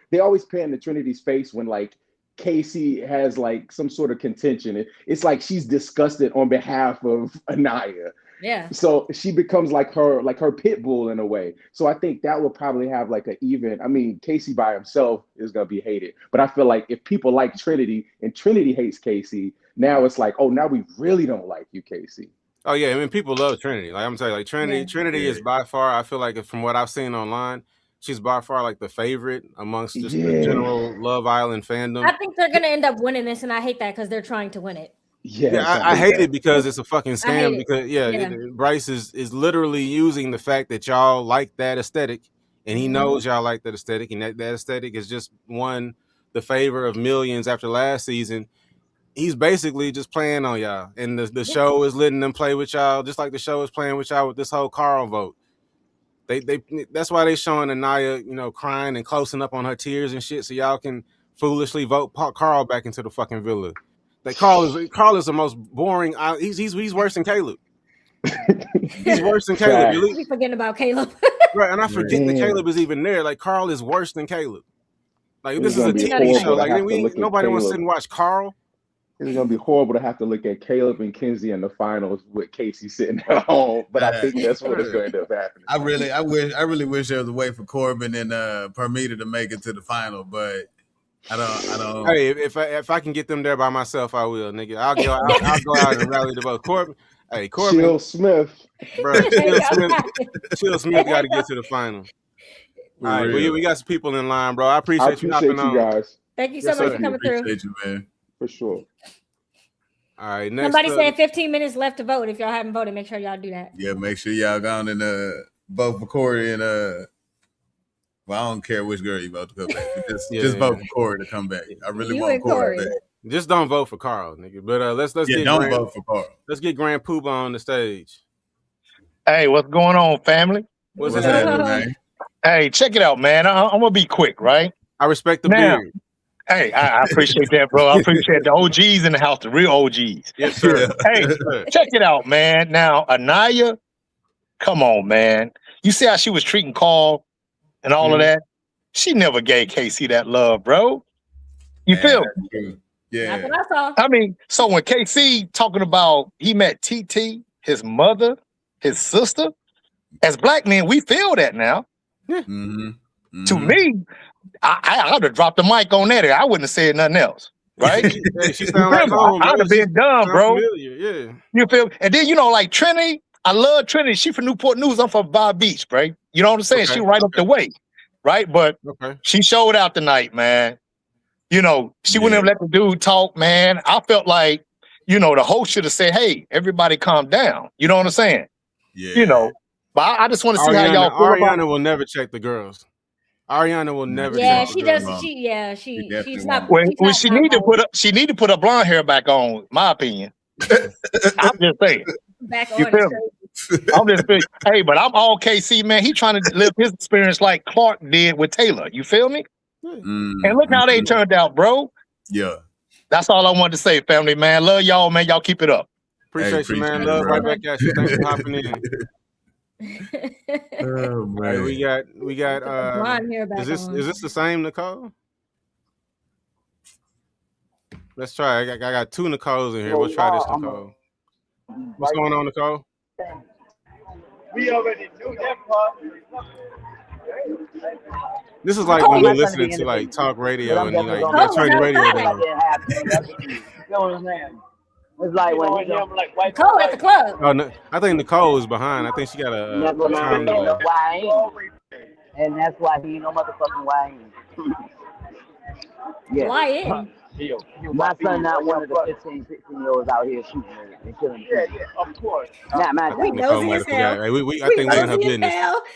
they always pan to Trinity's face when like Casey has like some sort of contention. It's like she's disgusted on behalf of Annayia. Yeah. So she becomes like her pit bull in a way. So I think that will probably have like an even. I mean, Casey by himself is gonna be hated, but I feel like if people like Trinity and Trinity hates Casey, now it's like, oh, now we really don't like you, Casey. Oh yeah, I mean, people love Trinity. Like I'm telling you, like Trinity is by far. I feel like from what I've seen online, she's by far like the favorite amongst just the general Love Island fandom. I think they're gonna end up winning this, and I hate that because they're trying to win it. I hate it because it's a fucking scam. Because Bryce is literally using the fact that y'all like that aesthetic, and he knows y'all like that aesthetic, and that aesthetic is just won the favor of millions after last season. He's basically just playing on y'all, and the show is letting them play with y'all, just like the show is playing with y'all with this whole Carl vote. That's why they showing Annayia, crying and closing up on her tears and shit, so y'all can foolishly vote Carl back into the fucking villa. Like Carl is the most boring. He's worse than Caleb. He's worse than Caleb. You be forgetting about Caleb, right? And I forget that Caleb is even there. Like Carl is worse than Caleb. Like this is a TV show. Like nobody wants to sit and watch Carl. It's gonna be horrible to have to look at Caleb and Kenzie in the finals with Casey sitting at home, but I think that's what is going to end up happening. I really wish there was a way for Corbin and Permita to make it to the final, but I don't. Hey, if I can get them there by myself, I will, nigga. I'll go out and rally the vote. Corbin. Chill Smith, bro. Chill Smith got to get to the final. All right, we got some people in line, bro. I appreciate you hopping on. Guys. Thank you so much for coming through. Appreciate you, man. For sure. All right. Next Somebody said 15 minutes left to vote. If y'all haven't voted, make sure y'all do that. Yeah, make sure y'all go on and vote for Corey and well, I don't care which girl you vote to come back. Just vote for Corey to come back. I really want Corey back. Just don't vote for Carl, nigga. But let's get vote for Carl. Let's get Grand Poobah on the stage. Hey, what's going on, family? What's happening, man? Hey, check it out, man. I'm gonna be quick, right? I respect the beard. Hey, I appreciate that, bro. I appreciate the OGs in the house, the real OGs. Yes, sir. Hey, check it out, man. Now, Annayia, come on, man. You see how she was treating Carl and all of that? She never gave Casey that love, bro. You feel me? Yeah. That's what I saw. I mean, so when KC talking about he met Titi, his mother, his sister, as black men, we feel that now. To me, I would have dropped the mic on that. I wouldn't have said nothing else, right? She sound like home, I'd have been done, bro. Yeah. You feel? And then like Trinity, I love Trinity. She from Newport News. I'm from Bar Beach, right? You know what I'm saying? Okay, She right up the way, right? But she showed out tonight, man. You know, she wouldn't have let the dude talk, man. I felt like, you know, the host should have said, "Hey, everybody, calm down." You know what I'm saying? Yeah. You know, but I just want to see how y'all feel about. Ariana will never check the girls. Ariana will never. Yeah, check she the does. girls. She's not. Well, she need to put up. She need to put her blonde hair back on. My opinion. I'm just saying. Back You on. feel me? I'm just saying. Hey, but I'm all KC, man. He trying to live his experience like Clark did with Taylor. You feel me? And look how they turned out, bro. Yeah. That's all I wanted to say, family, man. Love y'all, man. Y'all keep it up. Appreciate you, man. Love right back at you. Thanks for hopping in. Oh, man. All right, we got blonde hair back is on. this the same Nicole? Let's try. I got two Nicoles in here. We'll try this Nicole. What's going on, Nicole? We already knew that part. This is like when you're listening to like talk radio and you like you gotta turn the radio down. You know what I'm saying? It's like when you know, like white Nicole at the club. Oh, no, I think Nicole is behind. I think she got a time delay. and that's why he no motherfucking YN. Yeah. YN. My son not one of the 15, 16-year-olds out here shooting and killing. Yeah, of course. We nosy as hell. I think we in her business.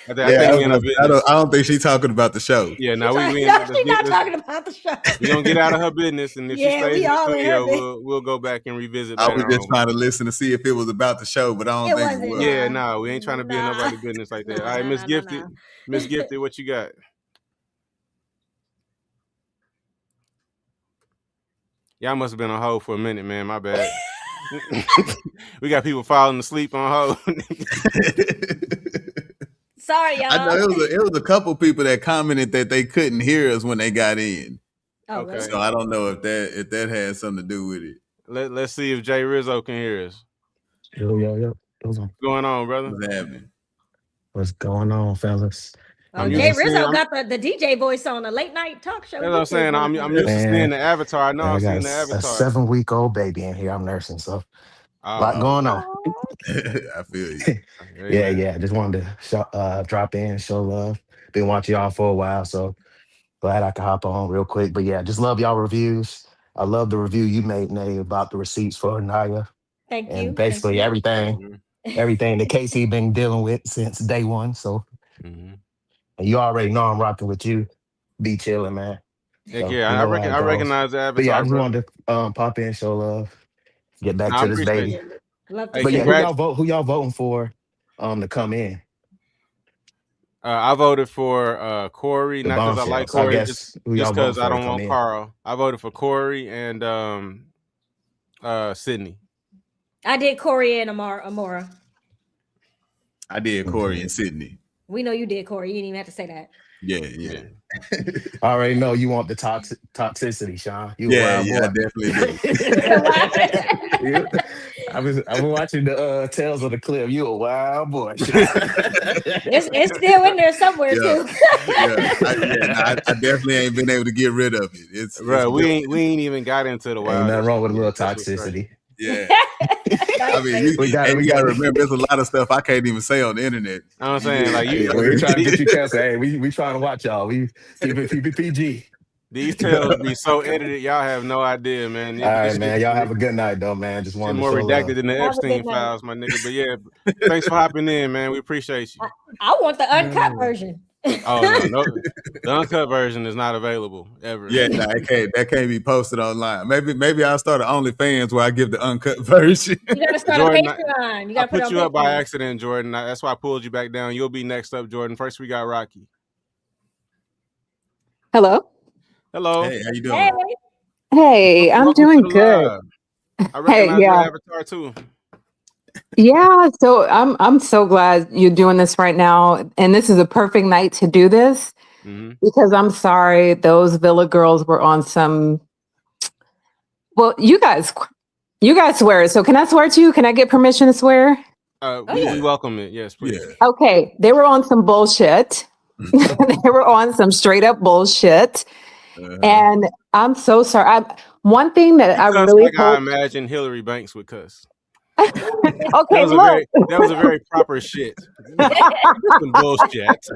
I think we in her business. I don't think she's talking about the show. Yeah, no, She's not talking about the show. We're gonna get out of her business, and if she stays in the studio, we'll go back and revisit. I was just trying to listen to see if it was about the show, but I don't think it was. Yeah, no, we ain't trying to be in nobody's business like that. All right, Miss Gifted. Miss Gifted, what you got? Y'all must have been on hold for a minute, man. My bad. We got people falling asleep on hold. Sorry, y'all. I know it was a couple people that commented that they couldn't hear us when they got in. Okay. So I don't know if that has something to do with it. Let's see if Jay Rizzo can hear us. Yo. What's going on, brother? What's happening? What's going on, fellas? Jay Rizzo got the DJ voice on a late night talk show. That's what I'm saying. I'm used to seeing the avatar. I know I'm seeing the avatar. A 7-week-old baby in here. I'm nursing, so a lot going on. I feel you. Yeah. Just wanted to drop in, show love. Been watching y'all for a while, so glad I could hop on real quick. But yeah, just love y'all reviews. I love the review you made, Nay, about the receipts for Annayia. Thank you. And basically everything that Casey been dealing with since day one. So. And you already know I'm rocking with you. Be chilling, man. So, I recognize the avatar. But yeah, I just wanted to pop in, show love, get back to this baby. But yeah, who y'all voting for to come in? I voted for Corey, not because I like Corey, just because I don't want Carl. I voted for Corey and Sydney. I did Corey and Amora. I did Corey and Sydney. We know you did, Corey. You didn't even have to say that. Yeah. I already know you want the toxicity, Sean. I definitely do. I've been watching the tails of the clip. You a wild boy. It's still in there somewhere too. I definitely ain't been able to get rid of it. It's we ain't even got into the wild. Ain't nothing wrong with a little toxicity. Yeah. I mean, we got to remember there's a lot of stuff I can't even say on the internet. I'm saying, like, we're trying to get you canceled. Hey, we trying to watch y'all. We keep it PG. These tales be so edited, y'all have no idea, man. All right, man. Y'all have a good night, though, man. Just wanted more to show redacted love. than the Epstein files, my nigga. But yeah, thanks for hopping in, man. We appreciate you. I want the uncut version. Oh no, the uncut version is not available ever. Yeah, that can't be posted online. Maybe I'll start an OnlyFans where I give the uncut version. You gotta start Jordan, a Patreon. You gotta put you up by accident, Jordan. That's why I pulled you back down. You'll be next up, Jordan. First we got Rocky. Hello. Hey, how you doing? Hey, I'm doing good. I recognize your avatar too. Yeah, so I'm so glad you're doing this right now, and this is a perfect night to do this because I'm sorry those Villa girls were on some. Well, you guys swear it. So can I swear to you? Can I get permission to swear? We welcome it. Yes, please. Yeah. Okay, they were on some bullshit. They were on some straight up bullshit, and I'm so sorry. One thing that I really I imagine Hillary Banks would cuss. Okay, that was a very proper shit. Some bullshit.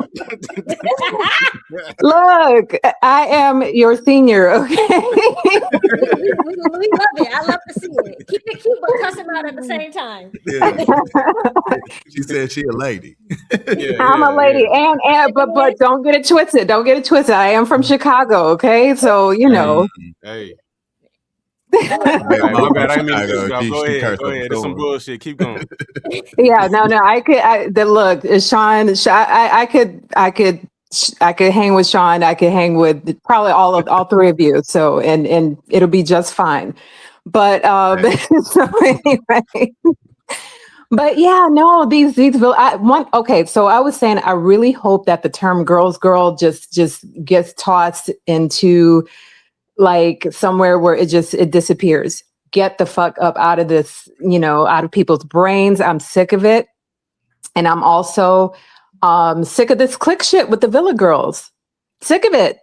Look, I am your senior, okay? we love it. I love to see it. Keep it cute, but cuss him out at the same time. Yeah. She said she a lady. I'm a lady, and but don't get it twisted. Don't get it twisted. I am from Chicago, okay? So you know. Hey. My bad. I didn't mean to cut you off. She Go ahead. cursed There's some bullshit. Keep going. Yeah, no. Look, Sean. I could hang with Sean. I could hang with probably all three of you. So and it'll be just fine. But so anyway. But yeah, no, these okay. So I was saying I really hope that the term "girls girl" just gets tossed into like somewhere where it disappears. Get the fuck up out of this, out of people's brains. I'm sick of it. And I'm also sick of this click shit with the Villa girls. Sick of it.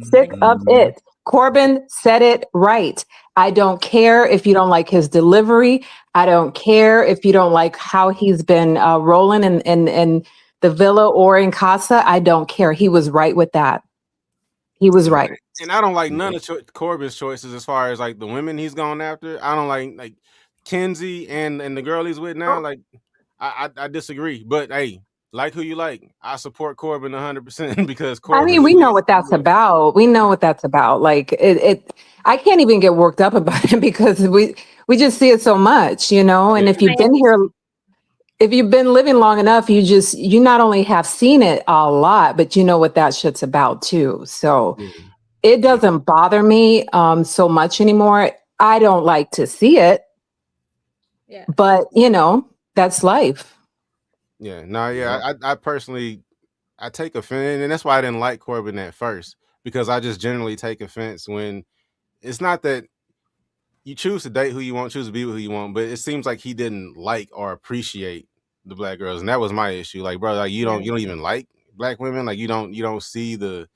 Sick of it. Corbin said it right. I don't care if you don't like his delivery. I don't care if you don't like how he's been rolling in the Villa or in Kasa. I don't care. He was right with that. He was right. And I don't like none of Corbin's choices as far as like the women he's gone after. I don't like Kenzie and the girl he's with now. Like I disagree. But hey, like who you like. I support Corbin 100% because Corbin. I mean, we know what that's about. We know what that's about. Like it I can't even get worked up about it because we just see it so much, and if you've been here, if you've been living long enough, you not only have seen it a lot, but you know what that shit's about too. So it doesn't bother me so much anymore. I don't like to see it. Yeah. But that's life. Yeah. No, I personally take offense, and that's why I didn't like Corbin at first, because I just generally take offense when it's not that you choose to date who you want, choose to be with who you want, but it seems like he didn't like or appreciate the black girls, and that was my issue. Like, bro, like you don't even like black women, like you don't see the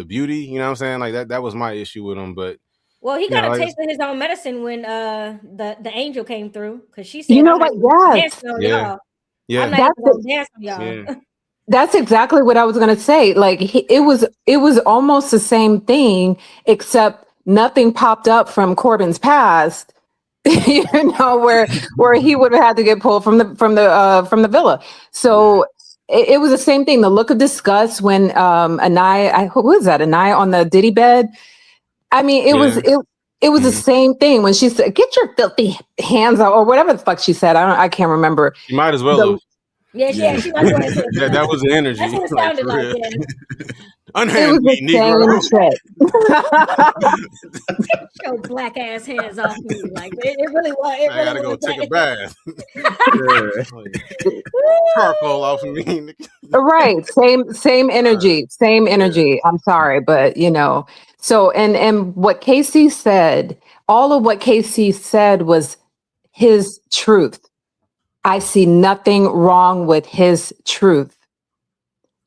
beauty, you know what I'm saying? Like that was my issue with him. But well, he got a taste of his own medicine when the angel came through, because she said, you know what? Yes. I'm not going to dance on y'all. Yeah. That's exactly what I was going to say. Like it was almost the same thing, except nothing popped up from Corbin's past, where he would have had to get pulled from the villa. So it was the same thing. The look of disgust when Annayia, who was that? Annayia on the Diddy bed. I mean, it was the same thing when she said, "Get your filthy hands out," or whatever the fuck she said. I can't remember. You might as well have. Yeah, she might want to. That was the energy. That's what it sounded like. Unhand me, Negro. Your black ass hands off me. Like it really was. I gotta go take a bath. Charcoal off of me. Right. Same energy. Same energy. I'm sorry, but So and what Casey said, all of what Casey said was his truth. I see nothing wrong with his truth.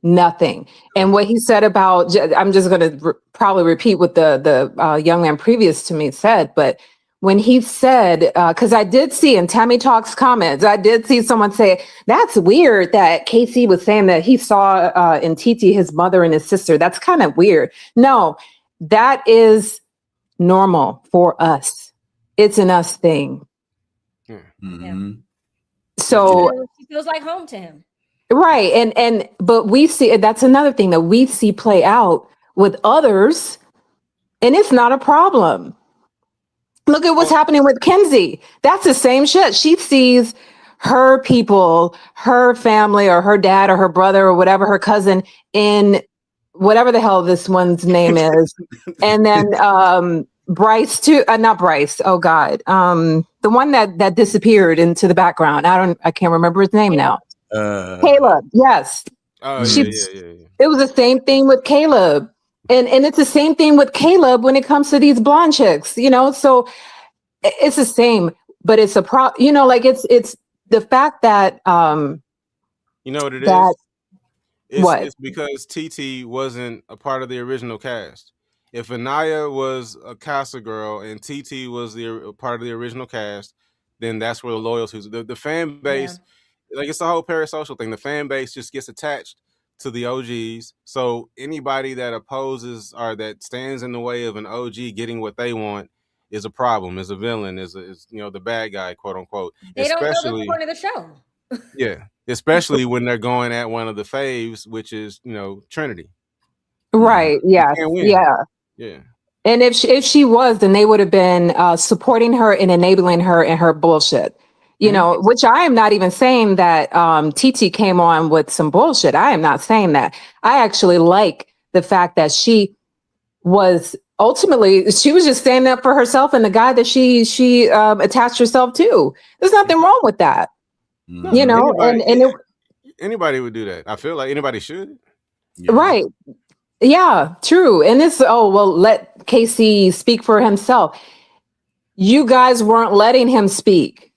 Nothing. And what he said about, I'm just going to probably repeat what the young man previous to me said, but when he said, because I did see in Tammy Talk's comments, I did see someone say, that's weird that Casey was saying that he saw in Titi his mother and his sister. That's kind of weird. No, that is normal for us. It's an us thing. Mm-hmm. So she feels like home to him. Right. But we see, that's another thing that we see play out with others, and it's not a problem. Look at what's happening with Kenzie. That's the same shit. She sees her people, her family, or her dad, or her brother, or whatever, her cousin, in whatever the hell this one's name is. And then Bryce too, not Bryce. Oh God. The one that disappeared into the background. I can't remember his name now. Caleb. Yes. Oh, yeah. It was the same thing with Caleb. And it's the same thing with Caleb when it comes to these blonde chicks, so it's the same, but it's a it's the fact that, you know what it is? It's because Titi wasn't a part of the original cast. If Annayia was a Kasa girl and Titi was the part of the original cast, then that's where the loyalty is. The fan base, like it's the whole parasocial thing. The fan base just gets attached to the OGs. So anybody that opposes or that stands in the way of an OG getting what they want is a problem, is a villain, is the bad guy, quote unquote. They don't know the point of the show. Yeah, especially when they're going at one of the faves, which is Trinity. Right. Yeah. Yeah. Yeah. And if she was, then they would have been supporting her and enabling her in her bullshit. Which I am not even saying that Titi came on with some bullshit. I am not saying that. I actually like the fact that she was ultimately, she was just standing up for herself and the guy that she attached herself to. There's nothing wrong with that. Anybody would do that. I feel like anybody should. Right. Yeah, true. And this, let Casey speak for himself. You guys weren't letting him speak.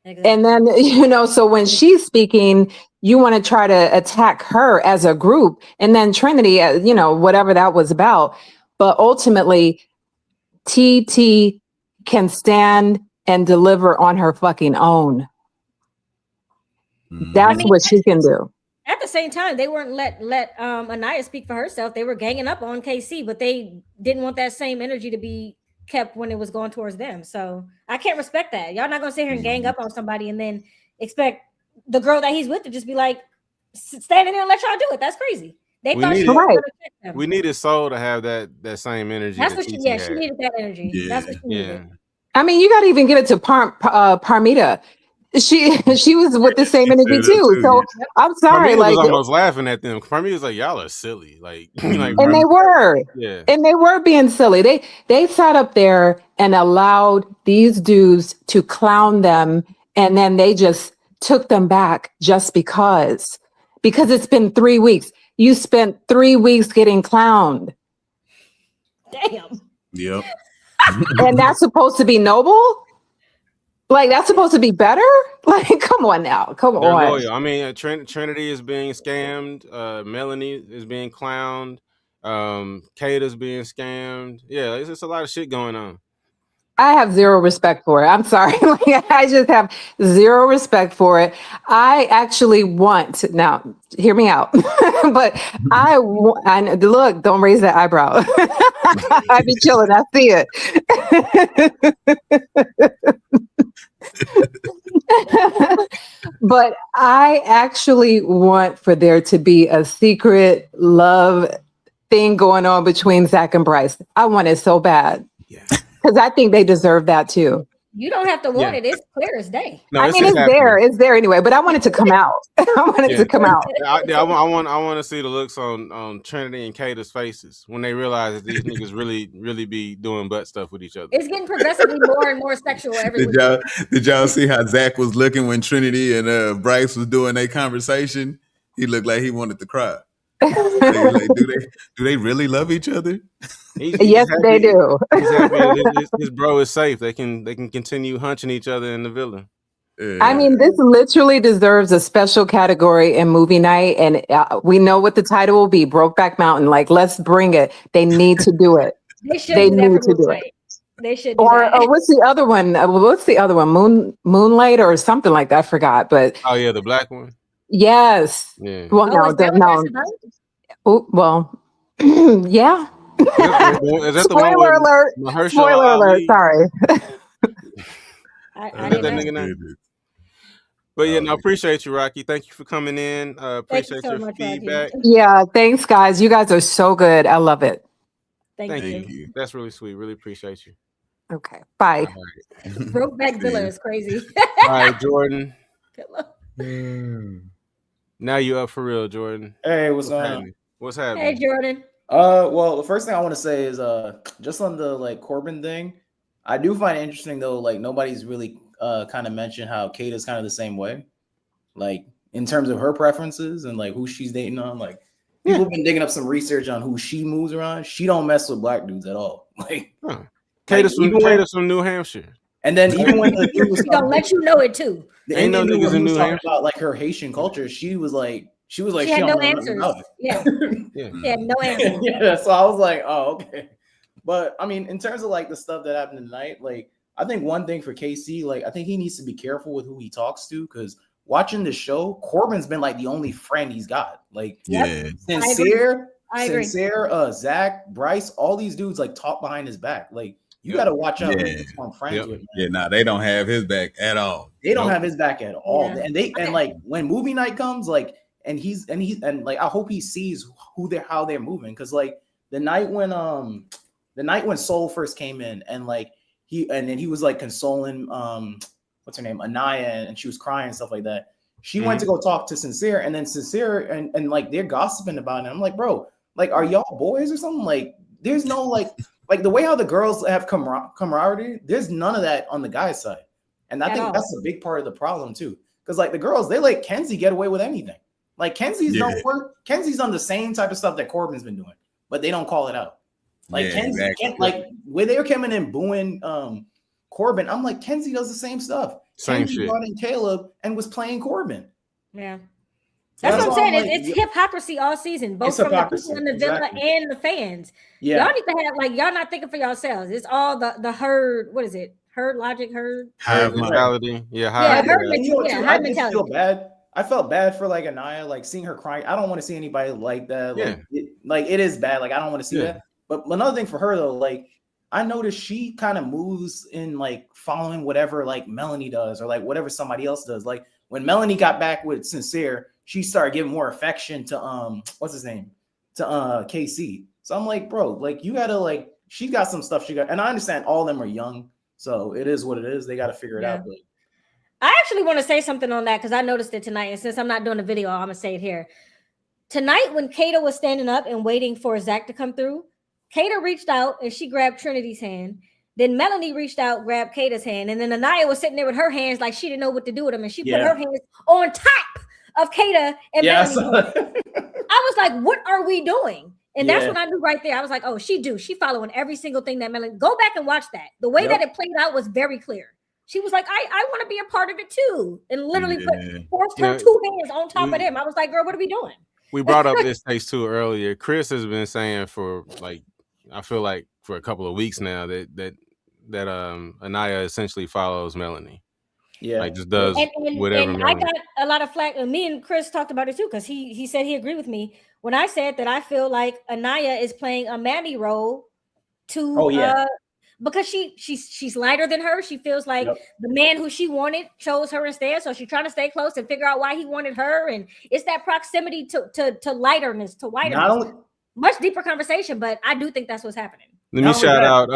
Exactly. And then, so when she's speaking, you want to try to attack her as a group. And then Trinity, whatever that was about. But ultimately, TT can stand and deliver on her fucking own. That's what she can do. At the same time, they weren't let Annayia speak for herself. They were ganging up on KC, but they didn't want that same energy to be kept when it was going towards them. So I can't respect that. Y'all not gonna sit here and gang up on somebody and then expect the girl that he's with to just be like standing there and let y'all do it. That's crazy. We needed Soul to have that same energy. That's what she needed that energy. Yeah. That's what she needed. I mean, you gotta even give it to Parmita. She was with the same energy too. So I'm sorry. Parmita was almost laughing at them. Parmita was like, "Y'all are silly." And they were. Yeah. And they were being silly. They sat up there and allowed these dudes to clown them, and then they just took them back just because it's been 3 weeks. You spent 3 weeks getting clowned. Damn. Yep. And that's supposed to be noble? Like, that's supposed to be better? Like, come on now. Come They're on. loyal. I mean, Trinity is being scammed. Melanie is being clowned. Kada's being scammed. Yeah, it's just a lot of shit going on. I have zero respect for it. I'm sorry. I just have zero respect for it. I actually want, now, hear me out. But look, don't raise that eyebrow. I be chilling. I see it. But I actually want for there to be a secret love thing going on between Zach and Bryce. I want it so bad. Yeah. Because I think they deserve that too. You don't have to want it. It's clear as day. No, I mean, it's there. It's there anyway. But I want it to come out. I want it to come out. I want to see the looks on Trinity and Kada's faces when they realize that these niggas really be doing butt stuff with each other. It's getting progressively more and more sexual every week. Did y'all see how Zach was looking when Trinity and Bryce was doing their conversation? He looked like he wanted to cry. Like, do they really love each other? Yes, they do. He's happy his bro is safe. They can continue hunching each other in the villa. I mean, this literally deserves a special category in movie night, and we know what the title will be: Brokeback Mountain. Like, let's bring it. They need to do it. They need to do it. They should. Or what's the other one? What's the other one? Moonlight or something like that. I forgot. But oh yeah, the black one. Yes. Yeah. Well, no. Oh, well, yeah. Is that Spoiler alert! Spoiler alert! Sorry. I didn't know. But yeah, no, appreciate you, Rocky. Thank you for coming in. Appreciate your feedback. Rocky. Yeah, thanks, guys. You guys are so good. I love it. Thank you. That's really sweet. Really appreciate you. Okay. Bye. Right. Brokeback Villa is crazy. All right, Jordan. Now you up for real, Jordan. Hey, what's happening? What's happening? Hey, Jordan. Well, the first thing I want to say is just on the Corbin thing, I do find it interesting though, nobody's really kind of mentioned how Kada's kind of the same way. Like in terms of her preferences and who she's dating on. People have been digging up some research on who she moves around. She don't mess with black dudes at all. Kada's from New Hampshire. And then even when the dude was gonna let you know it too. Ain't no niggas in New Hampshire about her Haitian culture. She was like she had no answers. Yeah. She had no answers. Yeah. So I was like, oh, okay. But I mean, in terms of the stuff that happened tonight, I think one thing for KC, like I think he needs to be careful with who he talks to, because watching the show, Corbin's been like the only friend he's got. Like, Sincere, Zach, Bryce, all these dudes like talk behind his back. Like, you got to watch out who I'm friends with. Man. Yeah, nah, they don't have his back at all. They don't have his back at all. Yeah. And like when movie night comes, like, and like I hope he sees how they're moving, because like the night when Soul first came in, and like then he was like consoling what's her name, Annayia, and she was crying and stuff like that. She went to go talk to Sincere, and then Sincere and like they're gossiping about it. I'm like, bro, like, are y'all boys or something? Like, there's no like the way how the girls have camaraderie, there's none of that on the guy's side. And I think that's a big part of the problem too. Because like the girls, they let Kenzie get away with anything. Like Kenzie's Kenzie's on the same type of stuff that Corbin's been doing, but they don't call it out. Like Kenzie, like when they were coming in booing Corbin, I'm like, Kenzie does the same stuff. Same Kenzie shit. brought in Caleb and was playing Corbin. Yeah. That's what I'm saying. Like, it's hypocrisy all season, both from the people in the villa and the fans. Yeah. Y'all need to have, like, y'all not thinking for yourselves. It's all the herd. What is it? Herd logic, herd mentality. Herd mentality. I feel bad. I felt bad for like Annayia, like seeing her crying. I don't want to see anybody like that. Like, it is bad. Like, I don't want to see that. But another thing for her though, like, I noticed she kind of moves in like following whatever like Melanie does, or like whatever somebody else does. Like when Melanie got back with Sincere, she started giving more affection to what's his name, to KC. So I'm like, bro, like you gotta, like, she got some stuff she got, and I understand all of them are young, so it is what it is. They got to figure it out. But I actually want to say something on that because I noticed it tonight, and since I'm not doing a video, I'm gonna say it here. Tonight, when Kada was standing up and waiting for Zach to come through, Kada reached out and she grabbed Trinity's hand. Then Melanie reached out, grabbed Kada's hand, and then Annayia was sitting there with her hands like she didn't know what to do with them, and she put her hands on top of Kada and Melanie. I was like, what are we doing? And that's when I knew right there. I was like, oh, she following every single thing that Melanie. Go back and watch that. The way that it played out was very clear. She was like, I want to be a part of it too. And literally forced her two hands on top of him. I was like, girl, what are we doing? We brought up This Takes Two earlier. Chris has been saying for like, I feel like for a couple of weeks now that Annayia essentially follows Melanie. Yeah, like just does whatever. And I got a lot of flack. And me and Chris talked about it too, because he said he agreed with me when I said that I feel like Annayia is playing a Mandy role to because she's lighter than her. She feels like the man who she wanted chose her instead, so she's trying to stay close and figure out why he wanted her. And it's that proximity to lighterness, to whiteness. Much deeper conversation, but I do think that's what's happening. Let me shout out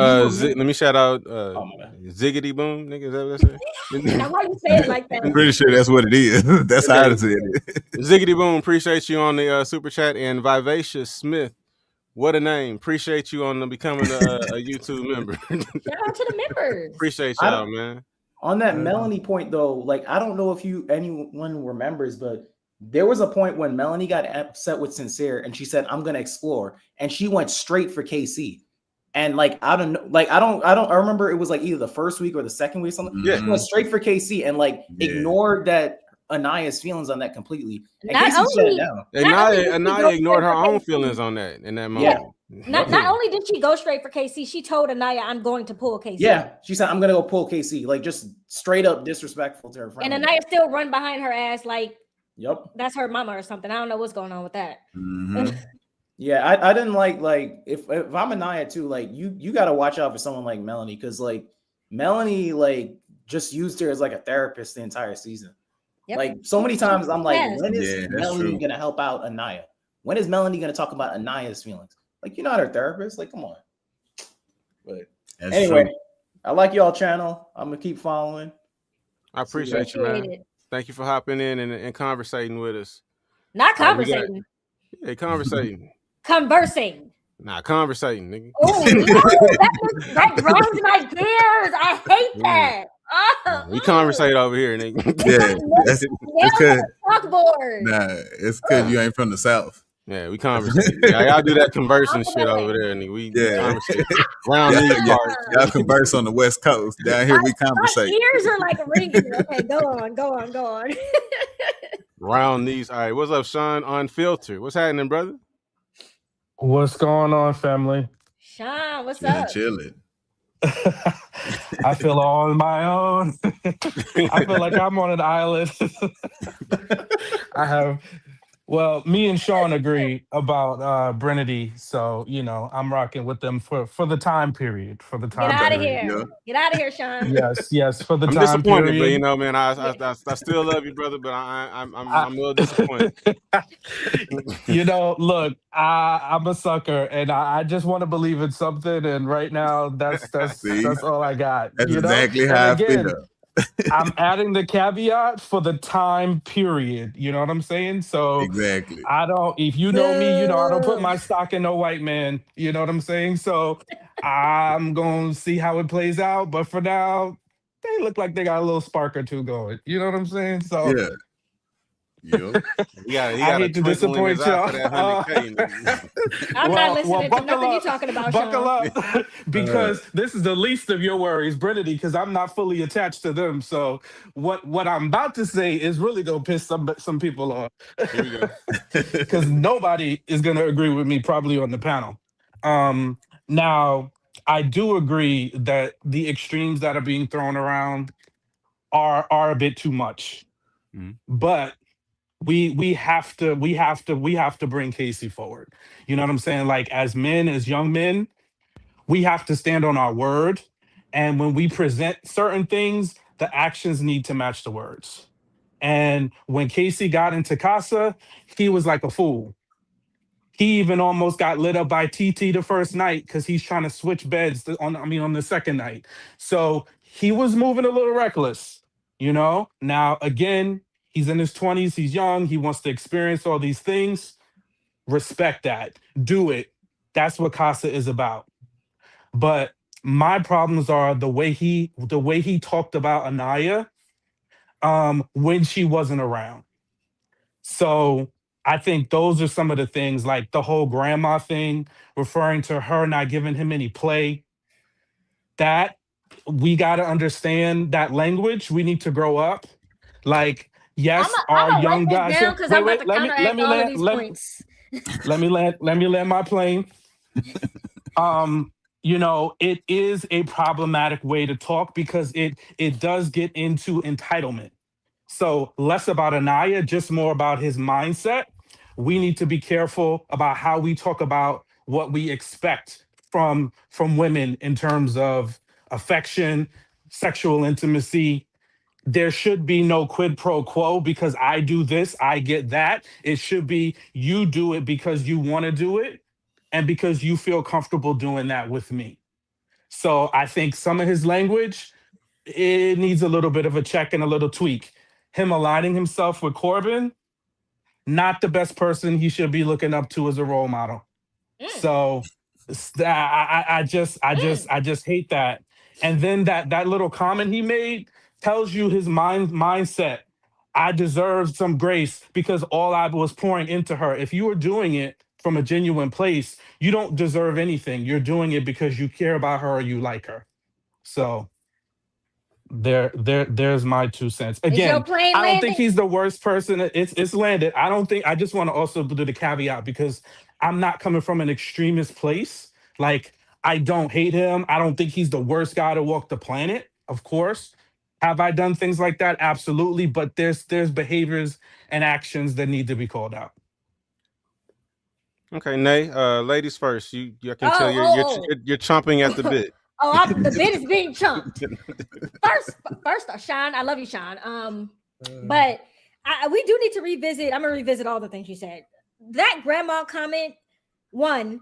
Ziggity Boom, nigga. Is that what I said? Now why you say it like that? I'm pretty sure that's what it is. That's how I said it. Ziggity Boom, appreciate you on the super chat. And Vivacious Smith, what a name. Appreciate you on becoming a YouTube member. Shout out to the members. Appreciate y'all, man. On that Melanie point though, like I don't know if anyone remembers, but there was a point when Melanie got upset with Sincere and she said, I'm going to explore. And she went straight for KC. And like, I don't know, like, I remember it was like either the first week or the second week or something. Yeah. She went straight for KC and like ignored that Annaya's feelings on that completely. And Annayia ignored her own feelings on that in that moment. Yeah. Not only did she go straight for KC, she told Annayia, I'm going to pull KC. Yeah, she said, I'm going to go pull KC. Like just straight up disrespectful to her friend. And Annayia still run behind her ass like, that's her mama or something. I don't know what's going on with that. Yeah, I didn't like if I'm Annayia too, like you got to watch out for someone like Melanie, because like Melanie like just used her as like a therapist the entire season. Like so many times I'm like, when is Melanie gonna help out Annayia? When is Melanie gonna talk about Annaya's feelings? Like, you're not her therapist. Like, come on. But anyway, I like y'all channel. I'm gonna keep following. I appreciate you, man. Thank you for hopping in and conversating with us. Not conversating. Conversating. Conversing. Nah, conversating, nigga. Oh, no, that grinds my gears. I hate that. We conversate over here, nigga. That's because chalkboard. It's because you ain't from the South. Yeah, we conversate. Y'all do that conversing shit over there, nigga. We conversate around these parts. Y'all converse on the West Coast. Down here, we conversate. My ears are like ringing. Okay, go on. Round these. All right, what's up, Sean? Unfiltered. What's happening, brother? What's going on, family? Sean, what's up? Chilling. I feel all on my own. I feel like I'm on an island. Well, me and Sean agree about Trinity, so I'm rocking with them for the time period. For the Get time out of period. here. Get out of here, Sean. Yes, for the I'm time disappointed, but period. man, I still love you, brother, but I'm I- a little disappointed. Look, I'm a sucker, and I just want to believe in something. And right now, that's See, all I got. that's exactly And how I again, feel. I'm adding the caveat for the time period. You know what I'm saying? So Exactly. I don't. If you know me, I don't put Boo. my stock in no white man. You know what I'm saying? So I'm gonna see how it plays out. But for now, they look like they got a little spark or two going. You know what I'm saying? So. Yeah. Yep. He I got a hate to twinkle in his disappoint eye y'all. for that 100K. Nigga. I'm not Well, listening to buckle nothing you up, talking about, buckle Sean. up, because this is the least of your worries, Trinity. Because I'm not fully attached to them. So what I'm about to say is really gonna piss some people off. Here we go. Because nobody is gonna agree with me probably on the panel. Now I do agree that the extremes that are being thrown around are a bit too much, but we have to bring Casey forward. You know what I'm saying? Like as men, as young men, we have to stand on our word. And when we present certain things, the actions need to match the words. And when Casey got into Kasa, he was like a fool. He even almost got lit up by TT the first night because he's trying to switch beds on the second night. So he was moving a little reckless, Now, again, he's in his 20s, he's young, he wants to experience all these things. Respect that. Do it. That's what Casa is about. But my problems are the way he talked about Annayia when she wasn't around. So I think those are some of the things, like the whole grandma thing, referring to her not giving him any play. That we got to understand that language. We need to grow up. Like, yes, our I'm gonna young write this guys. down because I'm Wait, about wait. to Let counteract me all of land. these points. Let me land my plane. It is a problematic way to talk because it does get into entitlement. So less about Annayia, just more about his mindset. We need to be careful about how we talk about what we expect from women in terms of affection, sexual intimacy. There should be no quid pro quo because I do this, I get that. It should be you do it because you want to do it and because you feel comfortable doing that with me. So I think some of his language, it needs a little bit of a check and a little tweak. Him aligning himself with Corbin, not the best person he should be looking up to as a role model. So I just hate that. And then that little comment he made tells you his mindset. I deserve some grace because all I was pouring into her. If you were doing it from a genuine place, you don't deserve anything. You're doing it because you care about her or you like her. So there's my 2 cents. Is your Again, plane I don't think landed? he's the worst person. It's landed. I don't think. I just want to also do the caveat because I'm not coming from an extremist place. Like I don't hate him. I don't think he's the worst guy to walk the planet. Of course, have I done things like that? Absolutely. But there's behaviors and actions that need to be called out. Okay, Nay. Ladies first. I can tell Oh. you're chomping at the bit. The bit is being chunked. First, Sean, I love you, Sean. But we do need to revisit. I'm gonna revisit all the things you said. That grandma comment, one,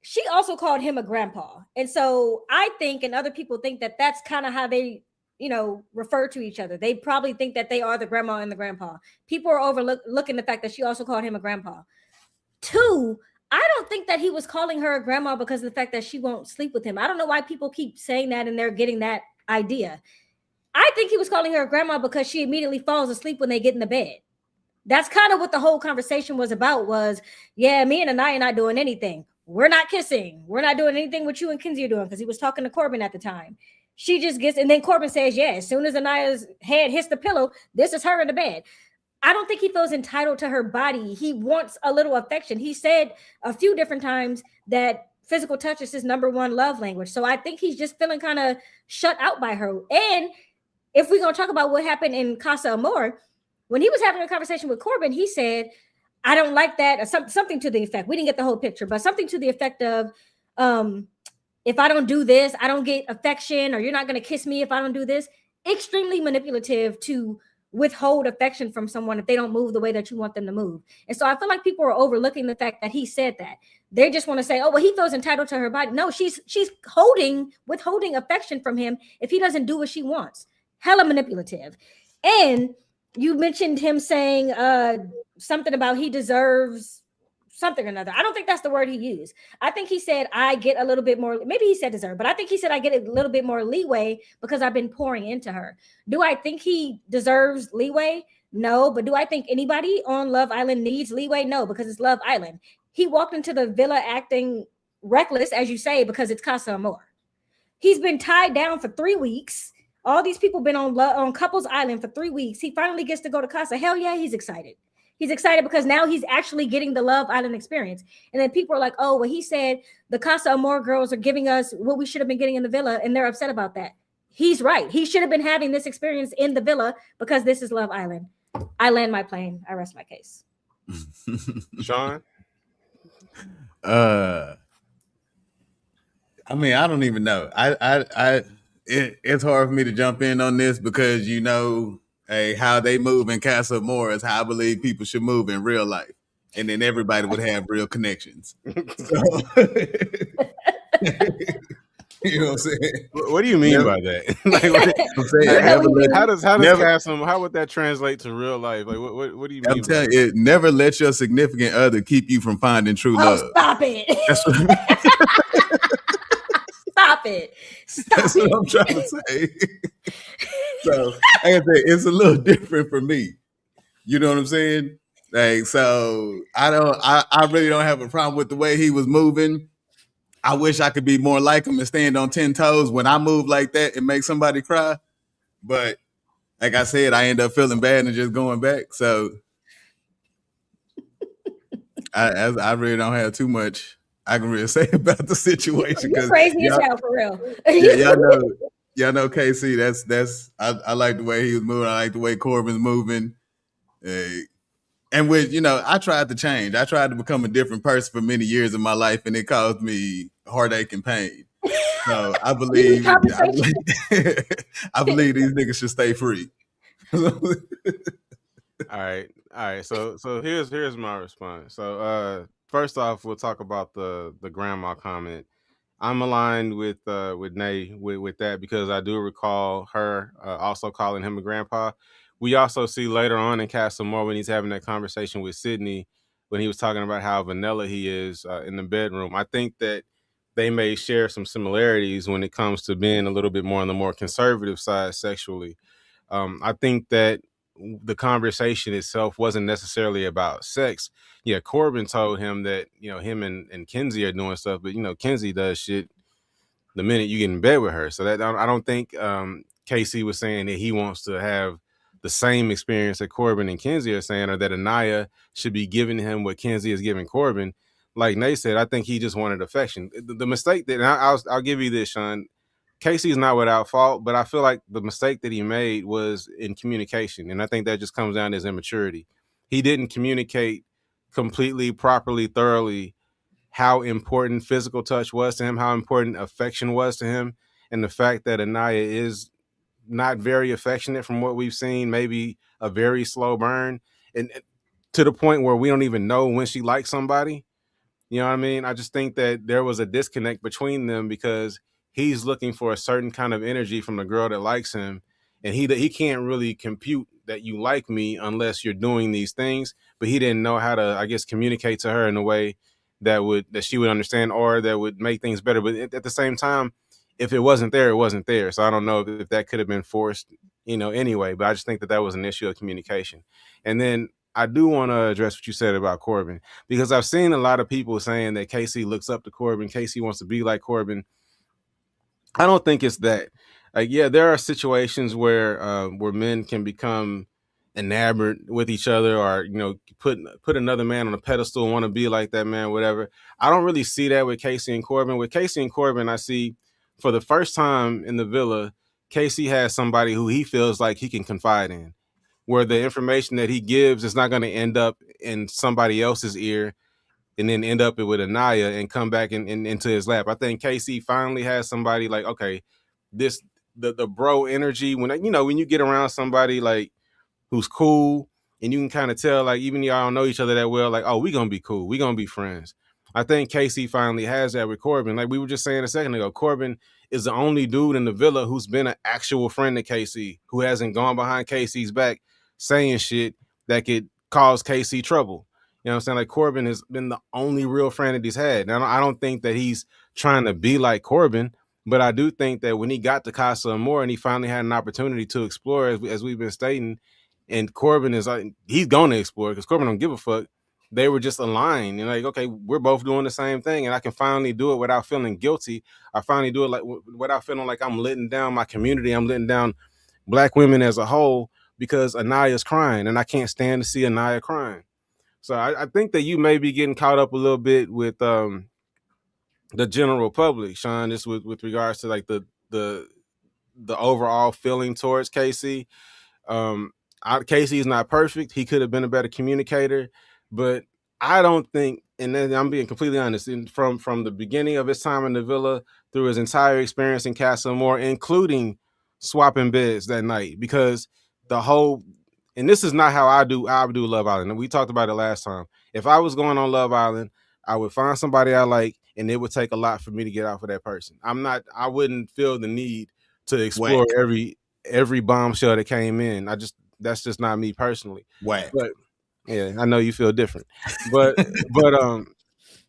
she also called him a grandpa, and so I think, and other people think that that's kind of how they, refer to each other. They probably think that they are the grandma and the grandpa. People are overlooking the fact that she also called him a grandpa. Two, I don't think that he was calling her a grandma because of the fact that she won't sleep with him. I don't know why people keep saying that and they're getting that idea. I think he was calling her a grandma because she immediately falls asleep when they get in the bed. That's kind of what the whole conversation was about was, yeah, me and Annayia not doing anything. We're not kissing. We're not doing anything what you and Kinsey are doing because he was talking to Corbin at the time. She just gets, and then Corbin says, yeah, as soon as Annaya's head hits the pillow, this is her in the bed. I don't think he feels entitled to her body. He wants a little affection. He said a few different times that physical touch is his number one love language. So I think he's just feeling kind of shut out by her. And if we're going to talk about what happened in Casa Amor, when he was having a conversation with Corbin, he said, I don't like that, or something to the effect. We didn't get the whole picture, but something to the effect of, if I don't do this, I don't get affection, or you're not going to kiss me if I don't do this. Extremely manipulative to withhold affection from someone if they don't move the way that you want them to move. And so I feel like people are overlooking the fact that he said that. They just want to say, oh, well, he feels entitled to her body. No, she's withholding affection from him if he doesn't do what she wants. Hella manipulative. And you mentioned him saying something about he deserves something or another. I don't think that's the word he used. I think he said, I get a little bit more, maybe he said deserve, but I think he said I get a little bit more leeway because I've been pouring into her. Do I think he deserves leeway? No. But do I think anybody on Love Island needs leeway? No, because it's Love Island. He walked into the villa acting reckless, as you say, because it's Casa Amor. He's been tied down for 3 weeks. All these people been on Couples Island for 3 weeks. He finally gets to go to Casa. Hell yeah, he's excited. He's excited because now he's actually getting the Love Island experience. And then people are like, oh, well, he said the Casa Amor girls are giving us what we should have been getting in the villa, and they're upset about that. He's right. He should have been having this experience in the villa because this is Love Island. I land my plane. I rest my case. Sean? I mean, I don't even know. It's hard for me to jump in on this because how they move in Casa Amor is how I believe people should move in real life, and then everybody would have real connections. So, you know what I'm saying? What do you mean by that? How would that translate to real life? Like, what do you mean? I'm telling you, never let your significant other keep you from finding true love. Stop it! Stop it! That's what I'm trying to say. So, like I said, it's a little different for me. You know what I'm saying? Like, so I really don't have a problem with the way he was moving. I wish I could be more like him and stand on 10 toes when I move like that and make somebody cry. But like I said, I end up feeling bad and just going back. So I really don't have too much I can really say about the situation. You're crazy as hell, for real. Y'all know Casey. That's I like the way he was moving. I like the way Corbin's moving. And with, I tried to change. I tried to become a different person for many years of my life, and it caused me heartache and pain. So I believe I believe these niggas should stay free. All right. So here's my response. So first off, we'll talk about the grandma comment. I'm aligned with Nay with that because I do recall her also calling him a grandpa. We also see later on in Casa Amor when he's having that conversation with Sydney when he was talking about how vanilla he is in the bedroom. I think that they may share some similarities when it comes to being a little bit more on the more conservative side sexually. I think that the conversation itself wasn't necessarily about sex. Yeah, Corbin told him that, him and Kenzie are doing stuff, but, Kenzie does shit the minute you get in bed with her. So that I don't think Casey was saying that he wants to have the same experience that Corbin and Kenzie are saying, or that Annayia should be giving him what Kenzie is giving Corbin. Like Nate said, I think he just wanted affection. The mistake that I'll give you this, Sean. Casey's not without fault, but I feel like the mistake that he made was in communication. And I think that just comes down to his immaturity. He didn't communicate completely, properly, thoroughly how important physical touch was to him, how important affection was to him. And the fact that Annayia is not very affectionate from what we've seen, maybe a very slow burn, and to the point where we don't even know when she likes somebody. You know what I mean? I just think that there was a disconnect between them because he's looking for a certain kind of energy from the girl that likes him. And he can't really compute that you like me unless you're doing these things. But he didn't know how to, I guess, communicate to her in a way that she would understand or that would make things better. But at the same time, if it wasn't there, it wasn't there. So I don't know if that could have been forced, anyway. But I just think that was an issue of communication. And then I do want to address what you said about Corbin, because I've seen a lot of people saying that Casey looks up to Corbin. Casey wants to be like Corbin. I don't think it's that. Yeah, there are situations where men can become enamored with each other, or put another man on a pedestal and want to be like that man, whatever. I don't really see that with Casey and Corbin. With Casey and Corbin, I see for the first time in the villa, Casey has somebody who he feels like he can confide in, where the information that he gives is not going to end up in somebody else's ear and then end up with Annayia and come back into his lap. I think Casey finally has somebody like, okay, the bro energy, when you get around somebody like who's cool, and you can kind of tell, like, even y'all don't know each other that well, like, oh, we gonna be cool, we gonna be friends. I think Casey finally has that with Corbin. Like we were just saying a second ago, Corbin is the only dude in the villa who's been an actual friend to Casey, who hasn't gone behind Casey's back saying shit that could cause Casey trouble. You know what I'm saying? Like Corbin has been the only real friend that he's had. Now, I don't think that he's trying to be like Corbin, but I do think that when he got to Kasa and more, and he finally had an opportunity to explore, as we've been stating, and Corbin is like, he's going to explore because Corbin don't give a fuck. They were just aligned and like, okay, we're both doing the same thing, and I can finally do it without feeling guilty. I finally do it like without feeling like I'm letting down my community. I'm letting down Black women as a whole because Annaya's crying, and I can't stand to see Annayia crying. So I think that you may be getting caught up a little bit with the general public, Sean, just with regards to like the overall feeling towards Casey. Casey is not perfect. He could have been a better communicator, but I don't think, and then I'm being completely honest, from the beginning of his time in the villa through his entire experience in Casa Amor, including swapping beds that night, because the whole, and this is not how I do Love Island. And we talked about it last time. If I was going on Love Island, I would find somebody I like, and it would take a lot for me to get off of that person. I wouldn't feel the need to explore every bombshell that came in. That's just not me personally. Whack. But yeah, I know you feel different.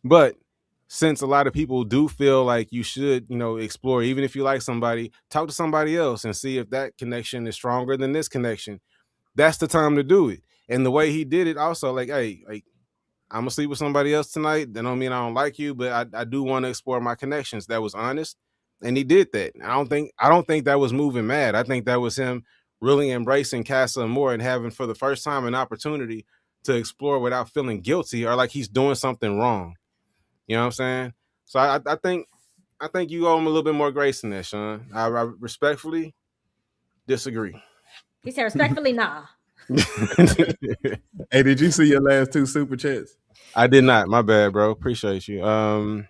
But since a lot of people do feel like you should, explore, even if you like somebody, talk to somebody else and see if that connection is stronger than this connection. That's the time to do it. And the way he did it also, like, hey, like, I'm gonna sleep with somebody else tonight. That don't mean I don't like you, but I do want to explore my connections. That was honest. And he did that. I don't think that was moving mad. I think that was him really embracing Kasa more and having for the first time an opportunity to explore without feeling guilty or like he's doing something wrong. You know what I'm saying? So I think you owe him a little bit more grace than that, Sean. I respectfully disagree. He said respectfully, nah. Hey, did you see your last two super chats? I did not. My bad, bro. Appreciate you. I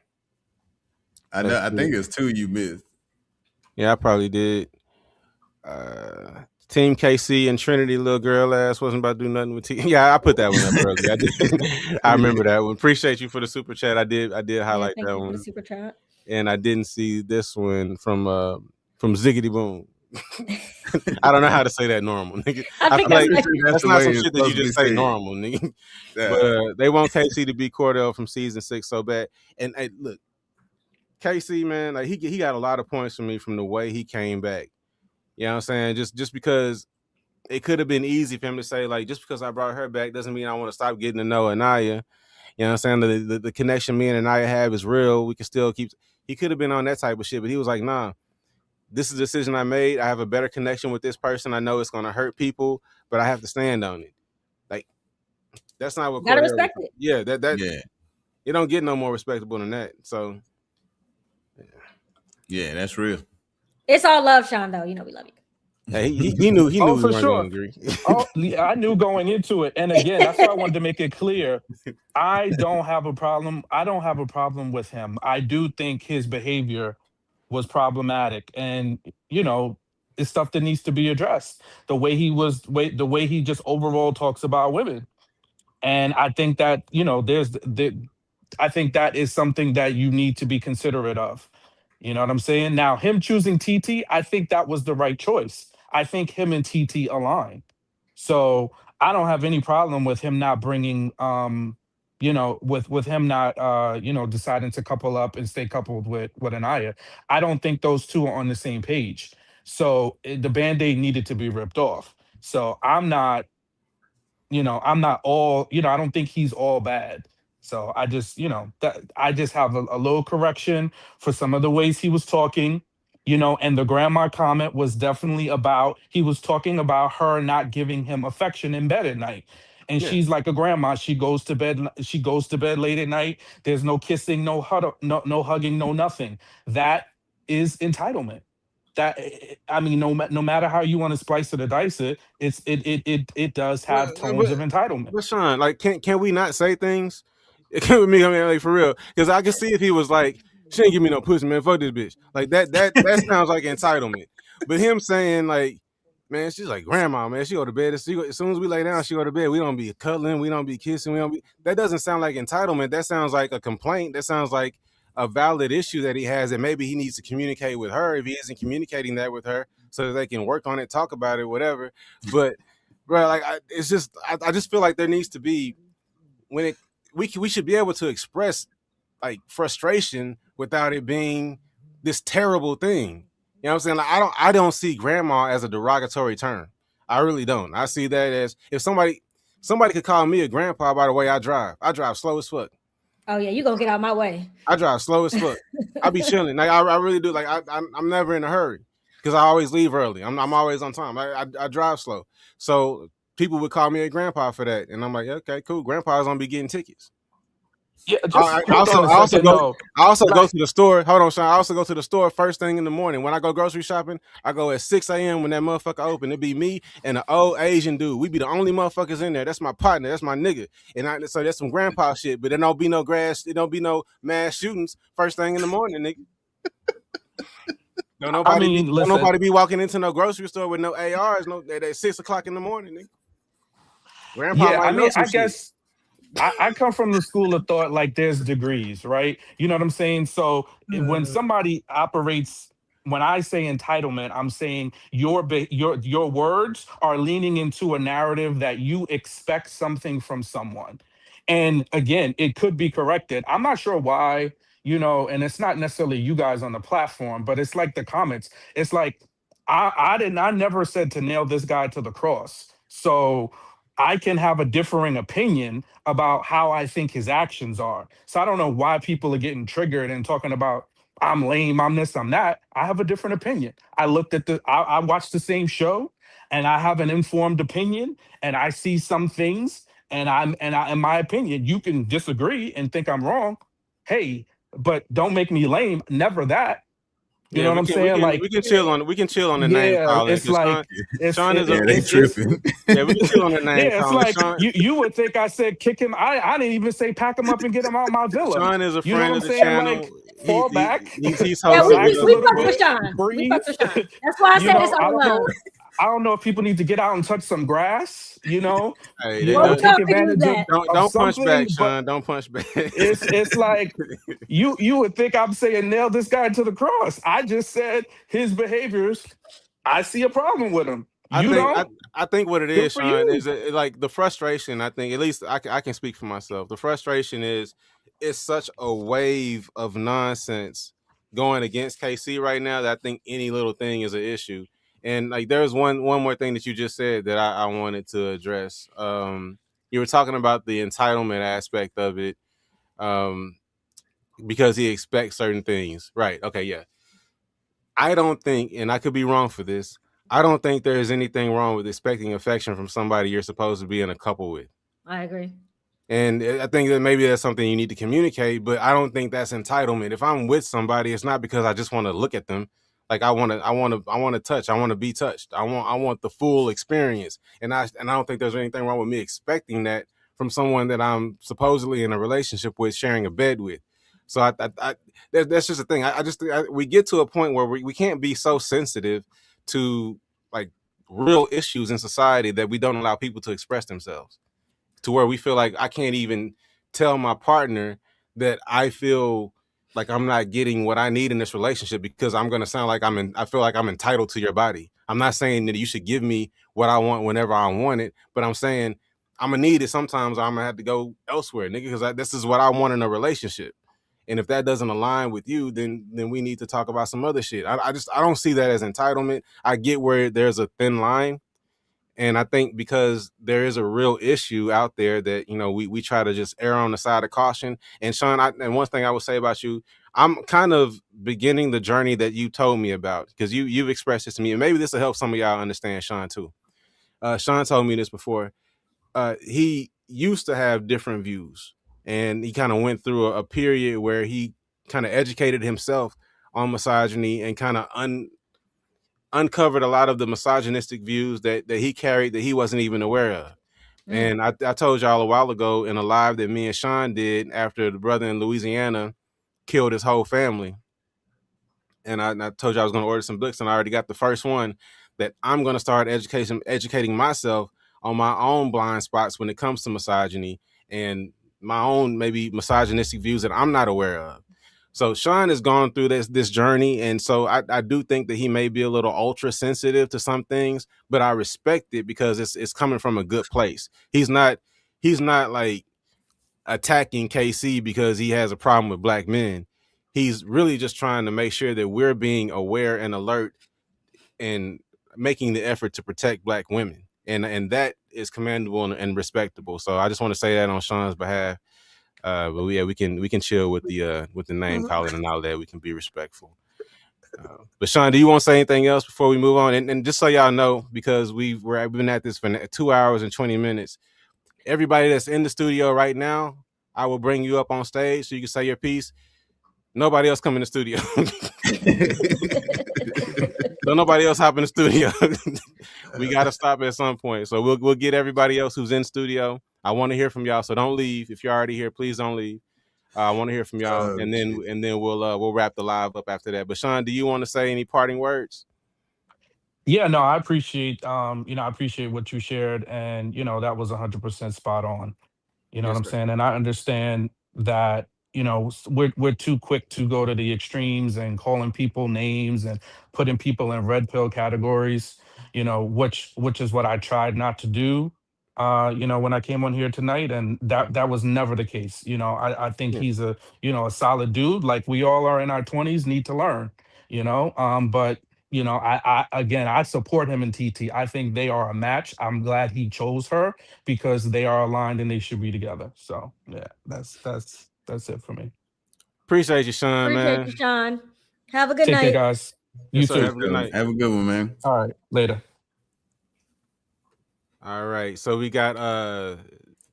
think it's two you missed. Yeah, I probably did. Team KC and Trinity, little girl ass wasn't about to do nothing with T. Yeah, I put that one up earlier. I did. I remember that one. Appreciate you for the super chat. I did highlight that one. For the super chat. And I didn't see this one from Ziggity Boom. I don't know how to say that normal, nigga. I feel like that's not some shit that you just say normal, nigga. Yeah. But they want KC to be Cordell from season 6 so bad. And hey, look, KC, man, like he got a lot of points from me from the way he came back. You know what I'm saying? Just because it could have been easy for him to say, like, just because I brought her back doesn't mean I want to stop getting to know Annayia. You know what I'm saying? The connection me and Annayia have is real. We can still keep. He could have been on that type of shit, but he was like, nah, this is a decision I made. I have a better connection with this person. I know it's going to hurt people, but I have to stand on it. Like, that's not what gotta respect it. Yeah, yeah. You don't get no more respectable than that. So, yeah, that's real. It's all love, Sean. Though we love you. Hey, he knew. Oh, for sure. Oh, I knew going into it, and again, that's why I wanted to make it clear. I don't have a problem. I don't have a problem with him. I do think his behavior was problematic, and it's stuff that needs to be addressed. The way he just overall talks about women, and I think that I think that is something that you need to be considerate of. You know what I'm saying? Now, him choosing TT, I think that was the right choice. I think him and TT align. So I don't have any problem with him not bringing, with him not, deciding to couple up and stay coupled with Annayia. I don't think those two are on the same page. So the Band-Aid needed to be ripped off. So I'm not all, I don't think he's all bad. So I just, I just have a little correction for some of the ways he was talking. And the grandma comment was definitely about, he was talking about her not giving him affection in bed at night. And Yeah. she's like a grandma. She goes to bed late at night. There's no kissing, no hugging, no nothing. That is entitlement. That, I mean, no matter how you want to splice it or dice it, it does have tones of entitlement. But Sean, like, can we not say things? It can't with me. I mean, like, for real, because I can see if he was like, "She ain't give me no pussy, man. Fuck this bitch." Like that sounds like entitlement. But him saying like, "Man, she's like grandma, man. She go to bed as soon as we lay down. She go to bed. We don't be cuddling. We don't be kissing. We don't be." That doesn't sound like entitlement. That sounds like a complaint. That sounds like a valid issue that he has, and maybe he needs to communicate with her if he isn't communicating that with her, so that they can work on it, talk about it, whatever. But bro, like it's just I just feel like there needs to be we should be able to express like frustration without it being this terrible thing. You know what I'm saying? Like, I don't see grandma as a derogatory term. I really don't. I see that as if somebody could call me a grandpa by the way I drive. I drive slow as fuck. Oh yeah, you gonna get out my way. I drive slow as fuck. I be chilling. Like I really do. Like I'm never in a hurry because I always leave early. I'm always on time. I drive slow. So people would call me a grandpa for that, and I'm like, okay, cool. Grandpa's gonna be getting tickets. Yeah, I also go to the store. Hold on, Sean. I also go to the store first thing in the morning. When I go grocery shopping, I go at 6 a.m. when that motherfucker open. It be me and an old Asian dude. We be the only motherfuckers in there. That's my partner. That's my nigga. And so that's some grandpa shit. But there don't be no grass. There don't be no mass shootings first thing in the morning, nigga. Don't nobody be walking into no grocery store with no ARs. No, at 6 o'clock in the morning, nigga. Grandpa might know some I shit. guess I come from the school of thought like there's degrees, right? You know what I'm saying? So when somebody operates, when I say entitlement, I'm saying your words are leaning into a narrative that you expect something from someone. And again, it could be corrected. I'm not sure why, and it's not necessarily you guys on the platform, but it's like the comments. It's like I never said to nail this guy to the cross. So I can have a differing opinion about how I think his actions are. So I don't know why people are getting triggered and talking about I'm lame, I'm this, I'm that. I have a different opinion. I watched the same show and I have an informed opinion and I see some things in my opinion, you can disagree and think I'm wrong. Hey, but don't make me lame. Never that. You know what I'm saying? We can chill on the name calling. It's like Sean is tripping. Yeah, we can chill on the name yeah, it's calling. like Sean, you would think I said kick him. I didn't even say pack him up and get him out my villa. Sean is a You know friend what of I'm the saying? channel. Like fall back. He's Yeah, hosting. Relax a we little fuck with bit. Sean. We Breathe. fuck with Sean. That's why I said it's all love. I don't know if people need to get out and touch some grass. Hey, take advantage of don't punch something. back, Sean. Don't punch back. It's like you would think I'm saying nail this guy to the cross. I just said his behaviors. I see a problem with him. I think what it is, for Sean, you. is like the frustration. I think at least I can speak for myself. The frustration is it's such a wave of nonsense going against KC right now that I think any little thing is an issue. And like there's one more thing that you just said that I wanted to address. You were talking about the entitlement aspect of it, because he expects certain things. Right. Okay. Yeah. I don't think, and I could be wrong for this, I don't think there's anything wrong with expecting affection from somebody you're supposed to be in a couple with. I agree. And I think that maybe that's something you need to communicate, but I don't think that's entitlement. If I'm with somebody, it's not because I just want to look at them. Like I want to touch. I want to be touched. I want the full experience. And I don't think there's anything wrong with me expecting that from someone that I'm supposedly in a relationship with, sharing a bed with. So that's just a thing. We get to a point where we can't be so sensitive to like real issues in society that we don't allow people to express themselves, to where we feel like I can't even tell my partner that I feel like I'm not getting what I need in this relationship because I'm going to sound like I feel like I'm entitled to your body. I'm not saying that you should give me what I want whenever I want it, but I'm saying I'm going to need it sometimes, or I'm going to have to go elsewhere, nigga, because this is what I want in a relationship. And if that doesn't align with you, then we need to talk about some other shit. I don't see that as entitlement. I get where there's a thin line. And I think because there is a real issue out there that, we try to just err on the side of caution. And Sean, and one thing I would say about you, I'm kind of beginning the journey that you told me about, because you've expressed this to me, and maybe this will help some of y'all understand Sean too. Sean told me this before. He used to have different views, and he kind of went through a period where he kind of educated himself on misogyny and kind of uncovered a lot of the misogynistic views that he carried that he wasn't even aware of. And I told y'all a while ago in a live that me and Sean did after the brother in Louisiana killed his whole family. And I told you I was going to order some books, and I already got the first one, that I'm going to start educating myself on my own blind spots when it comes to misogyny and my own maybe misogynistic views that I'm not aware of. So Sean has gone through this journey, and so I do think that he may be a little ultra sensitive to some things, but I respect it because it's coming from a good place. He's not like attacking KC because he has a problem with black men. He's really just trying to make sure that we're being aware and alert and making the effort to protect black women. And that is commendable and respectable. So I just want to say that on Sean's behalf. But yeah, we can chill with the name calling and all that. We can be respectful. But Sean, do you want to say anything else before we move on? And just so y'all know, because we've been at this for 2 hours and 20 minutes. Everybody that's in the studio right now, I will bring you up on stage so you can say your piece. Nobody else come in the studio. Don't nobody else hop in the studio. We got to stop at some point. So we'll get everybody else who's in studio. I want to hear from y'all. So don't leave. If you're already here, please don't leave. I want to hear from y'all, and then we'll wrap the live up after that. But Sean, do you want to say any parting words? Yeah, no, I appreciate I appreciate what you shared, and that was 100% spot on. You know what Yes, I'm sir. saying? And I understand that, we're too quick to go to the extremes and calling people names and putting people in red pill categories, which is what I tried not to do, when I came on here tonight. And that was never the case. I think he's a solid dude. Like we all are in our 20s, need to learn, but I support him and TT. I think they are a match. I'm glad he chose her because they are aligned and they should be together. So yeah, that's it for me. Appreciate you, Sean, Appreciate man. you, Sean. Have a good Take care, night. guys. You Yes, sir. too. Have a good night. Have a good one, man. All right, later. All right. So we got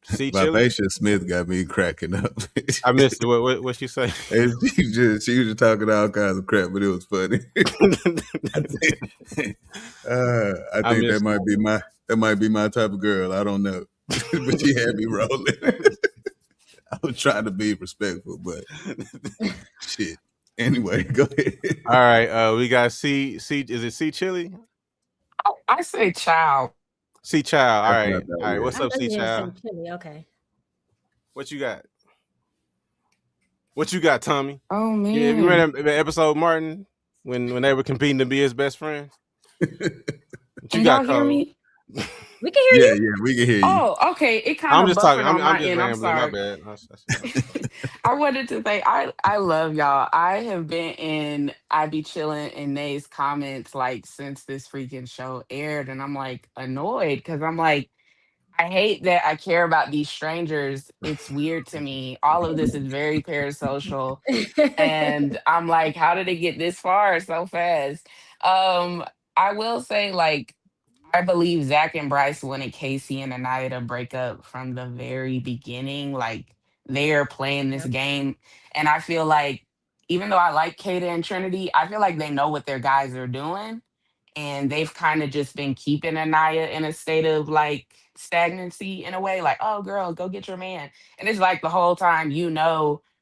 C Chili. Vivacious Smith got me cracking up. I missed it. What she say? She was just talking all kinds of crap, but it was funny. I think that might be my type of girl. I don't know, but she had me rolling. I was trying to be respectful, but shit. Anyway, go ahead. All right. We got C. Is it C Chili? I say child. C Child. All That's right. what I thought, All right. yeah. What's I up, thought C you had Child? some chili. Okay. What you got? What you got, Tommy? Oh Yeah, you man. remember that episode, Martin, when they were competing to be his best friends? What you Can got, y'all hear Cole? me? We can hear you. Yeah, we can hear you. Oh, okay. It kind I'm of just talking. buffered on I'm my just end. I'm rambling. My sorry. bad. I wanted to say I love y'all. I have been in I be chilling in Nay's comments like since this freaking show aired, and I'm like annoyed because I'm like, I hate that I care about these strangers. It's weird to me. All of this is very parasocial. And I'm like, how did it get this far so fast? Um, I will say, like, I believe Zach and Bryce wanted Casey and Annayia to break up from the very beginning. Like, they're playing this Yep. game. And I feel like, even though I like Kada and Trinity, I feel like they know what their guys are doing, and they've kind of just been keeping Anaya in a state of like stagnancy in a way, like, oh girl, go get your man. And it's like the whole time,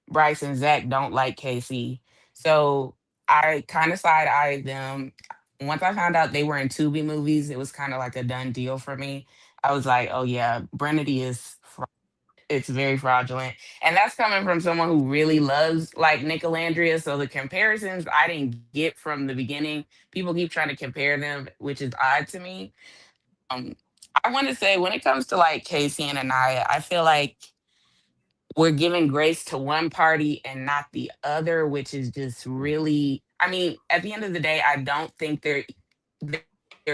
Bryce and Zach don't like Casey. So I kind of side eyed them. Once I found out they were in Tubi movies, it was kind of like a done deal for me. I was like, oh yeah, Brenity it's very fraudulent. And that's coming from someone who really loves like Nicolandria. So the comparisons I didn't get from the beginning. People keep trying to compare them, which is odd to me. Um, I want to say when it comes to like Casey and Anaya, I feel like we're giving grace to one party and not the other, which is just really, I mean, at the end of the day, I don't think they're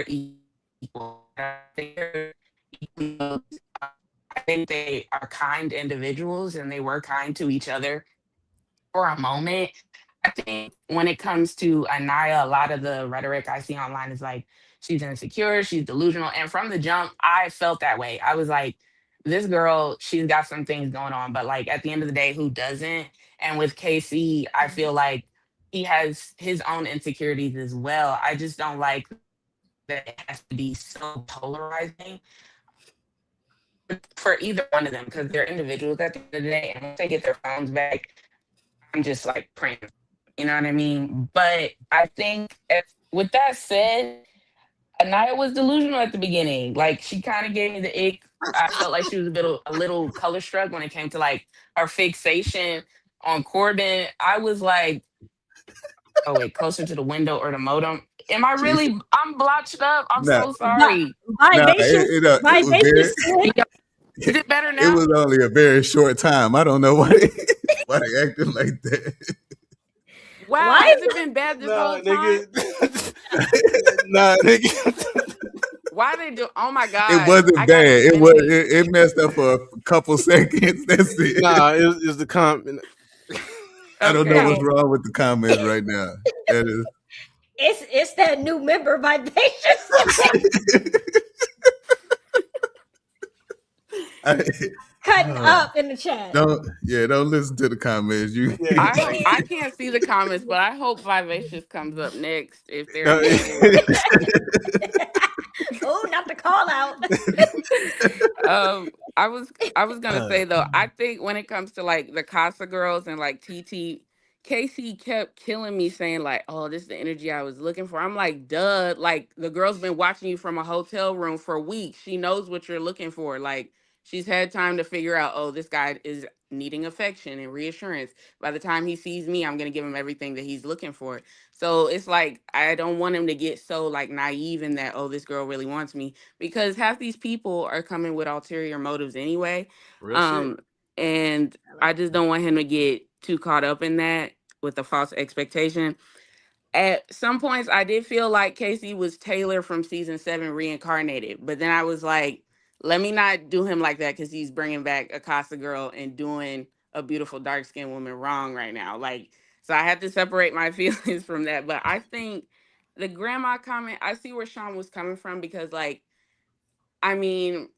equal. I think they're equal. I think they are kind individuals and they were kind to each other for a moment. I think when it comes to Annayia, a lot of the rhetoric I see online is like, she's insecure, she's delusional. And from the jump, I felt that way. I was like, this girl, she's got some things going on, but like at the end of the day, who doesn't? And with KC, I feel like he has his own insecurities as well. I just don't like that it has to be so polarizing for either one of them because they're individuals at the end of the day. And once they get their phones back, I'm just like praying. You know what I mean? But I think with that said, Annayia was delusional at the beginning. Like she kind of gave me the ick. I felt like she was a little color struck when it came to like her fixation on Corbin. I was like, oh wait, closer to the window or the modem. Am I really? I'm blotched up. I'm No, so sorry. no, Vivacious, it was vivacious. Is it better it now? was only a very short time. I don't know why why they acting like that. Wow, Why? has it been bad this whole time? Nah, nigga. Why they do? Oh my god! It wasn't I gotta bad. defend it. It messed up for a couple seconds. That's it. Nah, it's the comment. I don't know Okay. what's wrong with the comments right now. That is. It's that new member vivacious. Cutting up in the chat. Don't listen to the comments. I can't see the comments, but I hope Vivacious comes up next if they're negative. Oh, not the call out. I was gonna say though, I think when it comes to like the Kasa girls and like TT, Casey kept killing me saying like, "Oh, this is the energy I was looking for." I'm like, "Duh!" Like the girl's been watching you from a hotel room for weeks. She knows what you're looking for. Like she's had time to figure out, "Oh, this guy is needing affection and reassurance. By the time he sees me, I'm gonna give him everything that he's looking for." So it's like I don't want him to get so like naive in that, "Oh, this girl really wants me," because half these people are coming with ulterior motives anyway. Real shit. And I just don't want him to get too caught up in that with the false expectation. At some points, I did feel like Casey was Taylor from season 7 reincarnated, but then I was like, let me not do him like that because he's bringing back a Casa girl and doing a beautiful dark skinned woman wrong right now. Like, so I had to separate my feelings from that. But I think the grandma comment, I see where Sean was coming from because, like, I mean,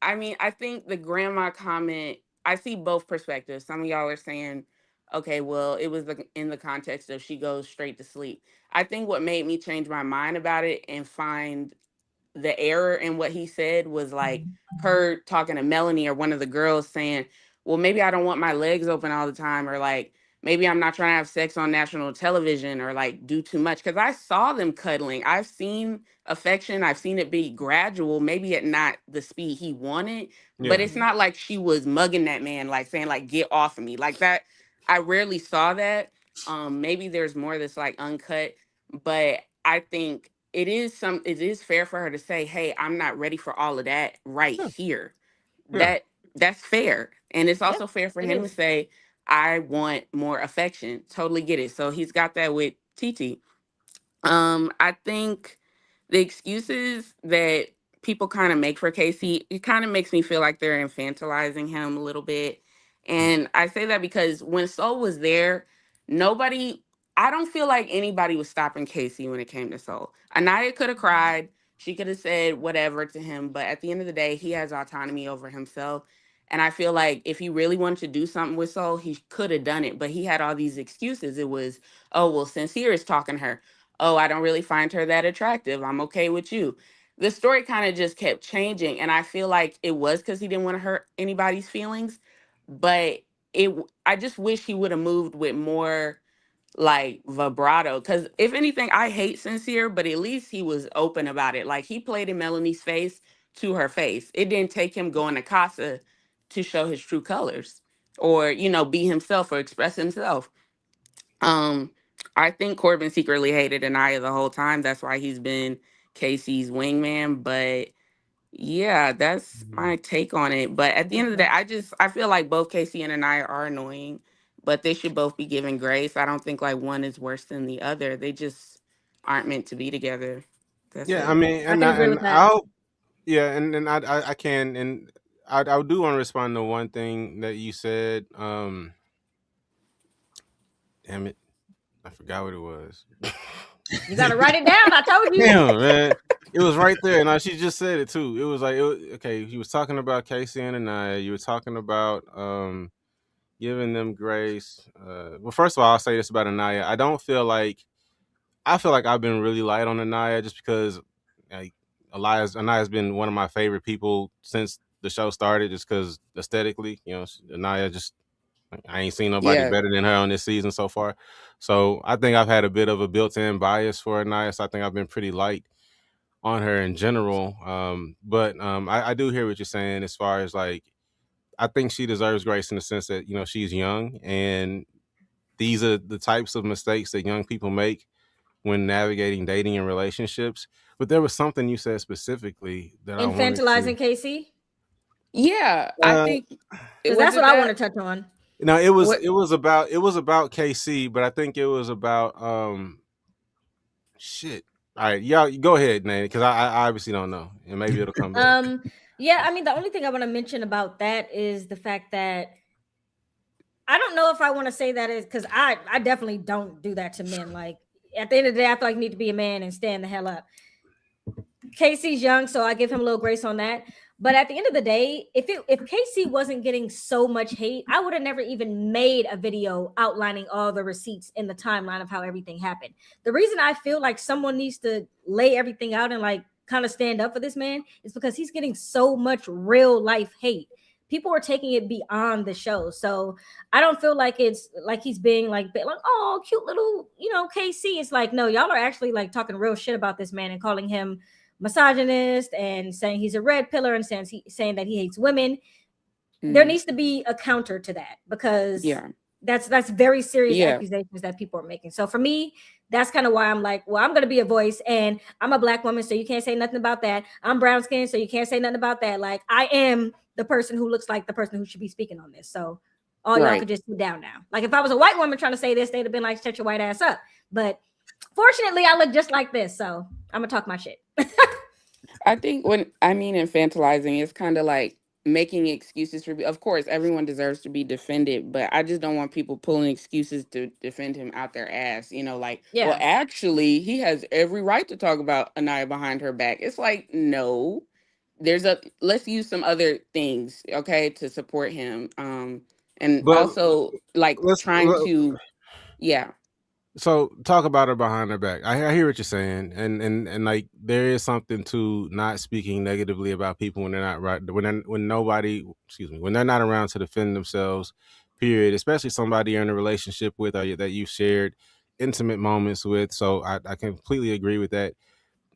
I think the grandma comment, I see both perspectives. Some of y'all are saying, okay, well, it was in the context of she goes straight to sleep. I think what made me change my mind about it and find the error in what he said was like her talking to Melanie or one of the girls saying, well, maybe I don't want my legs open all the time, or like maybe I'm not trying to have sex on national television or like do too much. Cause I saw them cuddling. I've seen affection, I've seen it be gradual, maybe at not the speed he wanted, but it's not like she was mugging that man, like saying, like, get off of me. Like that, I rarely saw that. Maybe there's more that's like uncut, but I think it is fair for her to say, hey, I'm not ready for all of that right here. That's fair. And it's also fair for him to say, I want more affection. Totally get it. So he's got that with TT. I think the excuses that people kind of make for Casey, it kind of makes me feel like they're infantilizing him a little bit. And I say that because when Soul was there, nobody, I don't feel like anybody was stopping Casey when it came to Soul. Annayia could have cried. She could have said whatever to him. But at the end of the day, he has autonomy over himself. And I feel like if he really wanted to do something with Soul, he could have done it. But he had all these excuses. It was, oh, well, Sincere is talking to her. Oh, I don't really find her that attractive. I'm okay with you. The story kind of just kept changing. And I feel like it was because he didn't want to hurt anybody's feelings. But I just wish he would have moved with more like vibrato. Because if anything, I hate Sincere, but at least he was open about it. Like he played in Melanie's face to her face. It didn't take him going to Casa to show his true colors or, be himself or express himself. Um, I think Corbin secretly hated Annayia the whole time. That's why he's been Casey's wingman. But yeah, that's my take on it. But at the end of the day, I feel like both Casey and Annayia are annoying, but they should both be given grace. I don't think like one is worse than the other. They just aren't meant to be together. That's it. I mean, I can agree with that. I can, and I do want to respond to one thing that you said. Damn it. I forgot what it was. You gotta write it down. I told you. Damn, man. It was right there. Now she just said it too. It was like, okay, you was talking about Casey and Annayia. You were talking about giving them grace. Well, first of all, I'll say this about Annayia. I feel like I've been really light on Annayia just because like Annaya's been one of my favorite people since the show started, just because aesthetically, Annayia just, I ain't seen nobody better than her on this season so far. So I think I've had a bit of a built-in bias for Annayia. So I think I've been pretty light on her in general. But I do hear what you're saying as far as like, I think she deserves grace in the sense that, she's young, and these are the types of mistakes that young people make when navigating dating and relationships. But there was something you said specifically that I wanted Infantilizing to. Casey. Yeah, I think because that's what I want to touch on. No, it was about KC, but I think it was about shit. All right, y'all, go ahead, Nate, because I obviously don't know, and maybe it'll come back. Yeah, I mean, the only thing I want to mention about that is the fact that I don't know if I want to say that is because I definitely don't do that to men. Like at the end of the day, I feel like you need to be a man and stand the hell up. Casey's young, so I give him a little grace on that. But at the end of the day, if Casey wasn't getting so much hate, I would have never even made a video outlining all the receipts in the timeline of how everything happened. The reason I feel like someone needs to lay everything out and like kind of stand up for this man is because he's getting so much real life hate. People are taking it beyond the show. So I don't feel like it's like he's being like, oh, cute little, KC. It's like, no, y'all are actually like talking real shit about this man and calling him misogynist and saying he's a red pillar and saying that he hates women. There needs to be a counter to that, because that's very serious accusations that people are making. So for me, that's kind of why I'm like, well, I'm going to be a voice, and I'm a Black woman, so you can't say nothing about that. I'm brown skinned, so you can't say nothing about that. Like, I am the person who looks like the person who should be speaking on this. So all y'all could just sit down now. Like, if I was a white woman trying to say this, they'd have been like, shut your white ass up. But fortunately, I look just like this, so I'm gonna talk my shit. I think when I mean infantilizing, it's kind of like making excuses for. Of course, everyone deserves to be defended, but I just don't want people pulling excuses to defend him out their ass. Well, actually, he has every right to talk about Annayia behind her back. It's like, no, let's use some other things, okay, to support him. And But also like trying to, So talk about her behind her back. I hear what you're saying, and like there is something to not speaking negatively about people when they're not right, when they're not around to defend themselves. Period. Especially somebody you're in a relationship with or that you shared intimate moments with. So I completely agree with that.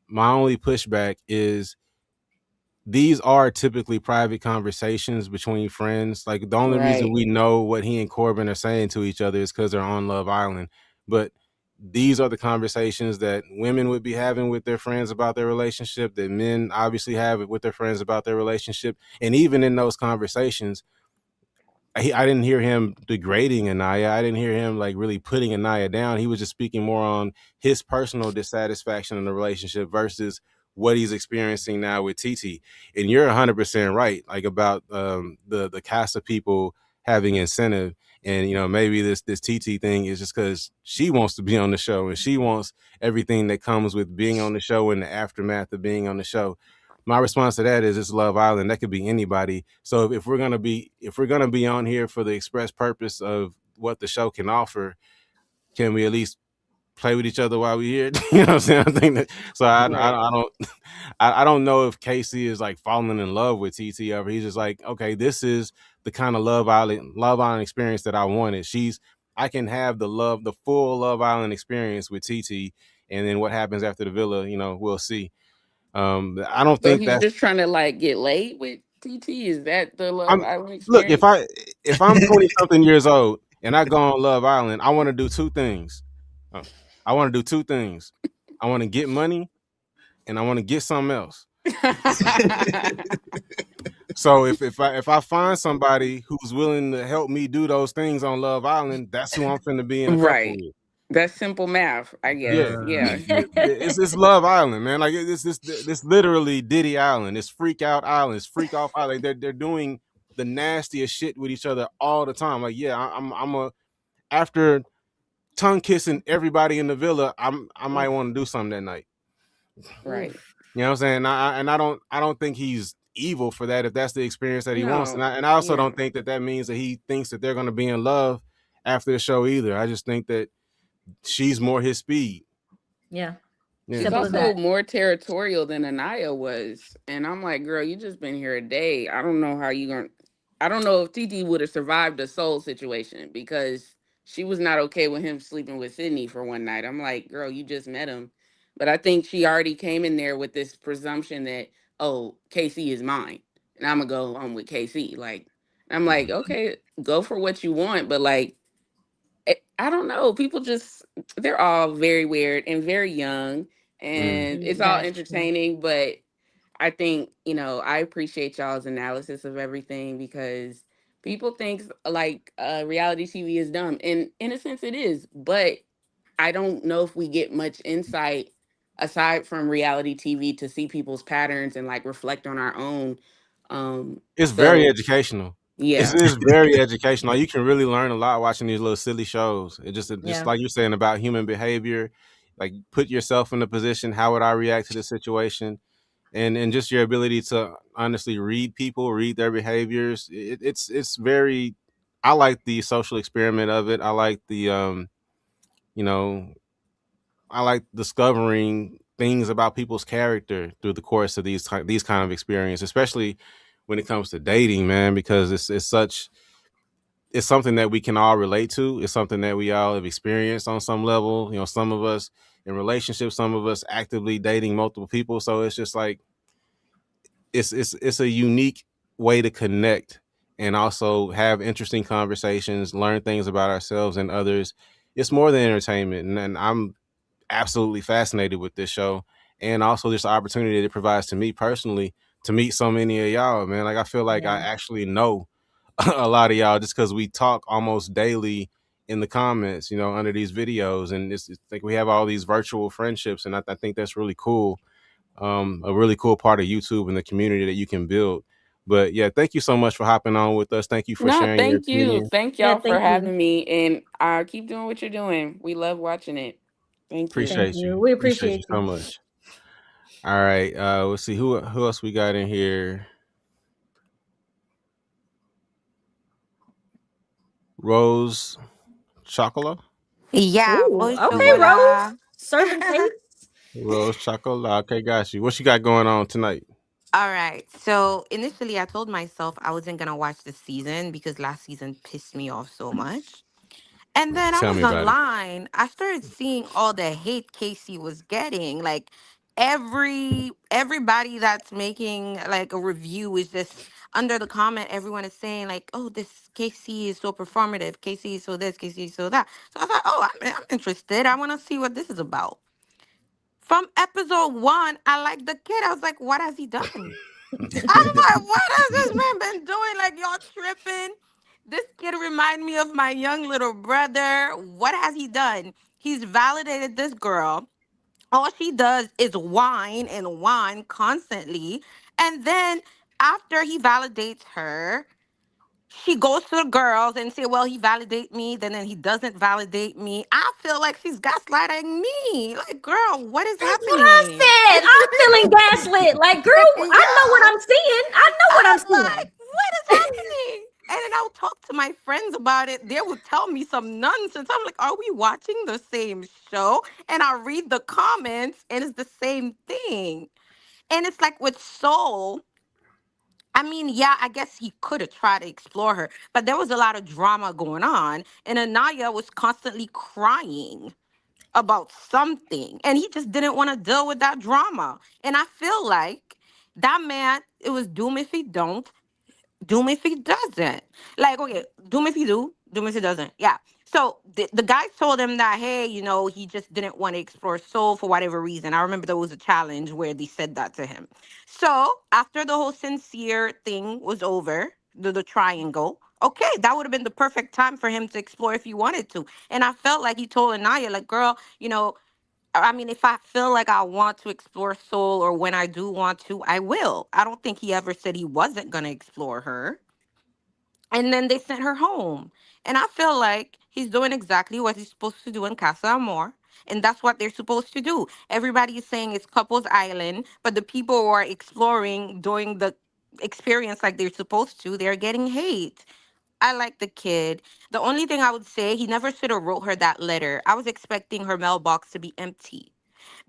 My only pushback is these are typically private conversations between friends. Like the only reason we know what he and Corbin are saying to each other is because they're on Love Island. But these are the conversations that women would be having with their friends about their relationship, that men obviously have with their friends about their relationship. And even in those conversations, I didn't hear him degrading Annayia. I didn't hear him like really putting Annayia down. He was just speaking more on his personal dissatisfaction in the relationship versus what he's experiencing now with Titi. And you're 100% right, like about the Kasa people having incentive. And maybe this Titi thing is just because she wants to be on the show and she wants everything that comes with being on the show and the aftermath of being on the show. My response to that is it's Love Island. That could be anybody. So if we're gonna be on here for the express purpose of what the show can offer, can we at least play with each other while we're here? You know what I'm saying? I think that. So I don't know if Casey is like falling in love with TT ever. He's just like, okay, this is the kind of Love Island experience that I wanted. I can have the full Love Island experience with TT, and then what happens after the villa, we'll see. I don't think he's that's just trying to like get laid with TT. Is that the Love Island look, experience? if I'm 20 something years old and I go on Love Island, I want to do two things. I want to do two things. I want to get money and I want to get something else. So if I find somebody who's willing to help me do those things on Love Island, that's who I'm finna be in a couple with. That's simple math, I guess. Yeah. It's Love Island, man. Like this literally Diddy Island. It's Freak Out Island. It's Freak Off Island. They're doing the nastiest shit with each other all the time. Like, yeah, I'm after tongue kissing everybody in the villa, I might want to do something that night. Right. You know what I'm saying? I don't think he's evil for that if that's the experience that he wants. No. And I also Yeah. don't think that means that he thinks that they're going to be in love after the show either. I just think that she's more his speed. Yeah. Yeah. She's Simple as also that. more territorial than Annayia was. And I'm like, girl, you just been here a day. I don't know how you gonna I don't know if Titi would have survived the soul situation because she was not okay with him sleeping with Sydney for one night. I'm like, girl, you just met him. But I think she already came in there with this presumption that, oh, Casey is mine. And I'm gonna go home with Casey. Like, I'm like, okay, go for what you want, but like I don't know. People just they're all very weird and very young and it's all That's true. entertaining, but I think, I appreciate y'all's analysis of everything because people think like reality TV is dumb. And in a sense it is, but I don't know if we get much insight aside from reality TV to see people's patterns and like reflect on our own. It's very So educational. yeah. It's very educational. You can really learn a lot watching these little silly shows. It just Yeah. like you're saying about human behavior. Like put yourself in the position. How would I react to this situation? And just your ability to honestly read people, read their behaviors. It's very. I like the social experiment of it. I like the you know, I like discovering things about people's character through the course of these kind of experiences, especially when it comes to dating, man, because it's something that we can all relate to. It's something that we all have experienced on some level. Some of us in relationships, some of us actively dating multiple people. So it's just like it's a unique way to connect and also have interesting conversations, learn things about ourselves and others. It's more than entertainment, and I'm absolutely fascinated with this show, and also this opportunity that it provides to me personally to meet so many of y'all, man. Like I feel like I Yeah. actually know a lot of y'all just because we talk almost daily in the comments, under these videos, and it's like we have all these virtual friendships, and I think that's really cool. A really cool part of YouTube and the community that you can build. But yeah, thank you so much for hopping on with us. Thank you for No, sharing your thank you. opinion. Thank Yeah. y'all for Thank you. having me. And keep doing what you're doing. We love watching it. Thank you. Thank Appreciate you. you. We Appreciate you appreciate so you. much. All right. Let's see who else we got in here. Rose Chocolate. Yeah, Ooh. Okay, bonjour. Rose. Serving taste. Rose Chocolate. Okay, got you. What you got going on tonight? All right. So initially, I told myself I wasn't going to watch the season because last season pissed me off so much. And then I Tell was me about it. online. I started seeing all the hate Casey was getting. Like everybody that's making like a review is just under the comment. Everyone is saying like, "Oh, this Casey is so performative. Casey is so this. Casey is so that." So I thought, "Oh, I'm interested. I want to see what this is about." From episode one, I like the kid. I was like, "What has he done?" I'm like, what has this man been doing? Like, y'all tripping? This kid remind me of my young little brother. What has he done? He's validated this girl. All she does is whine and whine constantly. And then after he validates her, she goes to the girls and say, well, he validate me, then he doesn't validate me. I feel like she's gaslighting me. Like, girl, what is That's what I happening? said. I'm feeling gaslit. Like, girl, I know what Yo. I'm seeing. I know what I'm I'm like, seeing. what is happening? And then I'll talk to my friends about it. They will tell me some nonsense. I'm like, are we watching the same show? And I read the comments and it's the same thing. And it's like with Soul, I mean, yeah, I guess he could have tried to explore her, but there was a lot of drama going on. And Anaya was constantly crying about something. And he just didn't want to deal with that drama. And I feel like that man, it was doom if he don't. Doom if he doesn't. Like, okay, doom if he do, doom if he doesn't. Yeah. So the guy told him that, hey, he just didn't want to explore soul for whatever reason. I remember there was a challenge where they said that to him. So after the whole sincere thing was over, the triangle, okay, that would have been the perfect time for him to explore if he wanted to. And I felt like he told Anaya, like, girl, I mean, if I feel like I want to explore soul or when I do want to, I will. I don't think he ever said he wasn't going to explore her. And then they sent her home. And I feel like he's doing exactly what he's supposed to do in Casa Amor. And that's what they're supposed to do. Everybody is saying it's couples island, but the people who are exploring, doing the experience like they're supposed to, they're getting hate. I like the kid. The only thing I would say, he never should have wrote her that letter. I was expecting her mailbox to be empty.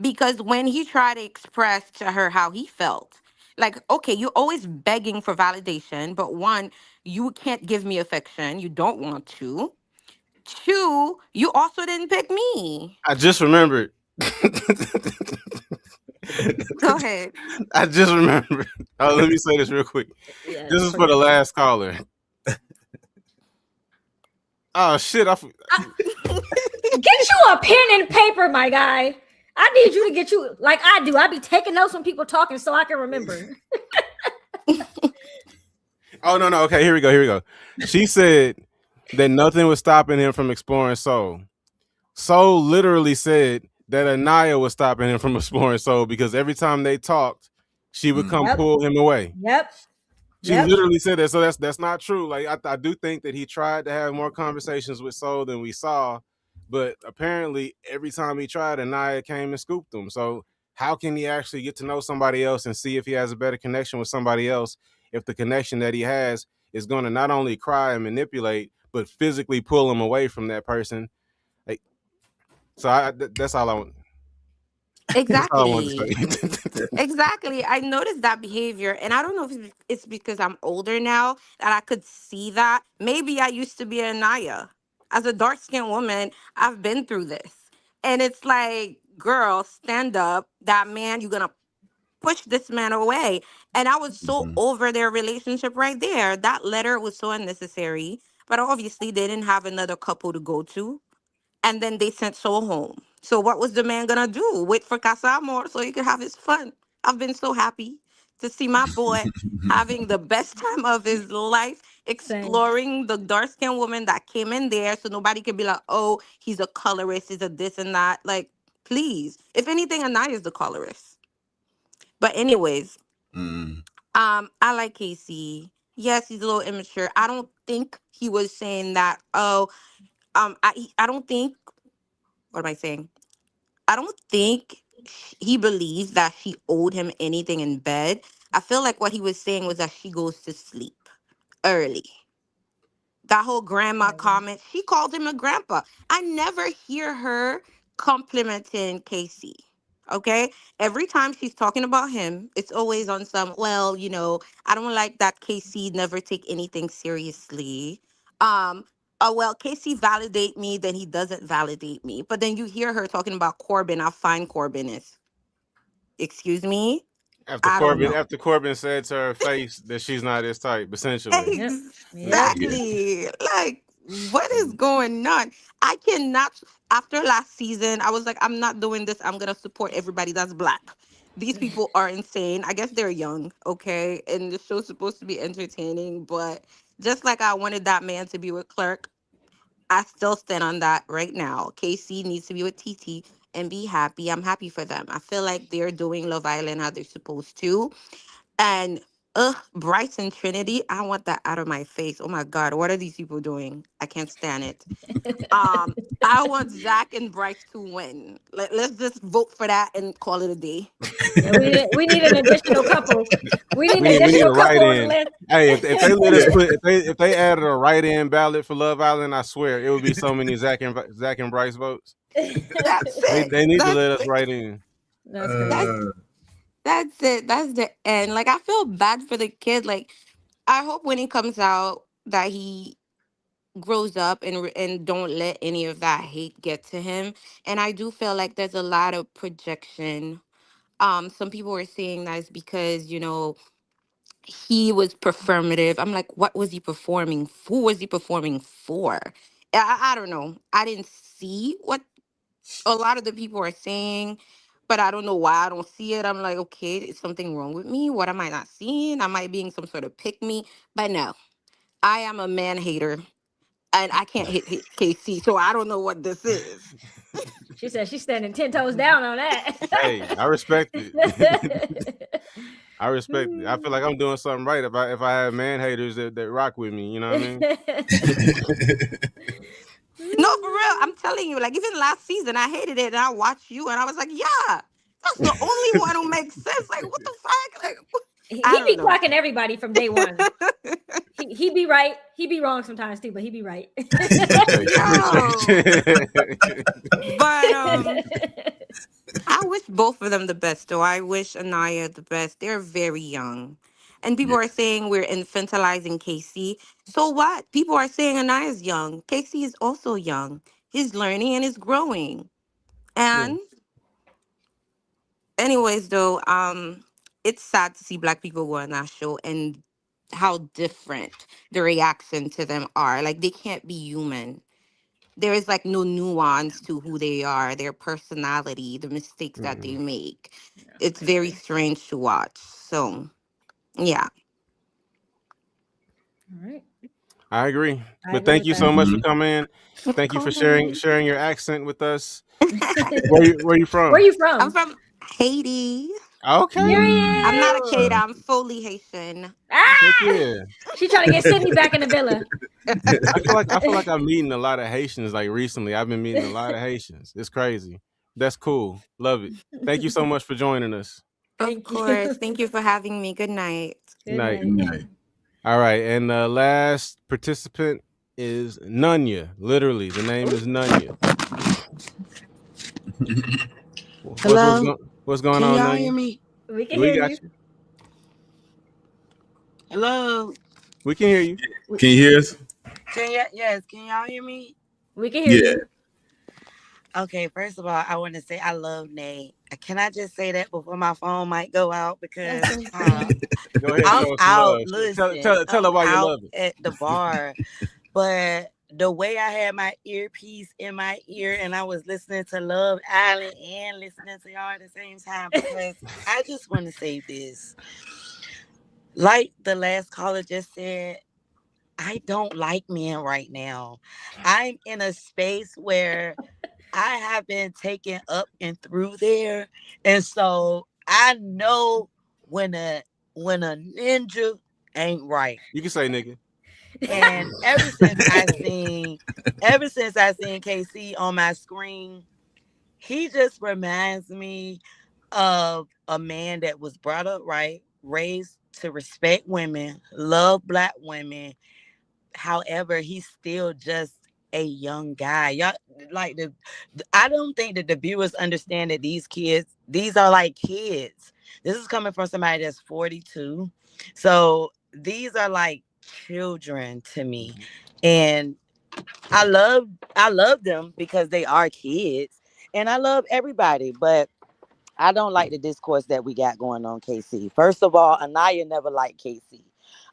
Because when he tried to express to her how he felt, like, okay, you're always begging for validation, but one, you can't give me affection. You don't want to. Two, you also didn't pick me. I just remembered. Go ahead. I just remembered. Oh, let me say this real quick. Yeah, this is for the last caller. Oh shit! Get you a pen and paper, my guy. I need you to get you like I do. I be taking notes when people talking so I can remember. Oh no. Okay, here we go. She said that nothing was stopping him from exploring Soul. Soul literally said that Annayia was stopping him from exploring Soul because every time they talked, she would come pull him away. Yep. She literally said that. So that's not true. Like I do think that he tried to have more conversations with Soul than we saw, but apparently every time he tried, Annayia came and scooped him. So how can he actually get to know somebody else and see if he has a better connection with somebody else if the connection that he has is going to not only cry and manipulate, but physically pull him away from that person? Like, so that's all I want. Exactly. Exactly. I noticed that behavior, and I don't know if it's because I'm older now that I could see that. Maybe I used to be a Naya. As a dark-skinned woman, I've been through this. And it's like, girl, stand up. That man, you're gonna push this man away. And I was so over their relationship right there. That letter was so unnecessary. But obviously, they didn't have another couple to go to. And then they sent Soul home. So what was the man gonna do? Wait for Casa Amor so he could have his fun. I've been so happy to see my boy having the best time of his life, exploring the dark skinned woman that came in there so nobody could be like, oh, he's a colorist, he's a this and that. Like, please. If anything, Annayia is the colorist. But anyways, I like Casey. Yes, he's a little immature. I don't think he was saying that, I don't think, what am I saying? I don't think he believes that she owed him anything in bed. I feel like what he was saying was that she goes to sleep early. That whole grandma comment, she called him a grandpa. I never hear her complimenting Casey. Okay? Every time she's talking about him, it's always on some, well, I don't like that Casey never take anything seriously. Um, oh well, Casey validate me, then he doesn't validate me. But then you hear her talking about Corbin, how fine Corbin is. Excuse me? After Corbin said to her face that she's not his type, essentially. Exactly. Like, what is going on? I cannot. After last season, I was like, I'm not doing this. I'm gonna support everybody that's black. These people are insane. I guess they're young, okay? And the show's supposed to be entertaining, but just like I wanted that man to be with Clark, I still stand on that right now. Casey needs to be with Titi and be happy. I'm happy for them. I feel like they're doing Love Island how they're supposed to. And Bryce and Trinity, I want that out of my face. Oh my God, what are these people doing? I can't stand it. I want Zach and Bryce to win. Let's just vote for that and call it a day. Yeah, we need an additional couple. We need an additional couple on the list. Hey, if they let us if they added a write-in ballot for Love Island, I swear it would be so many Zach and Bryce votes. That's it. They need to let us write in. That's it. That's the end. Like, I feel bad for the kid. Like, I hope when he comes out that he grows up and don't let any of that hate get to him. And I do feel like there's a lot of projection. Some people were saying that it's because, he was performative. I'm like, what was he performing? Who was he performing for? I don't know. I didn't see what a lot of the people are saying, but I don't know why I don't see it. I'm like, okay, is something wrong with me? What am I not seeing? Am I being some sort of pick me? But no, I am a man hater, and I can't hit KC, so I don't know what this is. She said she's standing 10 toes down on that. Hey, I respect it. I respect it. I feel like I'm doing something right if I have man haters that rock with me. You know what I mean? No, for real. I'm telling you, like even last season, I hated it, and I watched you, and I was like, yeah, that's the only one who makes sense. Like, what the fuck? Like, he I don't be know. clocking everybody from day one. He be right. He be wrong sometimes too, but he be right. Appreciate you. Yo, Appreciate but you. I wish both of them the best. Though I wish Annayia the best. They're very young, and people Yeah. are saying we're infantilizing Casey. So what? People are saying Annaya's young. Casey is also young. He's learning and is growing. Yeah. And anyways, though, it's sad to see Black people go on that show and how different the reaction to them are. Like they can't be human. There is like no nuance to who they are, their personality, the mistakes that they Mm-mm. make. It's very strange to watch. So yeah. All right. I agree. I But agree thank with you so that. much for coming in. Of Thank you for course. sharing your accent with us. Where Where you from? you I'm from? from Haiti. Okay. I'm not a Mm. Kada, Period. I'm fully Haitian. Heck Ah, yeah. she trying to get Sydney back in the villa. I feel like I'm meeting a lot of Haitians like recently. I've been meeting a lot of Haitians. It's crazy. That's cool. Love it. Thank you so much for joining us. Of Thank you. course. Thank you for having me. Good night. Good Good night. Good night. night. All right, and the last participant is Nunya. Literally, the name is Nunya. Hello? What's going Can on, y'all hear Nunya? me? We can We hear got you. you. Hello? We can hear you. We, Can you hear us? Yes, can y'all hear me? we can hear Yeah. you. Okay, first of all, I want to say I love Nate. Can I just say that before my phone might go out? Because Go ahead, I'm show us some out, love. listen, Tell her I'm why you out love it. at the bar. But the way I had my earpiece in my ear and I was listening to Love Island and listening to y'all at the same time, because I just want to say this. Like the last caller just said, I don't like men right now. I'm in a space where I have been taken up and through there. And so I know when a ninja ain't right. You can say nigga. And ever since I seen KC on my screen, he just reminds me of a man that was brought up right, raised to respect women, love Black women. However, he's still just a young guy. Y'all like I don't think that the viewers understand that these are like kids. This is coming from somebody that's 42. So these are like children to me. And I love them because they are kids. And I love everybody, but I don't like the discourse that we got going on, KC. First of all, Annayia never liked KC.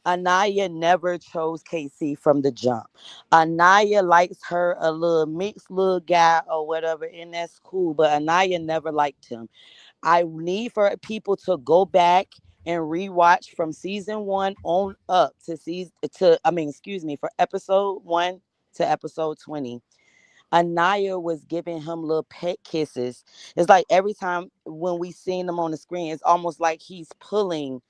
Annayia never chose KC from the jump. Annayia likes her a little mixed little guy or whatever, and that's cool. But Annayia never liked him. I need for people to go back and rewatch from season 1 on up to for episode 1 to episode 20. Annayia was giving him little pet kisses. It's like every time when we seen them on the screen, it's almost like he's pulling.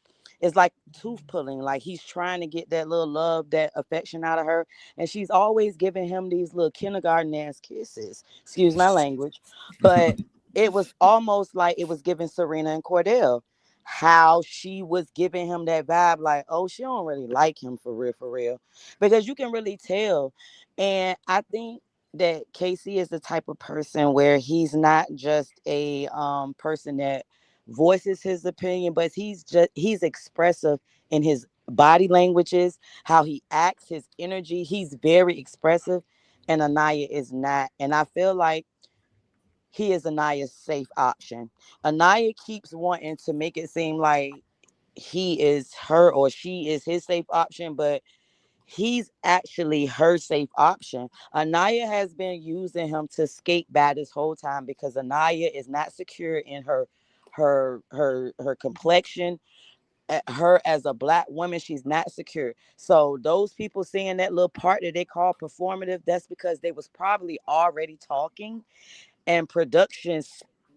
It's like tooth pulling, like he's trying to get that little love, that affection out of her. And she's always giving him these little kindergarten ass kisses. Excuse my language. But it was almost like it was giving Serena and Cordell. How she was giving him that vibe, like, oh, she don't really like him for real, for real. Because you can really tell. And I think that Casey is the type of person where he's not just a person that voices his opinion, but he's expressive in his body languages, how he acts, his energy. He's very expressive, and Annayia is not. And I feel like he is Annaya's safe option. Annayia keeps wanting to make it seem like he is her or she is his safe option, but he's actually her safe option. Annayia has been using him to skate by this whole time because Annayia is not secure in her complexion. Her as a Black woman, she's not secure. So those people seeing that little part that they call performative, that's because they was probably already talking, and production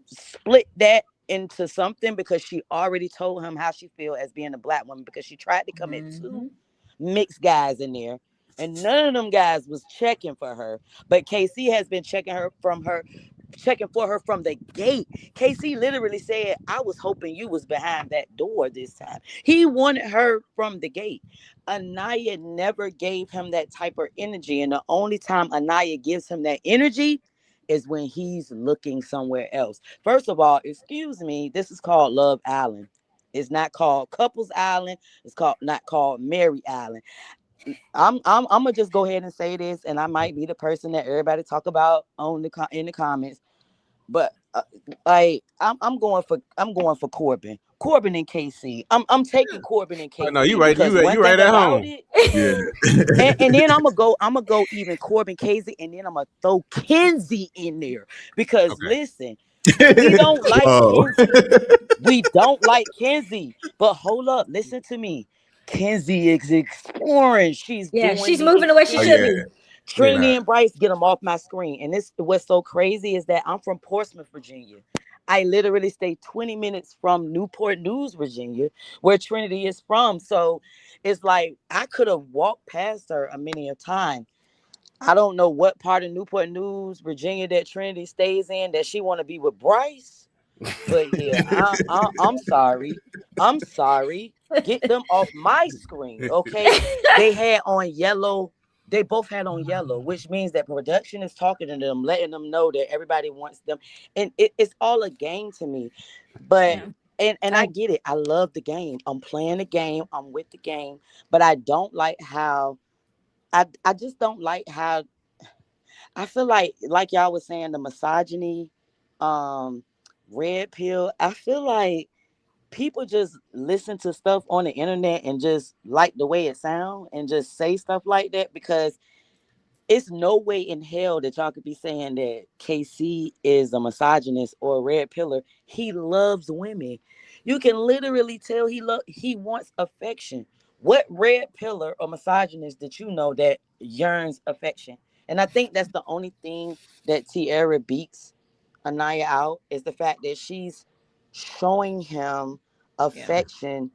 split that into something because she already told him how she feel as being a black woman, because she tried to commit two mixed guys in there, and none of them guys was checking for her. But KC has been checking for her from the gate. KC literally said, I was hoping you was behind that door this time. He wanted her from the gate. Annayia never gave him that type of energy. And the only time Annayia gives him that energy is when he's looking somewhere else. First of all, excuse me, this is called Love Island. It's not called Couples Island. It's not called Mary Island. I'm gonna just go ahead and say this, and I might be the person that everybody talk about in the comments, but I'm going for Corbin and Casey. I'm taking Corbin and Casey. No, you right. Because one You right thing at about home. it, and then I'm gonna go even Corbin, Casey, and then I'm gonna throw Kenzie in there because listen, we don't like Kenzie. We don't like Kenzie, but hold up, listen to me. Kenzie is exploring. She's she's moving the way she should be. Trinity and Bryce, get them off my screen. And this, what's so crazy is that I'm from Portsmouth, Virginia. I literally stay 20 minutes from Newport News, Virginia, where Trinity is from. So it's like I could have walked past her a many a time. I don't know what part of Newport News, Virginia, that Trinity stays in that she want to be with Bryce. But yeah, I'm sorry. I'm sorry. Get them off my screen, okay? They had on yellow. They both had on yellow, which means that production is talking to them, letting them know that everybody wants them. And it's all a game to me. But and I get it. I love the game. I'm playing the game. I'm with the game. But I don't like how I just don't like how I feel like y'all was saying, the misogyny, red pill. I feel like people just listen to stuff on the internet and just like the way it sounds and just say stuff like that, because it's no way in hell that y'all could be saying that KC is a misogynist or a red pillar. He loves women. You can literally tell he wants affection. What red pillar or misogynist did you know that yearns affection? And I think that's the only thing that Tierra beats Annayia out, is the fact that she's showing him affection.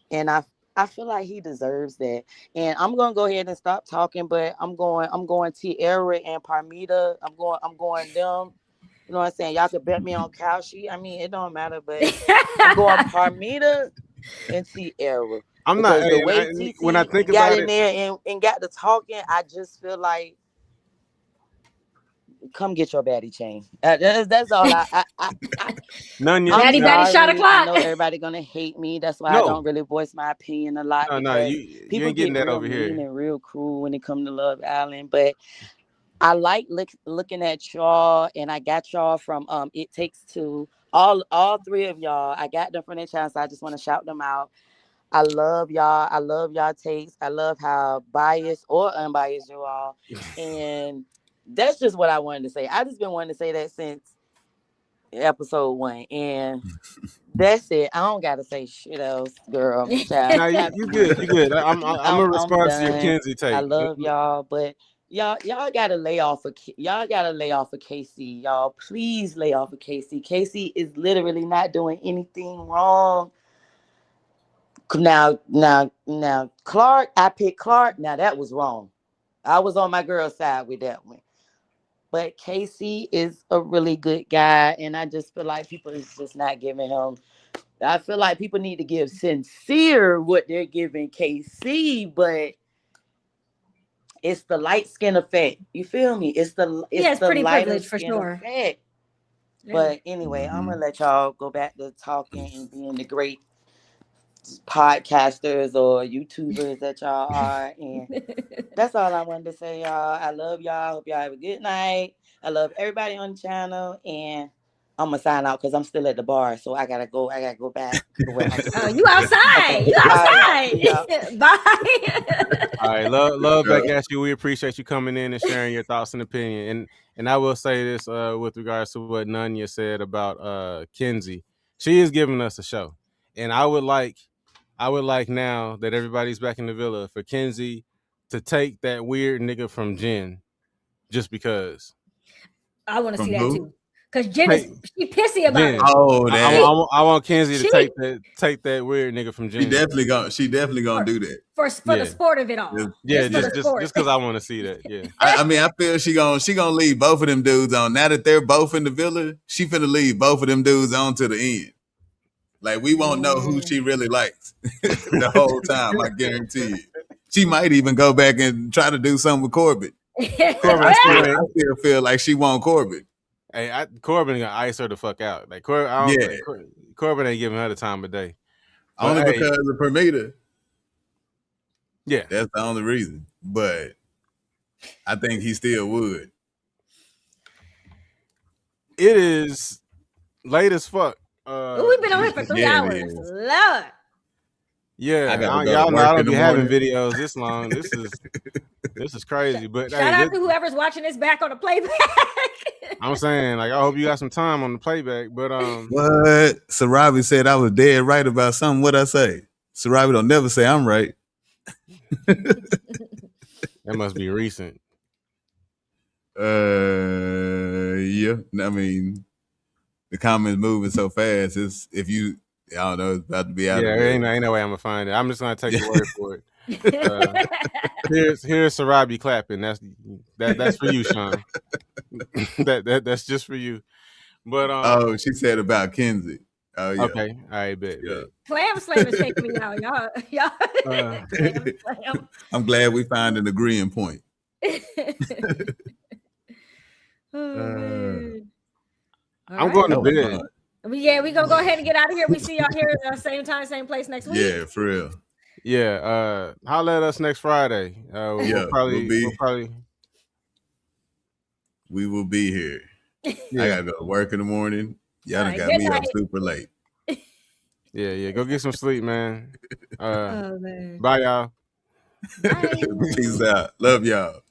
And I feel like he deserves that. And I'm gonna go ahead and stop talking, but I'm going Tierra and Parmita. I'm going them. You know what I'm saying? Y'all could bet me on cow sheet. I mean, it don't matter, but I'm going Parmita and Tierra. I'm not. Because the way TT when I think got about in it, there and got to talking, I just feel like, come get your baddie chain. That's all. I'm Baddie shot sorry. I o'clock. know everybody gonna hate me. That's why I don't really voice my opinion a lot, No, because you people ain't getting get that real over mean here. and real cruel when it comes to Love Island. But I like looking at y'all, and I got y'all from It Takes Two. All three of y'all, I got them from their channel, so I just want to shout them out. I love y'all. I love y'all takes. I love how biased or unbiased you all. And that's just what I wanted to say. I just been wanting to say that since episode 1. And that's it. I don't gotta say shit else, girl. Child. No, you good. You good. I'm gonna I'm respond to your done. Kenzie I take. love y'all, but y'all gotta lay off of Casey. Y'all, please lay off of Casey. Casey is literally not doing anything wrong. Now, Clark, I picked Clark. Now that was wrong. I was on my girl's side with that one. But Casey is a really good guy, and I just feel like people is just not giving him. I feel like people need to give Sincere what they're giving Casey, but it's the light skin effect. You feel me? It's the Pretty lighter privileged for skin sure. effect. But anyway, I'm gonna let y'all go back to talking and being the great podcasters or YouTubers that y'all are. And that's all I wanted to say, y'all. I love y'all. Hope y'all have a good night. I love everybody on the channel, and I'm gonna sign out because I'm still at the bar, so I gotta go back to where I'm supposed to You be. outside. Okay. You All right, y'all. outside. See y'all. Bye. All right, love back at you. We appreciate you coming in and sharing your thoughts and opinion. And I will say this with regards to what Annayia said about Kenzie. She is giving us a show, and I would like now that everybody's back in the villa for Kenzie to take that weird nigga from Jen, just because. I want to see that too. Because Jen is she pissy about Jen. it. Oh, that. I want Kenzie to take that weird nigga from Jen. She definitely gonna do that For the sport of it all. Yeah, just because I want to see that. Yeah. I mean, I feel she gonna leave both of them dudes on. Now that they're both in the villa, she finna leave both of them dudes on to the end. Like we won't know who she really likes the whole time. I guarantee you. She might even go back and try to do something with Corbin. I still feel like she want Corbin. Hey, Corbin gonna ice her the fuck out. Like Corbin ain't giving her the time of day. But, only because of Permita. Yeah, that's the only reason. But I think he still would. It is late as fuck. We've been on here for 3 hours. Lord. Yeah, y'all know I don't be having videos this long. This is crazy. But shout out to whoever's watching this back on the playback. I'm saying, like, I hope you got some time on the playback. But what? Sarabi said I was dead right about something. What'd I say? Sarabi don't never say I'm right. That must be recent. Yeah. I mean, the comments moving so fast. It's I don't know, it's about to be out. Yeah, ain't no way I'm gonna find it. I'm just gonna take your word for it. Here's Sarabi clapping. That's for you, Sean. that's just for you. But she said about Kenzie. Oh yeah. Okay. All right, bet. Clam Slam is taking me out, y'all. I'm glad we found an agreeing point. I'm going to bed. Yeah, we gonna go ahead and get out of here. We see y'all here at the same time, same place next week. Yeah, for real. Yeah, holla at us next Friday. We will be here. Yeah. I gotta go to work in the morning. Y'all done got me up super late. Yeah. Go get some sleep, man. Man. Bye, y'all. Bye. Peace out. Love y'all.